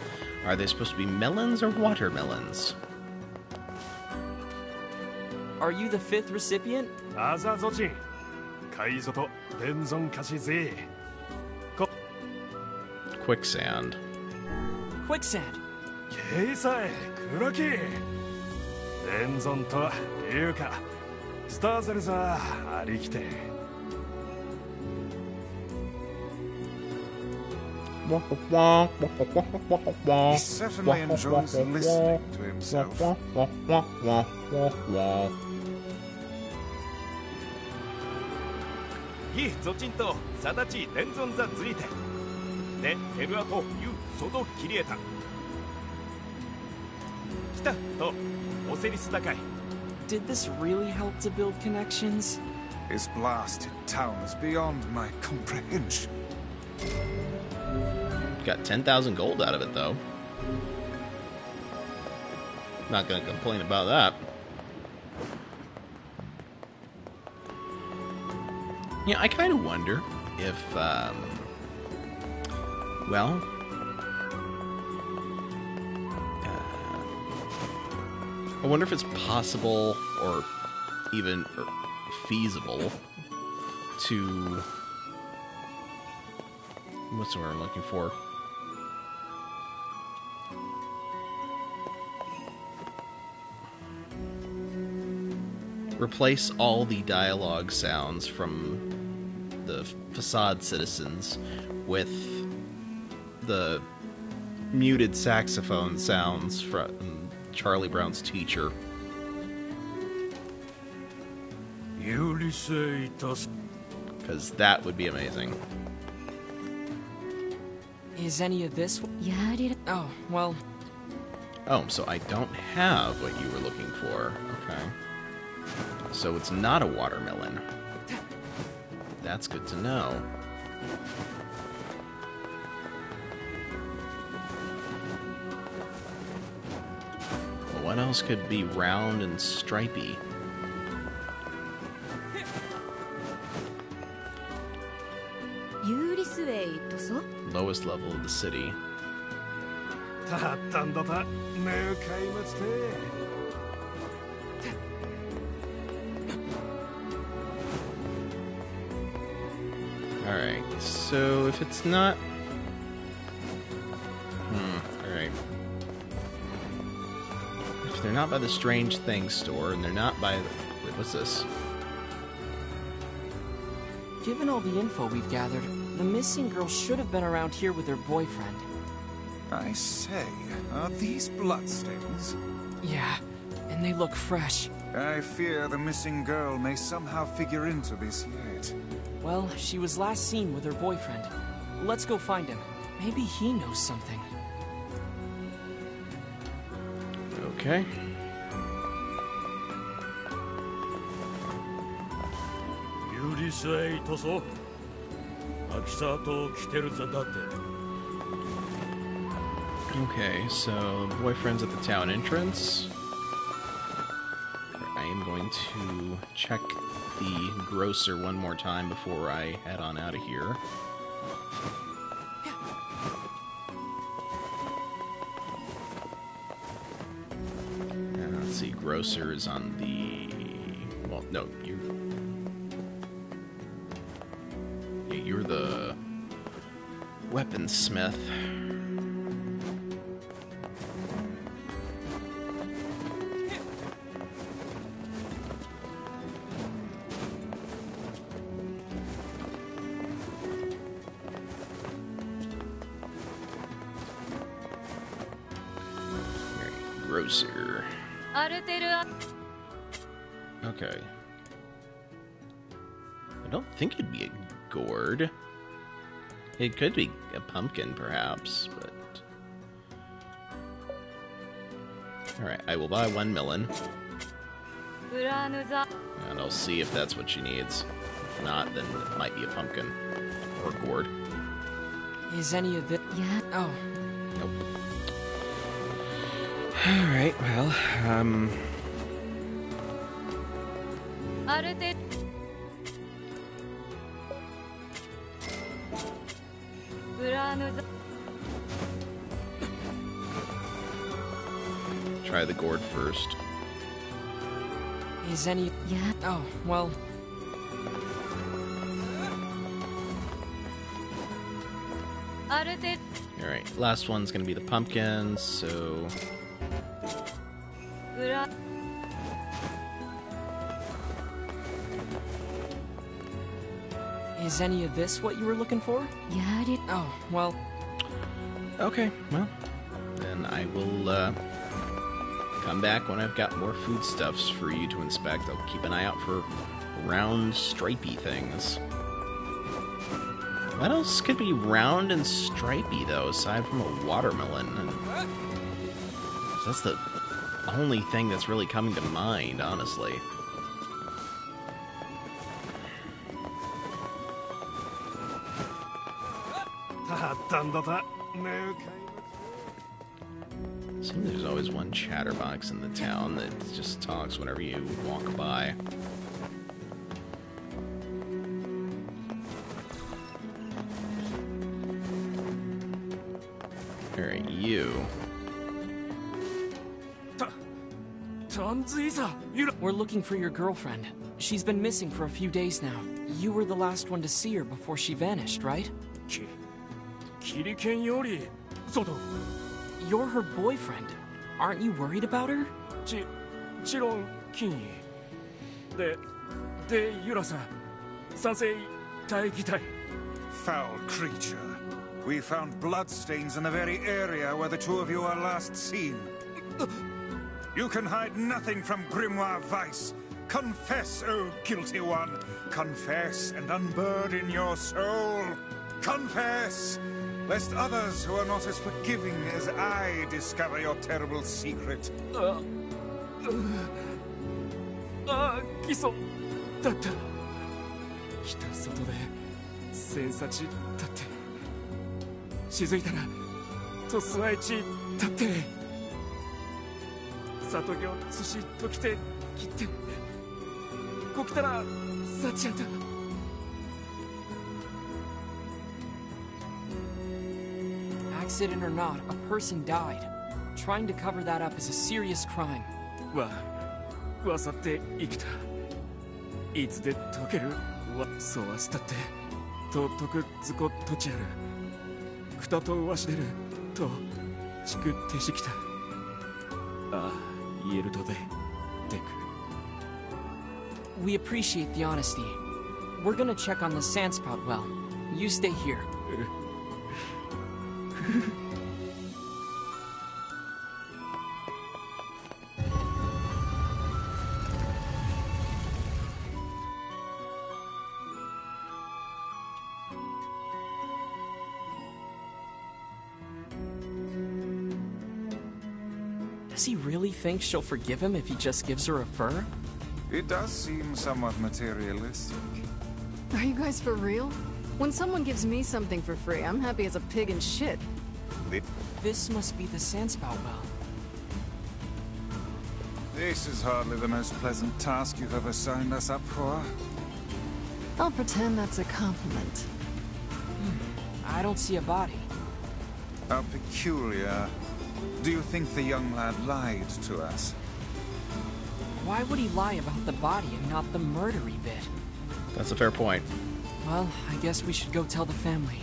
are they supposed to be melons or watermelons? are you the 5th recipient? あざぞちん海賊と伝存貸しぜ Quicksand. Quicksand. ケイさえ黒木伝存というかスターゼルザーありきて He certainly enjoys listening to himself. ギゾチンとサダチ伝存ザズイテでテルアとユソドキリエタ来たとオセリス高い Did this really help to build connections? His blasted town is beyond my comprehension. Got 10,000 gold out of it, though. Not gonna complain about that. Yeah, I kind of wonder if, well, I wonder if it's possible or even feasible to, what's the word I'm looking for? Replace all the dialogue sounds from the facade citizens with the muted saxophone sounds from Charlie Brown's teacher. Because that would be amazing. Is any of this... Oh, well... Oh, so I don't have what you were looking for. Okay. So it's not a watermelon. That's good to know. Well, what else could be round and stripy? Lowest level of the city. Alright, so if it's not... alright. If they're not by the Strange Things store, and they're not by... Wait, what's this? Given all the info we've gathered, the missing girl should have been around here with her boyfriend. I say, are these bloodstains? Yeah, and they look fresh. I fear the missing girl may somehow figure into this yet. Well, she was last seen with her boyfriend. Let's go find him. Maybe he knows something. Okay. Okay, so the boyfriend's at the town entrance. I am going to check the grocer one more time before I head on out of here. Let's see, grocer is on the... Well, no, you're the weaponsmith. Grocer. Okay. I don't think it'd be a gourd. It could be a pumpkin, perhaps, but... Alright, I will buy 1 melon. And I'll see if that's what she needs. If not, then it might be a pumpkin. Or a gourd. Is any of it... Yeah. Oh. Nope. Alright, well, try the gourd first. Is any... Yeah. Oh, well... Alright, last one's gonna be the pumpkins, so... Is any of this what you were looking for? Yeah, Oh, well... Okay, well, then I will, come back when I've got more foodstuffs for you to inspect. I'll keep an eye out for round, stripy things. What else could be round and stripy, though, aside from a watermelon? That's the only thing that's really coming to mind, honestly. Seems there's always one chatterbox in the town that just talks whenever you walk by. Alright, you. We're looking for your girlfriend. She's been missing for a few days now. You were the last one to see her before she vanished, right? You're her boyfriend. Aren't you worried about her? Foul creature. We found bloodstains in the very area where the two of you are last seen. You can hide nothing from Grimoire Vice. Confess, O guilty one. Confess and unburden your soul. Confess, lest others who are not as forgiving as I discover your terrible secret. 来そうだった。来た外で戦差地だって。気づいたらとすあいちだって。里行寿司ときて切ってこきたらさちやった。Accident or not, a person died. Trying to cover that up is a serious crime. わさって生きた。いつで解けるわそうはしたってととくずことちある。くたとわしでるとちくってしきた。ああ言えるとででく。We appreciate the honesty. We're gonna check on the Sandspout well. You stay here. Does he really think she'll forgive him if he just gives her a fur? It does seem somewhat materialistic. Are you guys for real? When someone gives me something for free, I'm happy as a pig in shit. This must be the Sandspout well. This is hardly the most pleasant task you've ever signed us up for. I'll pretend that's a compliment. I don't see a body. How peculiar. Do you think the young lad lied to us? Why would he lie about the body and not the murdery bit? That's a fair point. Well, I guess we should go tell the family.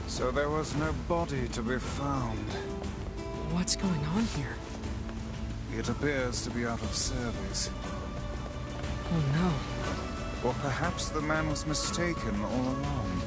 So there was no body to be found. What's going on here? It appears to be out of service. Oh no. Or perhaps the man was mistaken all along.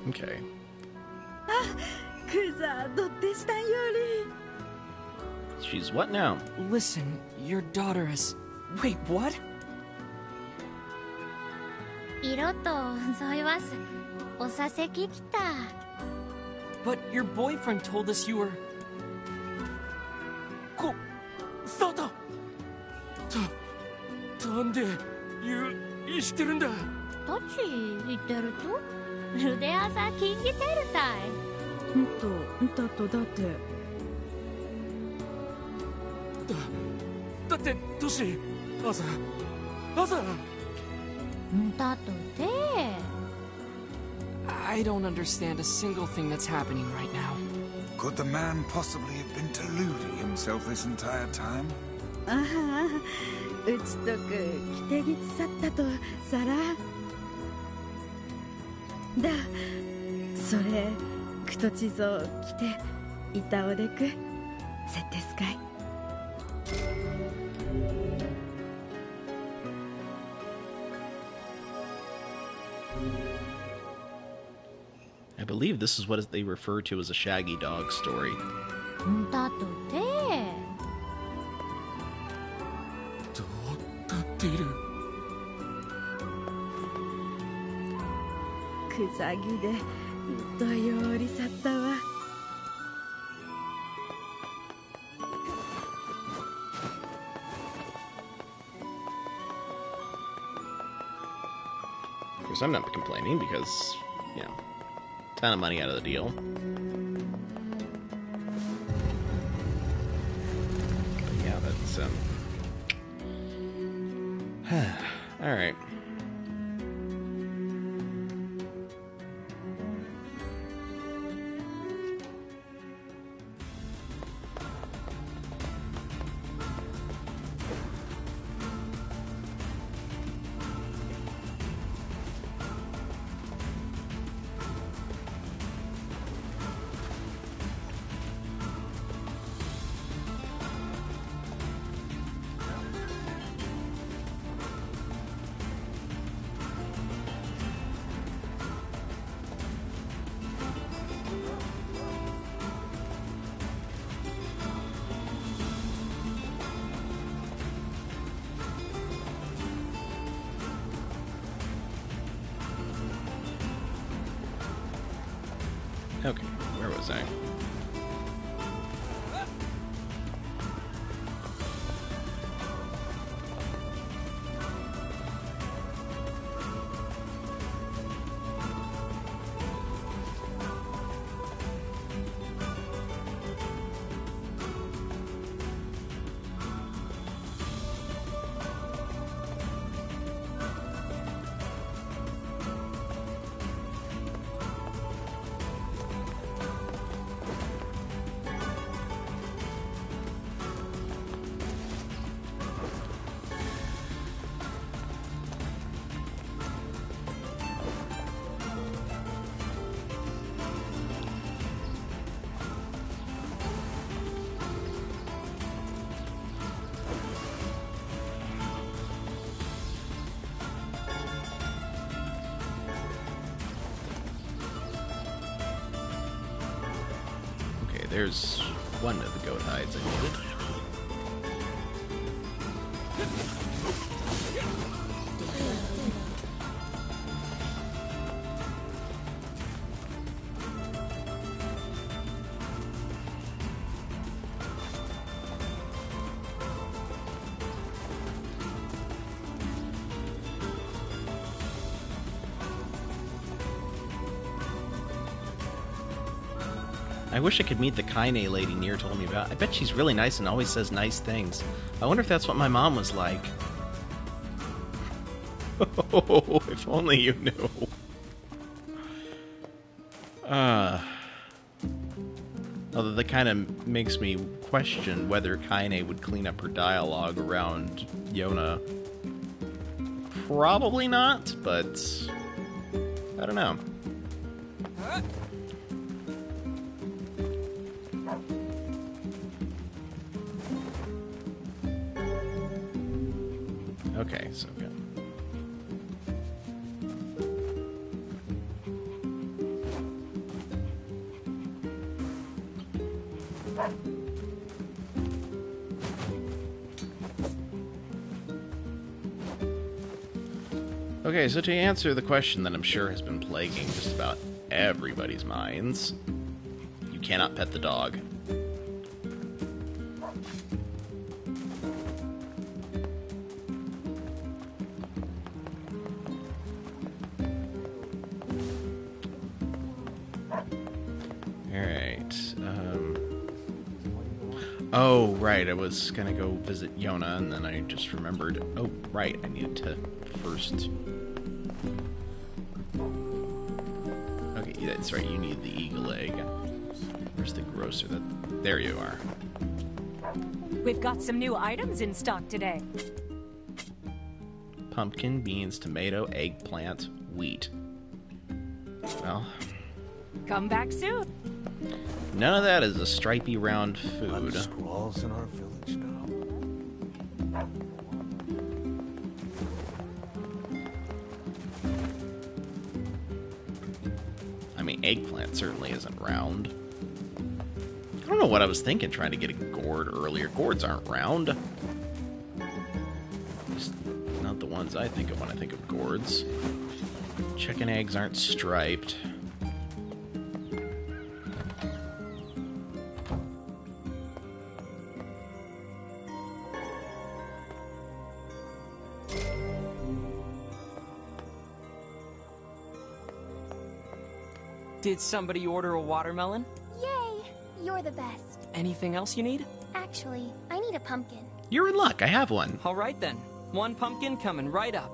Okay. She's what now? Listen, your daughter is... Wait, what? 色と添います。おさせききた。But your boyfriend told us you were... Sata! なんで生きてるんだ 어찌 이때르도? 루데아사 킹기테르타이. だってだってトシ朝 I don't understand a single thing that's happening right now. Could the man possibly have been deluding himself this entire time? ああ、打ちとく着てぎつさったとさらだそれくとちぞ着ていたおでくせってすかい I believe this is what they refer to as a shaggy dog story. だとてどうなっているくざぎでどよりさったわ Of course, I'm not complaining because, you know, ton of money out of the deal. But yeah, that's all right. Okay, where was I? There's one of the goat hides I needed. I wish I could meet the Kaine lady NieR told me about. I bet she's really nice and always says nice things. I wonder if that's what my mom was like. Oh, if only you knew. Although that kind of makes me question whether Kaine would clean up her dialogue around Yona. Probably not, but I don't know. Okay, so good. Okay, so to answer the question that I'm sure has been plaguing just about everybody's minds, cannot pet the dog. Alright. Oh, right, I was gonna go visit Yona, and then I just remembered, oh, right, I needed to first... Okay, that's right, you need the eagle egg. Where's the grocer? There you are. We've got some new items in stock today. Pumpkin, beans, tomato, eggplant, wheat. Well... Come back soon. None of that is a stripy round food. Squalls in our village now. I mean, eggplant certainly isn't round. I don't know what I was thinking trying to get a gourd earlier. Gourds aren't round. At least not the ones I think of when I think of gourds. Chicken eggs aren't striped. Did somebody order a watermelon? Yay! You're the best. Anything else you need? Actually, I need a pumpkin. You're in luck. I have one. All right then. One pumpkin coming right up.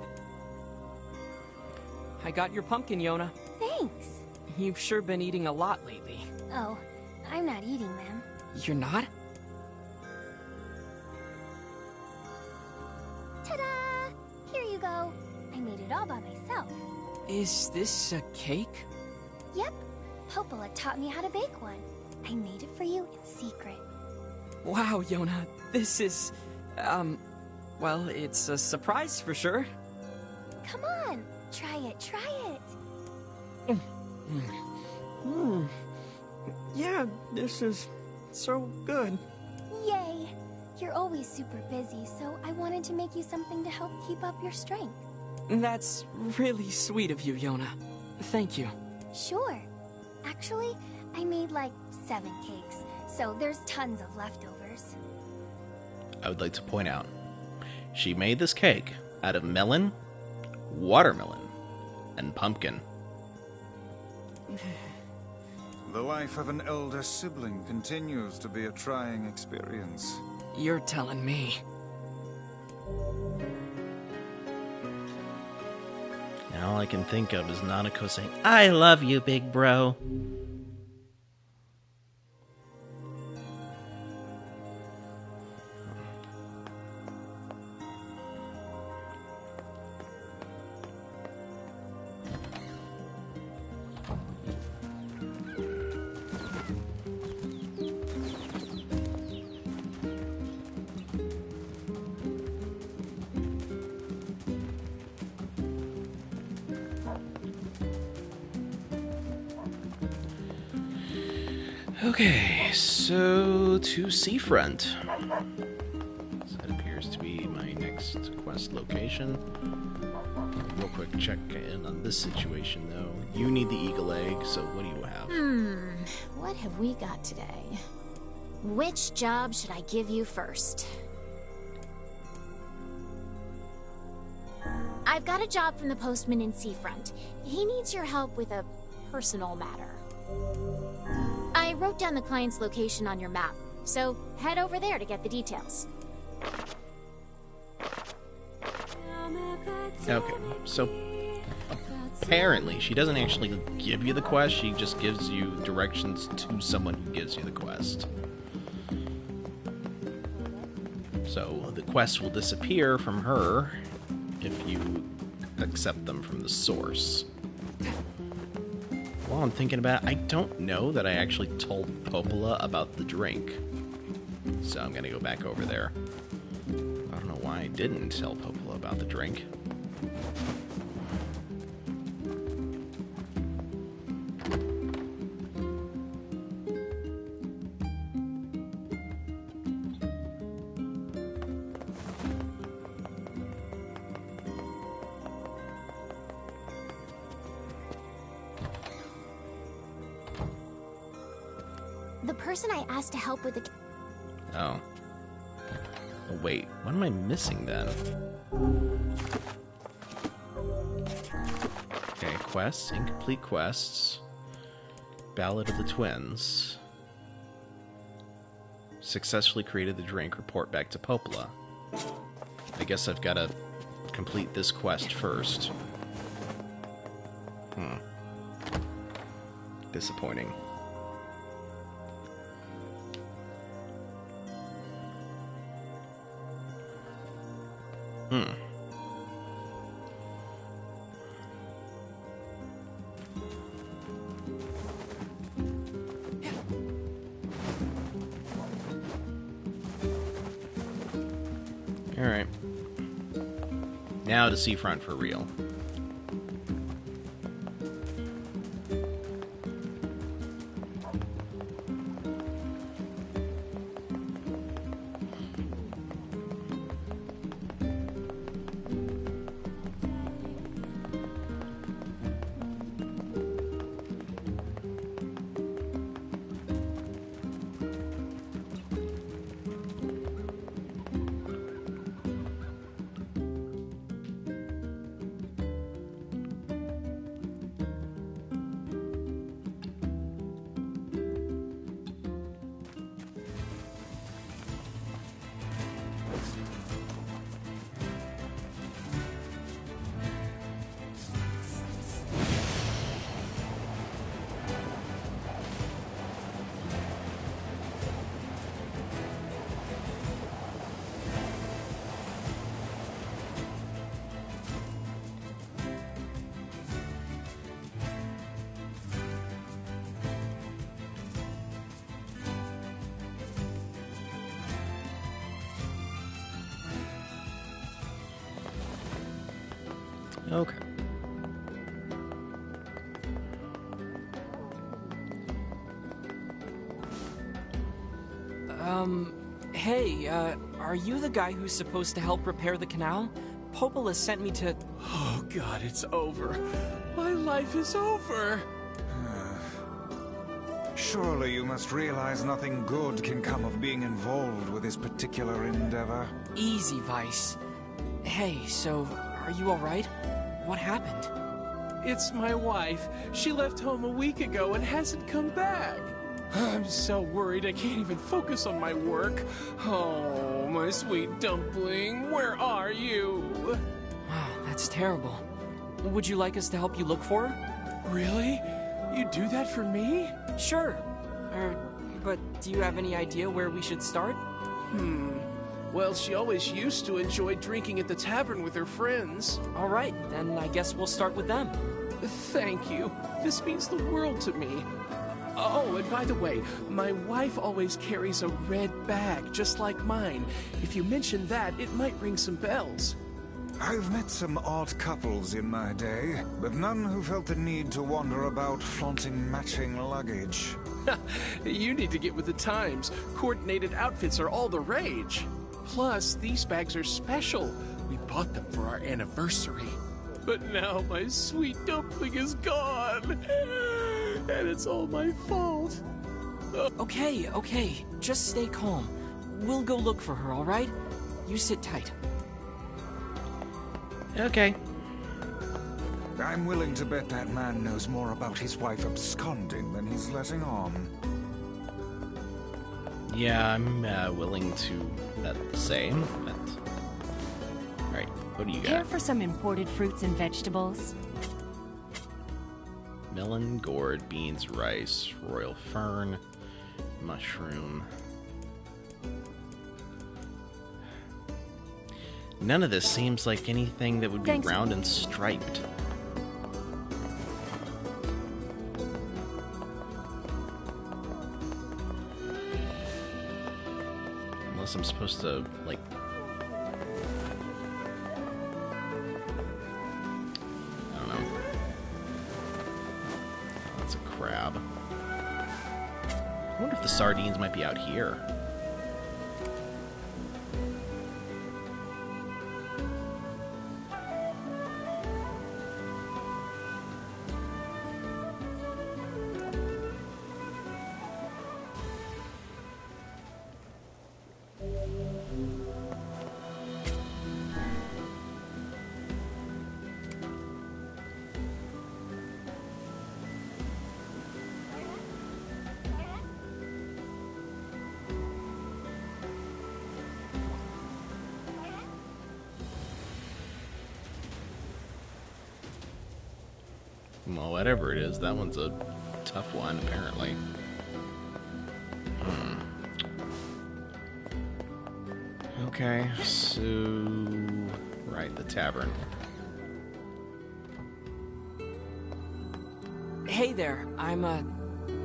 I got your pumpkin, Yona. Thanks. You've sure been eating a lot lately. Oh, I'm not eating them. You're not? Ta-da! Here you go. I made it all by myself. Is this a cake? Yep. Popola taught me how to bake one. I made it for you in secret. Wow, Yona. This is... well, it's a surprise for sure. Come on. Try it, try it. Yeah, this is so good. Yay! You're always super busy, so I wanted to make you something to help keep up your strength. That's really sweet of you, Yona. Thank you. Sure. Actually, I made like 7 cakes, so there's tons of leftovers. I would like to point out, she made this cake out of melon, watermelon, and pumpkin. The life of an elder sibling continues to be a trying experience. You're telling me. And all I can think of is Nanako saying, "I love you, big bro." Okay, so to Seafront. So that appears to be my next quest location. Real quick check in on this situation, though. You need the eagle egg, so what do you have? What have we got today? Which job should I give you first? I've got a job from the postman in Seafront. He needs your help with a personal matter. I wrote down the client's location on your map, so head over there to get the details. Okay, so apparently she doesn't actually give you the quest, she just gives you directions to someone who gives you the quest. So the quest will disappear from her if you accept them from the source. While I'm thinking about it, I don't know that I actually told Popola about the drink. So I'm gonna go back over there. I don't know why I didn't tell Popola about the drink. person I asked to help with the... Oh. Oh, wait, what am I missing then? Okay, quests, incomplete quests. Ballad of the Twins. Successfully created the drink, report back to Popola. I guess I've got to complete this quest first. Disappointing. Alright. Now to seafront for real. Okay. Hey, are you the guy who's supposed to help repair the canal? Popola sent me to... Oh god, it's over. My life is over. Surely you must realize nothing good can come of being involved with this particular endeavor. Easy, Vice. Hey, so, are you alright? What happened? It's my wife. She left home a week ago and hasn't come back. I'm so worried I can't even focus on my work. Oh, my sweet dumpling, where are you? Wow, that's terrible. Would you like us to help you look for her? Really? You do that for me? Sure. But do you have any idea where we should start? Well, she always used to enjoy drinking at the tavern with her friends. Alright, then I guess we'll start with them. Thank you. This means the world to me. Oh, and by the way, my wife always carries a red bag, just like mine. If you mention that, it might ring some bells. I've met some odd couples in my day, but none who felt the need to wander about flaunting matching luggage. You need to get with the times. Coordinated outfits are all the rage. Plus, these bags are special. We bought them for our anniversary. But now my sweet dumpling is gone. And it's all my fault. Okay. Just stay calm. We'll go look for her, alright? You sit tight. Okay. I'm willing to bet that man knows more about his wife absconding than he's letting on. Yeah, I'm willing to bet the same, but... Alright, what do you got? Care for some imported fruits and vegetables? Melon, gourd, beans, rice, royal fern, mushroom. None of this seems like anything that would be round and striped. Unless I'm supposed to, like... I don't know. Oh, that's a crab. I wonder if the sardines might be out here. Well, whatever it is, that one's a tough one, apparently. Okay, so... Right, the tavern. Hey there, I'm,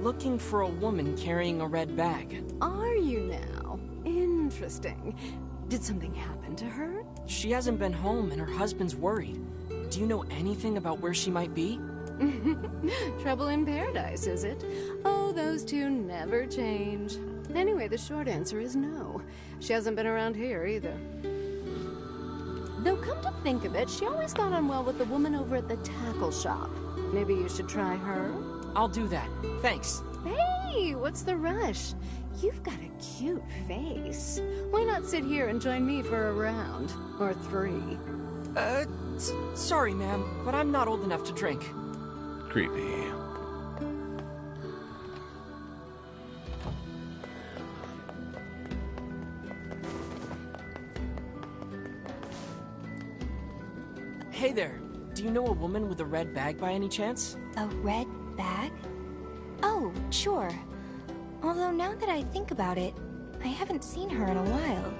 looking for a woman carrying a red bag. Are you now? Interesting. Did something happen to her? She hasn't been home and her husband's worried. Do you know anything about where she might be? Trouble in paradise, is it? Oh, those two never change. Anyway, the short answer is no. She hasn't been around here either. Though come to think of it, she always got on well with the woman over at the tackle shop. Maybe you should try her? I'll do that. Thanks. Hey, what's the rush? You've got a cute face. Why not sit here and join me for a round? Or 3? Sorry, ma'am, but I'm not old enough to drink. Creepy. Hey there, do you know a woman with a red bag by any chance? A red bag? Oh, sure. Although now that I think about it, I haven't seen her in a while.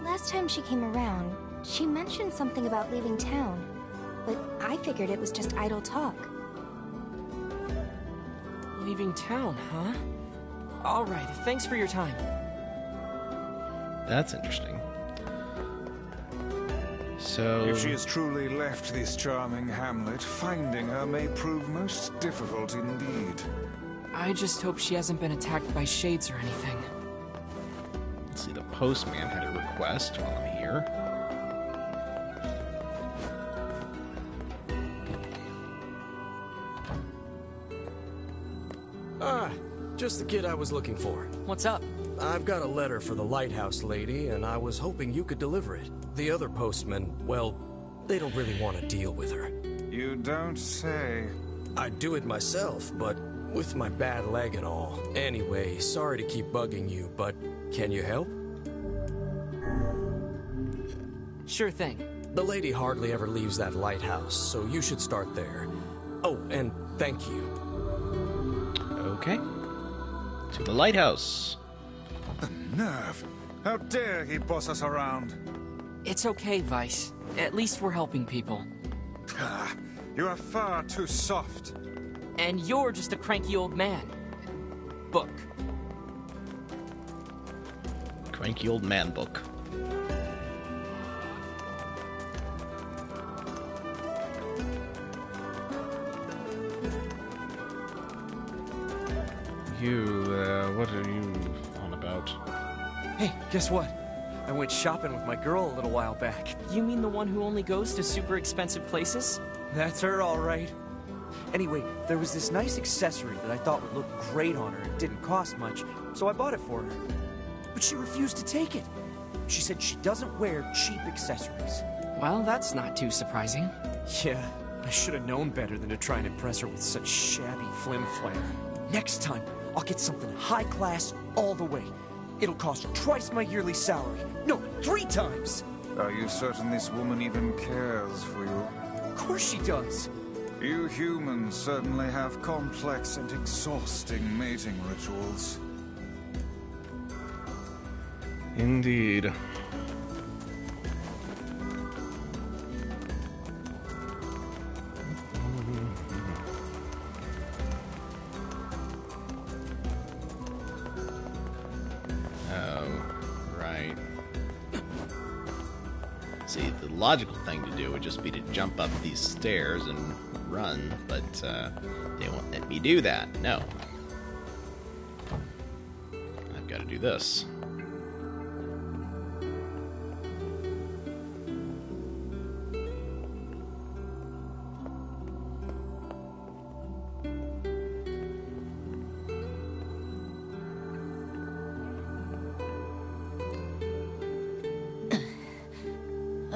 Last time she came around, she mentioned something about leaving town, but I figured it was just idle talk. Leaving town, huh? Alright, thanks for your time. That's interesting. So... If she has truly left this charming hamlet, finding her may prove most difficult indeed. I just hope she hasn't been attacked by shades or anything. Let's see, the postman had a request while I'm here. Ah, just the kid I was looking for. What's up? I've got a letter for the lighthouse lady, and I was hoping you could deliver it. The other postmen, well, they don't really want to deal with her. You don't say. I'd do it myself, but with my bad leg and all. Anyway, sorry to keep bugging you, but can you help? Sure thing. The lady hardly ever leaves that lighthouse, so you should start there. Oh, and thank you. Okay. To the lighthouse. The nerve! How dare he boss us around? It's okay, Vice. At least we're helping people. You are far too soft. And you're just a cranky old man. Book. Cranky old man book. What are you on about? Hey, guess what? I went shopping with my girl a little while back. You mean the one who only goes to super expensive places? That's her, all right. Anyway, there was this nice accessory that I thought would look great on her and didn't cost much, so I bought it for her. But she refused to take it. She said she doesn't wear cheap accessories. Well, that's not too surprising. Yeah, I should have known better than to try and impress her with such shabby flim-flam. Next time, I'll get something high-class all the way. It'll cost twice my yearly salary. No, 3 times! Are you certain this woman even cares for you? Of course she does. You humans certainly have complex and exhausting mating rituals. Indeed. See, the logical thing to do would just be to jump up these stairs and run, but they won't let me do that. No. I've got to do this.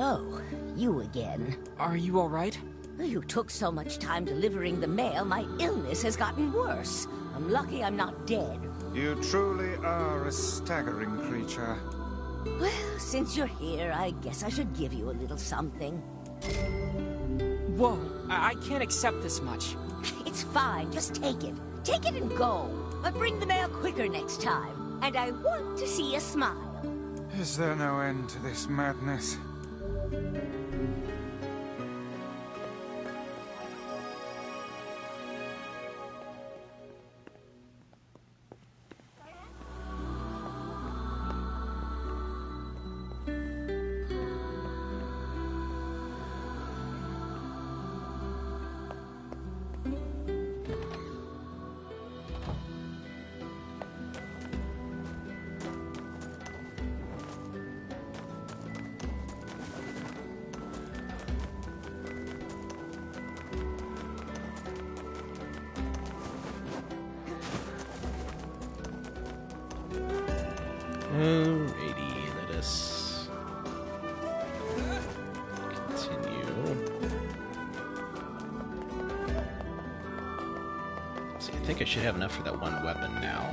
Oh, you again. Are you all right? You took so much time delivering the mail, my illness has gotten worse. I'm lucky I'm not dead. You truly are a staggering creature. Well, since you're here, I guess I should give you a little something. Whoa, I can't accept this much. It's fine, just take it. Take it and go. But bring the mail quicker next time. And I want to see a smile. Is there no end to this madness? Alrighty, let us continue. See, I think I should have enough for that one weapon now.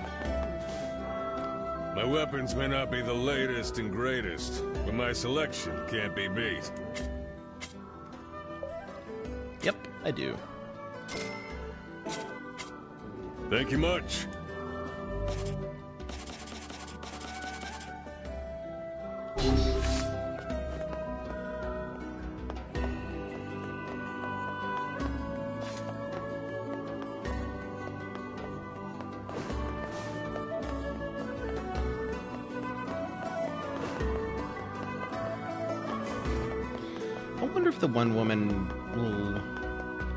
My weapons may not be the latest and greatest, but my selection can't be beat. Yep, I do. Thank you much. I wonder if the one woman will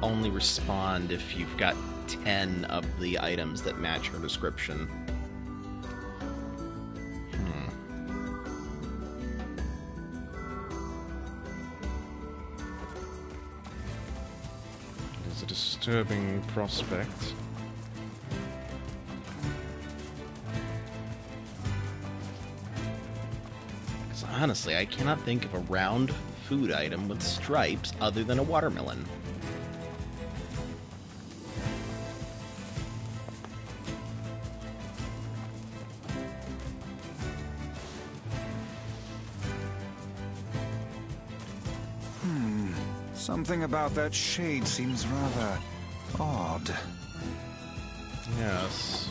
only respond if you've got 10 of the items that match her description. It is a disturbing prospect. Because honestly, I cannot think of a round food item with stripes other than a watermelon. Something about that shade seems rather odd. Yes.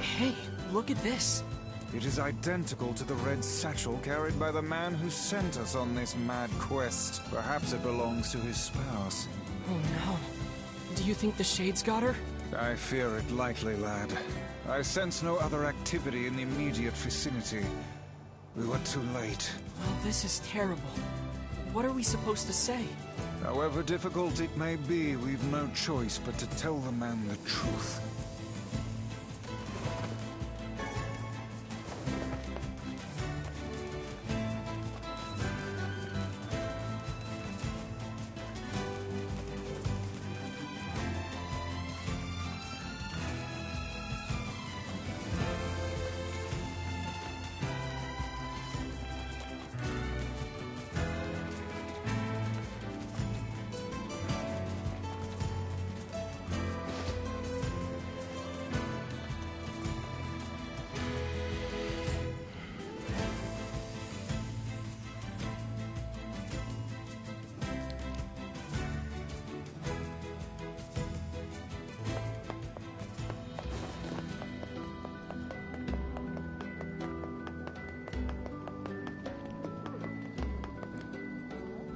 Hey, look at this. It is identical to the red satchel carried by the man who sent us on this mad quest. Perhaps it belongs to his spouse. Oh no. Do you think the Shades got her? I fear it likely, lad. I sense no other activity in the immediate vicinity. We were too late. Well, this is terrible. What are we supposed to say? However difficult it may be, we've no choice but to tell the man the truth.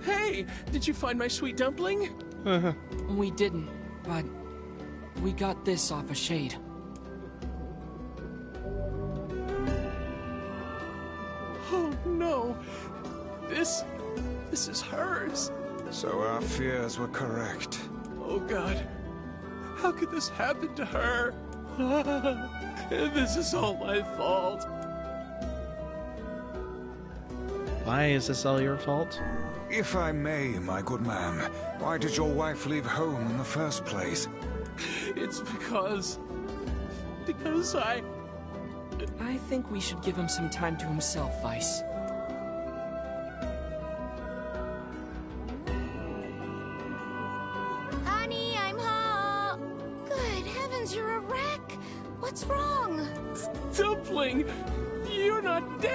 Hey, did you find my sweet dumpling? We didn't, but we got this off a Shade. Oh no, this is hers. So our fears were correct. Oh God, how could this happen to her? This is all my fault. Why is this all your fault? If I may, my good man, why did your wife leave home in the first place? It's because I think we should give him some time to himself, Vice. Honey, I'm home. Good heavens, you're a wreck. What's wrong? Dumpling,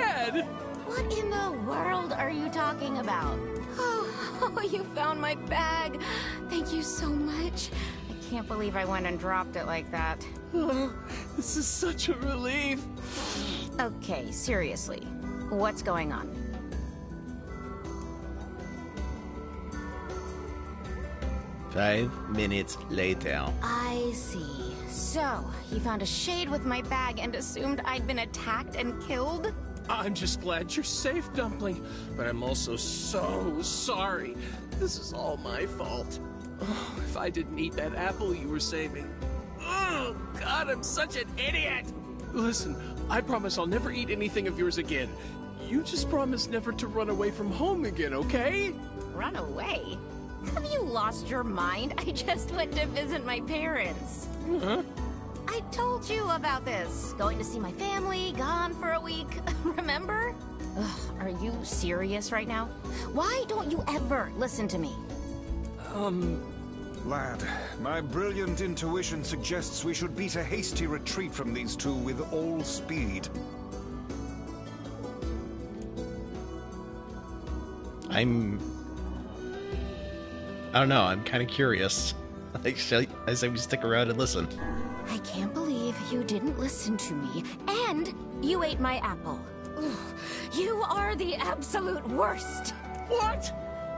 Dad! What in the world are you talking about? Oh, you found my bag. Thank you so much. I can't believe I went and dropped it like that. Oh, this is such a relief. Okay, seriously. What's going on? Five minutes later. I see. So, you found a shade with my bag and assumed I'd been attacked and killed? I'm just glad you're safe, Dumpling. But I'm also so sorry. This is all my fault. Oh, if I didn't eat that apple you were saving. Oh, God, I'm such an idiot! Listen, I promise I'll never eat anything of yours again. You just promise never to run away from home again, okay? Run away? Have you lost your mind? I just went to visit my parents. Huh? I told you about this. Going to see my family, gone for a week. Remember? Ugh, are you serious right now? Why don't you ever listen to me? Lad, my brilliant intuition suggests we should beat a hasty retreat from these two with all speed. I don't know, I'm kind of curious. Like, I say we stick around and listen. I can't believe you didn't listen to me, and you ate my apple. Ugh, you are the absolute worst. What?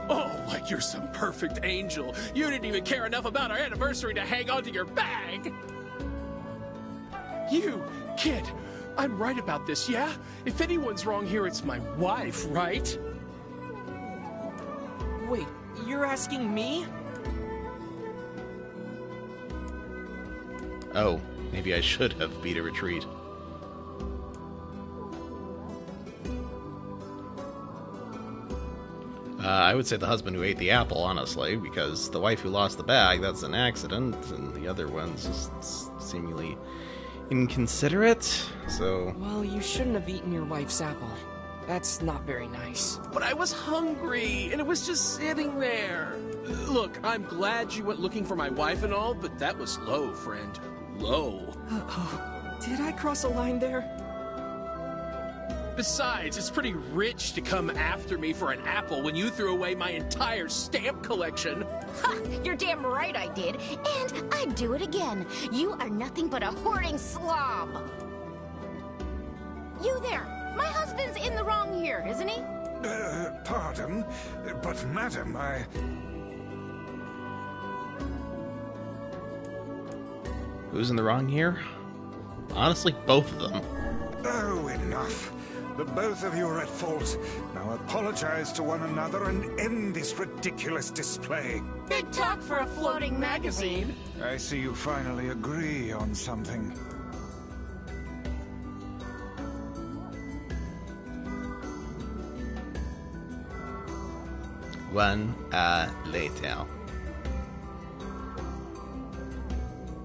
Oh, like you're some perfect angel. You didn't even care enough about our anniversary to hang on to your bag. You, kid, I'm right about this, yeah? If anyone's wrong here, it's my wife, right? Wait, you're asking me? Oh, maybe I should have beat a retreat. I would say the husband who ate the apple, honestly, because the wife who lost the bag, that's an accident, and the other one's just seemingly inconsiderate, so... Well, you shouldn't have eaten your wife's apple. That's not very nice. But I was hungry, and it was just sitting there. Look, I'm glad you went looking for my wife and all, but that was low, friend. Low. Did I cross a line there? Besides, it's pretty rich to come after me for an apple when you threw away my entire stamp collection. Ha! You're damn right I did, and I'd do it again. You are nothing but a hoarding slob. You there! My husband's in the wrong here, isn't he? Pardon, but madam, Who's in the wrong here? Honestly, both of them. Oh, enough. The both of you are at fault. Now apologize to one another and end this ridiculous display. Big talk for a floating magazine. I see you finally agree on something. One later.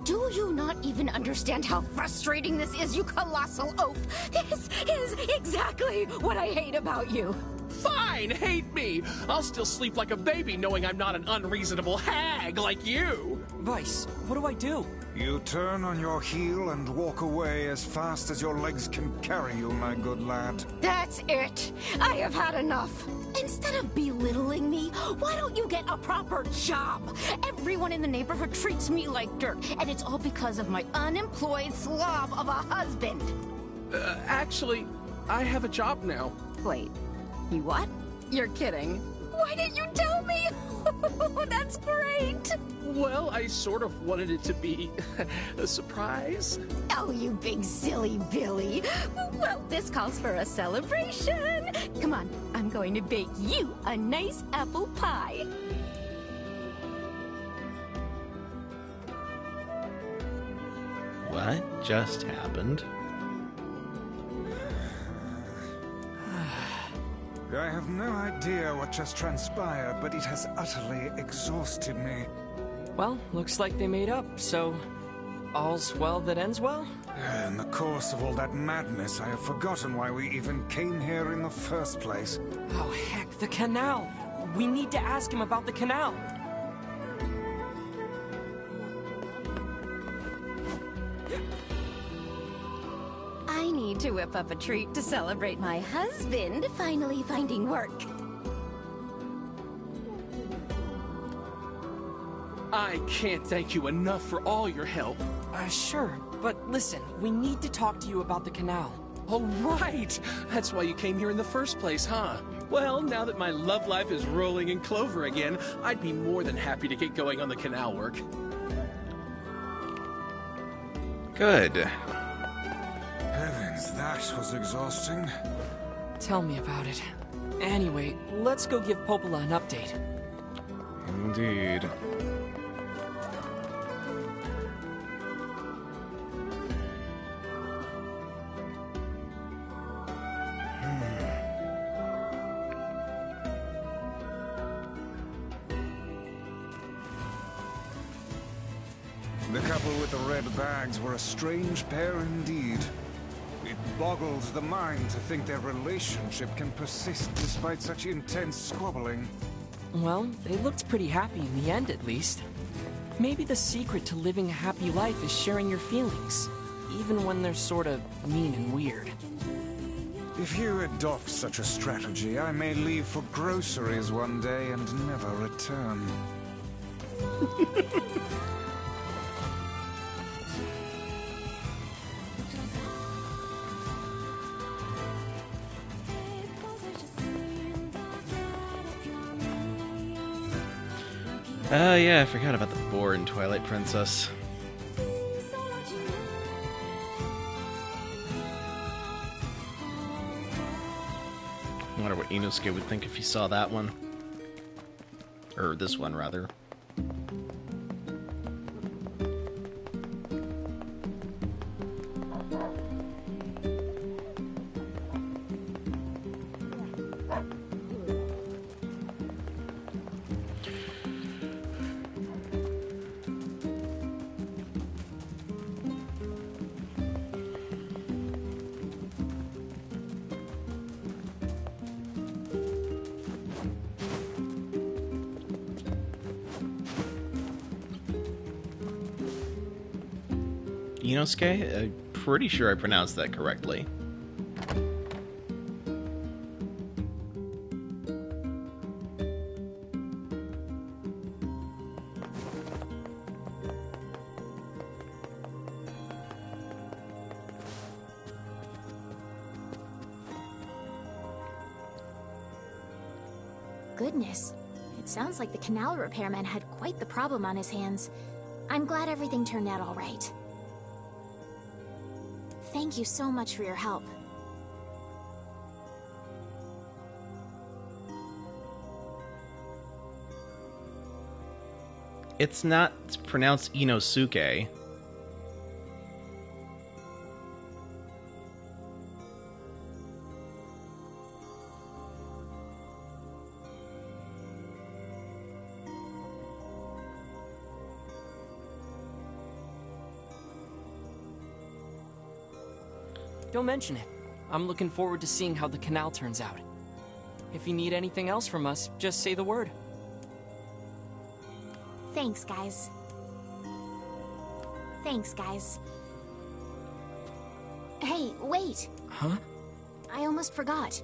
Do you not even understand how frustrating this is, you colossal oaf? This is exactly what I hate about you. Fine, hate me. I'll still sleep like a baby knowing I'm not an unreasonable hag like you. Vice, what do I do? You turn on your heel and walk away as fast as your legs can carry you, my good lad. That's it. I have had enough. Instead of belittling me, why don't you get a proper job? Everyone in the neighborhood treats me like dirt, and it's all because of my unemployed slob of a husband. Actually, I have a job now. Wait, you what? You're kidding. Why didn't you tell me? That's great. Well, I sort of wanted it to be a surprise. Oh, you big silly Billy. Well, this calls for a celebration. Come on, I'm going to bake you a nice apple pie. What just happened? I have no idea what just transpired, but it has utterly exhausted me. Well, looks like they made up, so all's well that ends well? In the course of all that madness, I have forgotten why we even came here in the first place. Oh, heck, the canal! We need to ask him about the canal! I need to whip up a treat to celebrate my husband finally finding work. I can't thank you enough for all your help. Sure, but listen, we need to talk to you about the canal. All right! That's why you came here in the first place, huh? Well, now that my love life is rolling in clover again, I'd be more than happy to get going on the canal work. Good. Heavens, that was exhausting. Tell me about it. Anyway, let's go give Popola an update. Indeed. The couple with the red bags were a strange pair indeed. It boggles the mind to think their relationship can persist despite such intense squabbling. Well, they looked pretty happy in the end, at least. Maybe the secret to living a happy life is sharing your feelings, even when they're sort of mean and weird. If you adopt such a strategy, I may leave for groceries one day and never return. Yeah, I forgot about the boar in Twilight Princess. I wonder what Inosuke would think if he saw that one. Or this one, rather. Inosuke? I'm pretty sure I pronounced that correctly. Goodness. It sounds like the canal repairman had quite the problem on his hands. I'm glad everything turned out all right. Thank you so much for your help. It's not pronounced Inosuke. Don't mention it. I'm looking forward to seeing how the canal turns out. If you need anything else from us, just say the word. Thanks, guys. Thanks, guys. Hey, wait! Huh? I almost forgot.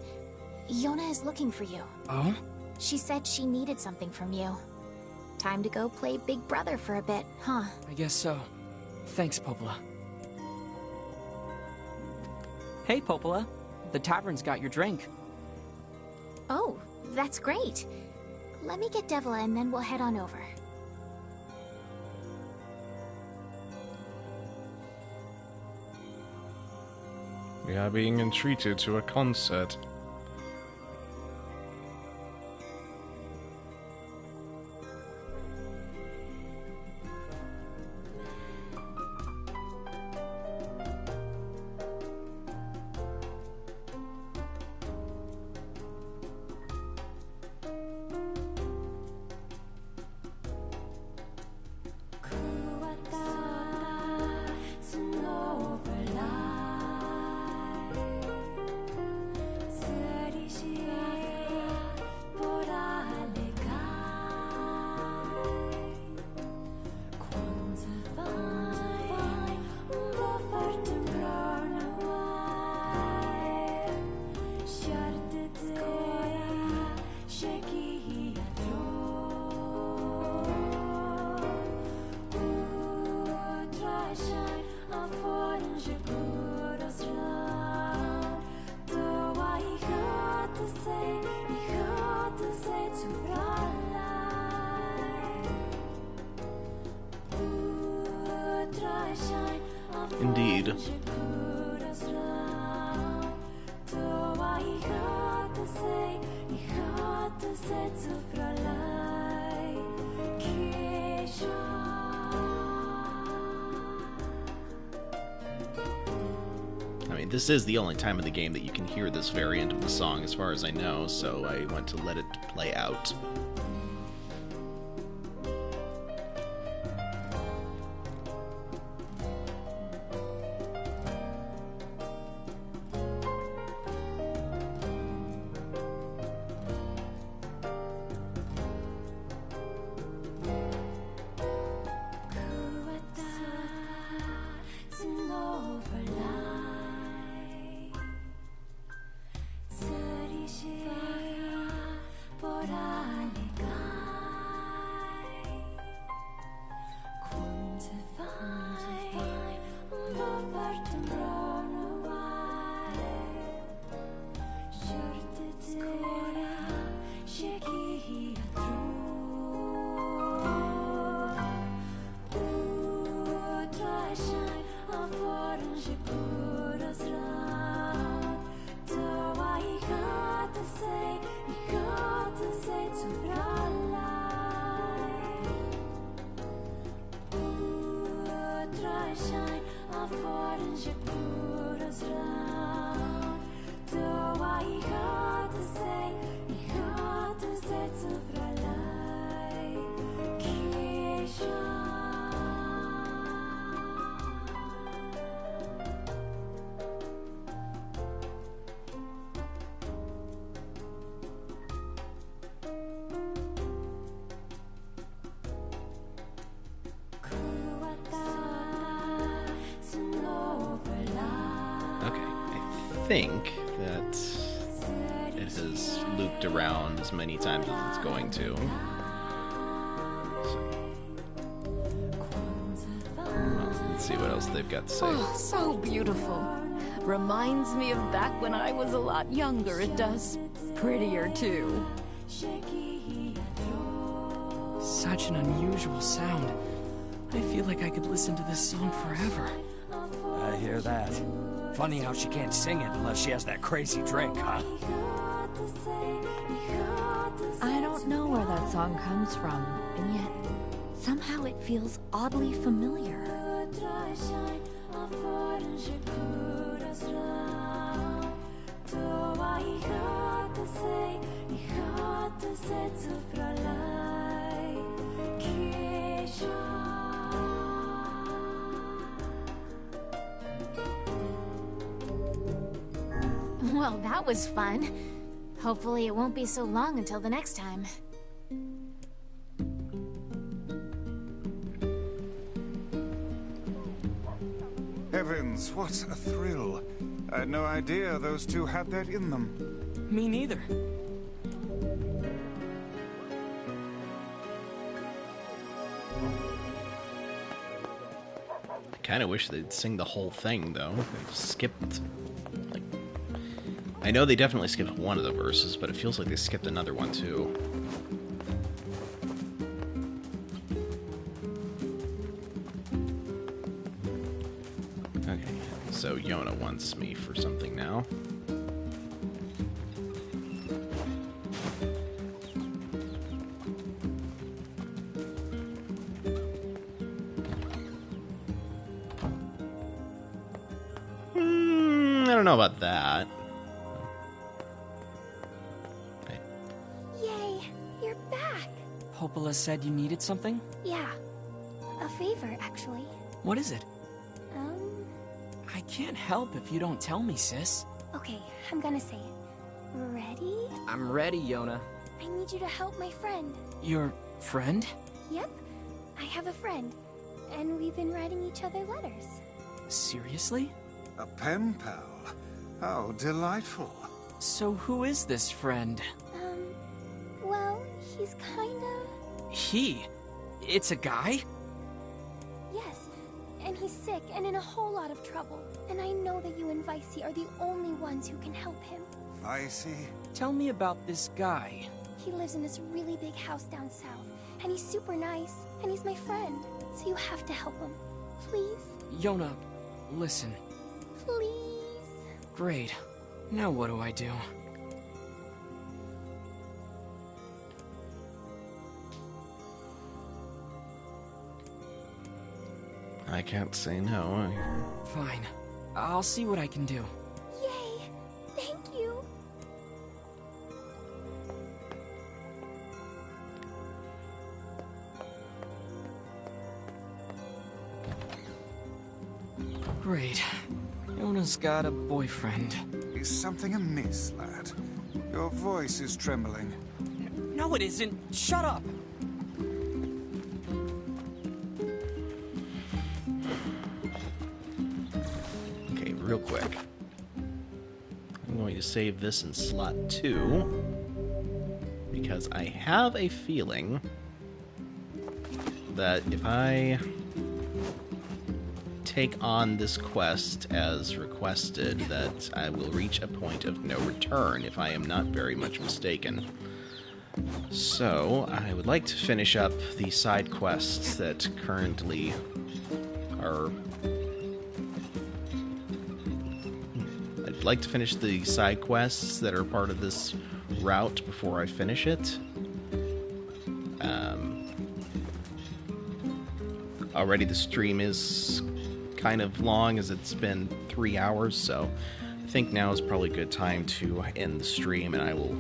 Yona is looking for you. Oh? She said she needed something from you. Time to go play Big Brother for a bit, huh? I guess so. Thanks, Popola. Hey, Popola. The tavern's got your drink. Oh, that's great. Let me get Devila and then we'll head on over. We are being entreated to a concert. Indeed. I mean, this is the only time of the game that you can hear this variant of the song, as far as I know, so I want to let it play out. I think that it has looped around as many times as it's going to. Well, let's see what else they've got to say. Oh, so beautiful. Reminds me of back when I was a lot younger, it does. Prettier, too. Such an unusual sound. I feel like I could listen to this song forever. I hear that. Funny how she can't sing it unless she has that crazy drink, huh? I don't know where that song comes from, and yet somehow it feels oddly familiar. Well, that was fun. Hopefully it won't be so long until the next time. Heavens, what a thrill. I had no idea those two had that in them. Me neither. I kind of wish they'd sing the whole thing, though. They've skipped... I know they definitely skipped one of the verses, but it feels like they skipped another one, too. Okay, so Yona wants me for something now. I don't know about that. Popola said you needed something? Yeah. A favor, actually. What is it? I can't help if you don't tell me, sis. Okay, I'm gonna say it. Ready? I'm ready, Yona. I need you to help my friend. Your friend? Yep. I have a friend. And we've been writing each other letters. Seriously? A pen pal. How delightful. So who is this friend? Well, he's kinda... He? It's a guy? Yes, and he's sick and in a whole lot of trouble. And I know that you and Vicey are the only ones who can help him. Vicey? Tell me about this guy. He lives in this really big house down south, and he's super nice, and he's my friend. So you have to help him. Please? Yona, listen. Please. Great. Now what do I do? I can't say no. Fine. I'll see what I can do. Yay! Thank you. Great. Yona's got a boyfriend. Is something amiss, lad? Your voice is trembling. No, it isn't. Shut up. Okay, real quick. I'm going to save this in slot 2 because I have a feeling that if I take on this quest as requested, that I will reach a point of no return if I am not very much mistaken. So, I would like to finish up the side quests that currently are... I'd like to finish the side quests that are part of this route before I finish it. Already the stream is kind of long, as it's been 3 hours, so I think now is probably a good time to end the stream, and I will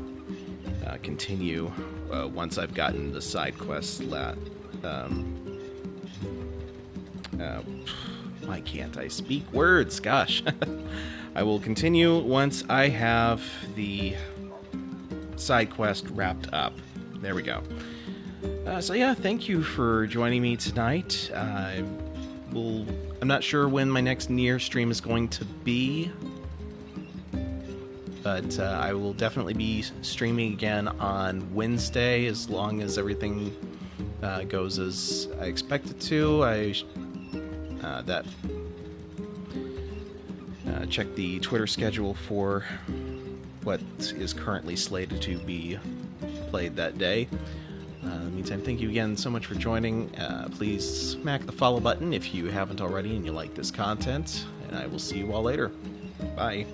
continue once I've gotten the side quests. Why can't I speak words? Gosh. I will continue once I have the side quest wrapped up. There we go. So yeah, thank you for joining me tonight. I'm not sure when my next NieR stream is going to be, but I will definitely be streaming again on Wednesday as long as everything goes as I expect it to. Check the Twitter schedule for what is currently slated to be played that day. In the meantime, thank you again so much for joining. Please smack the follow button if you haven't already and you like this content, and I will see you all later. Bye.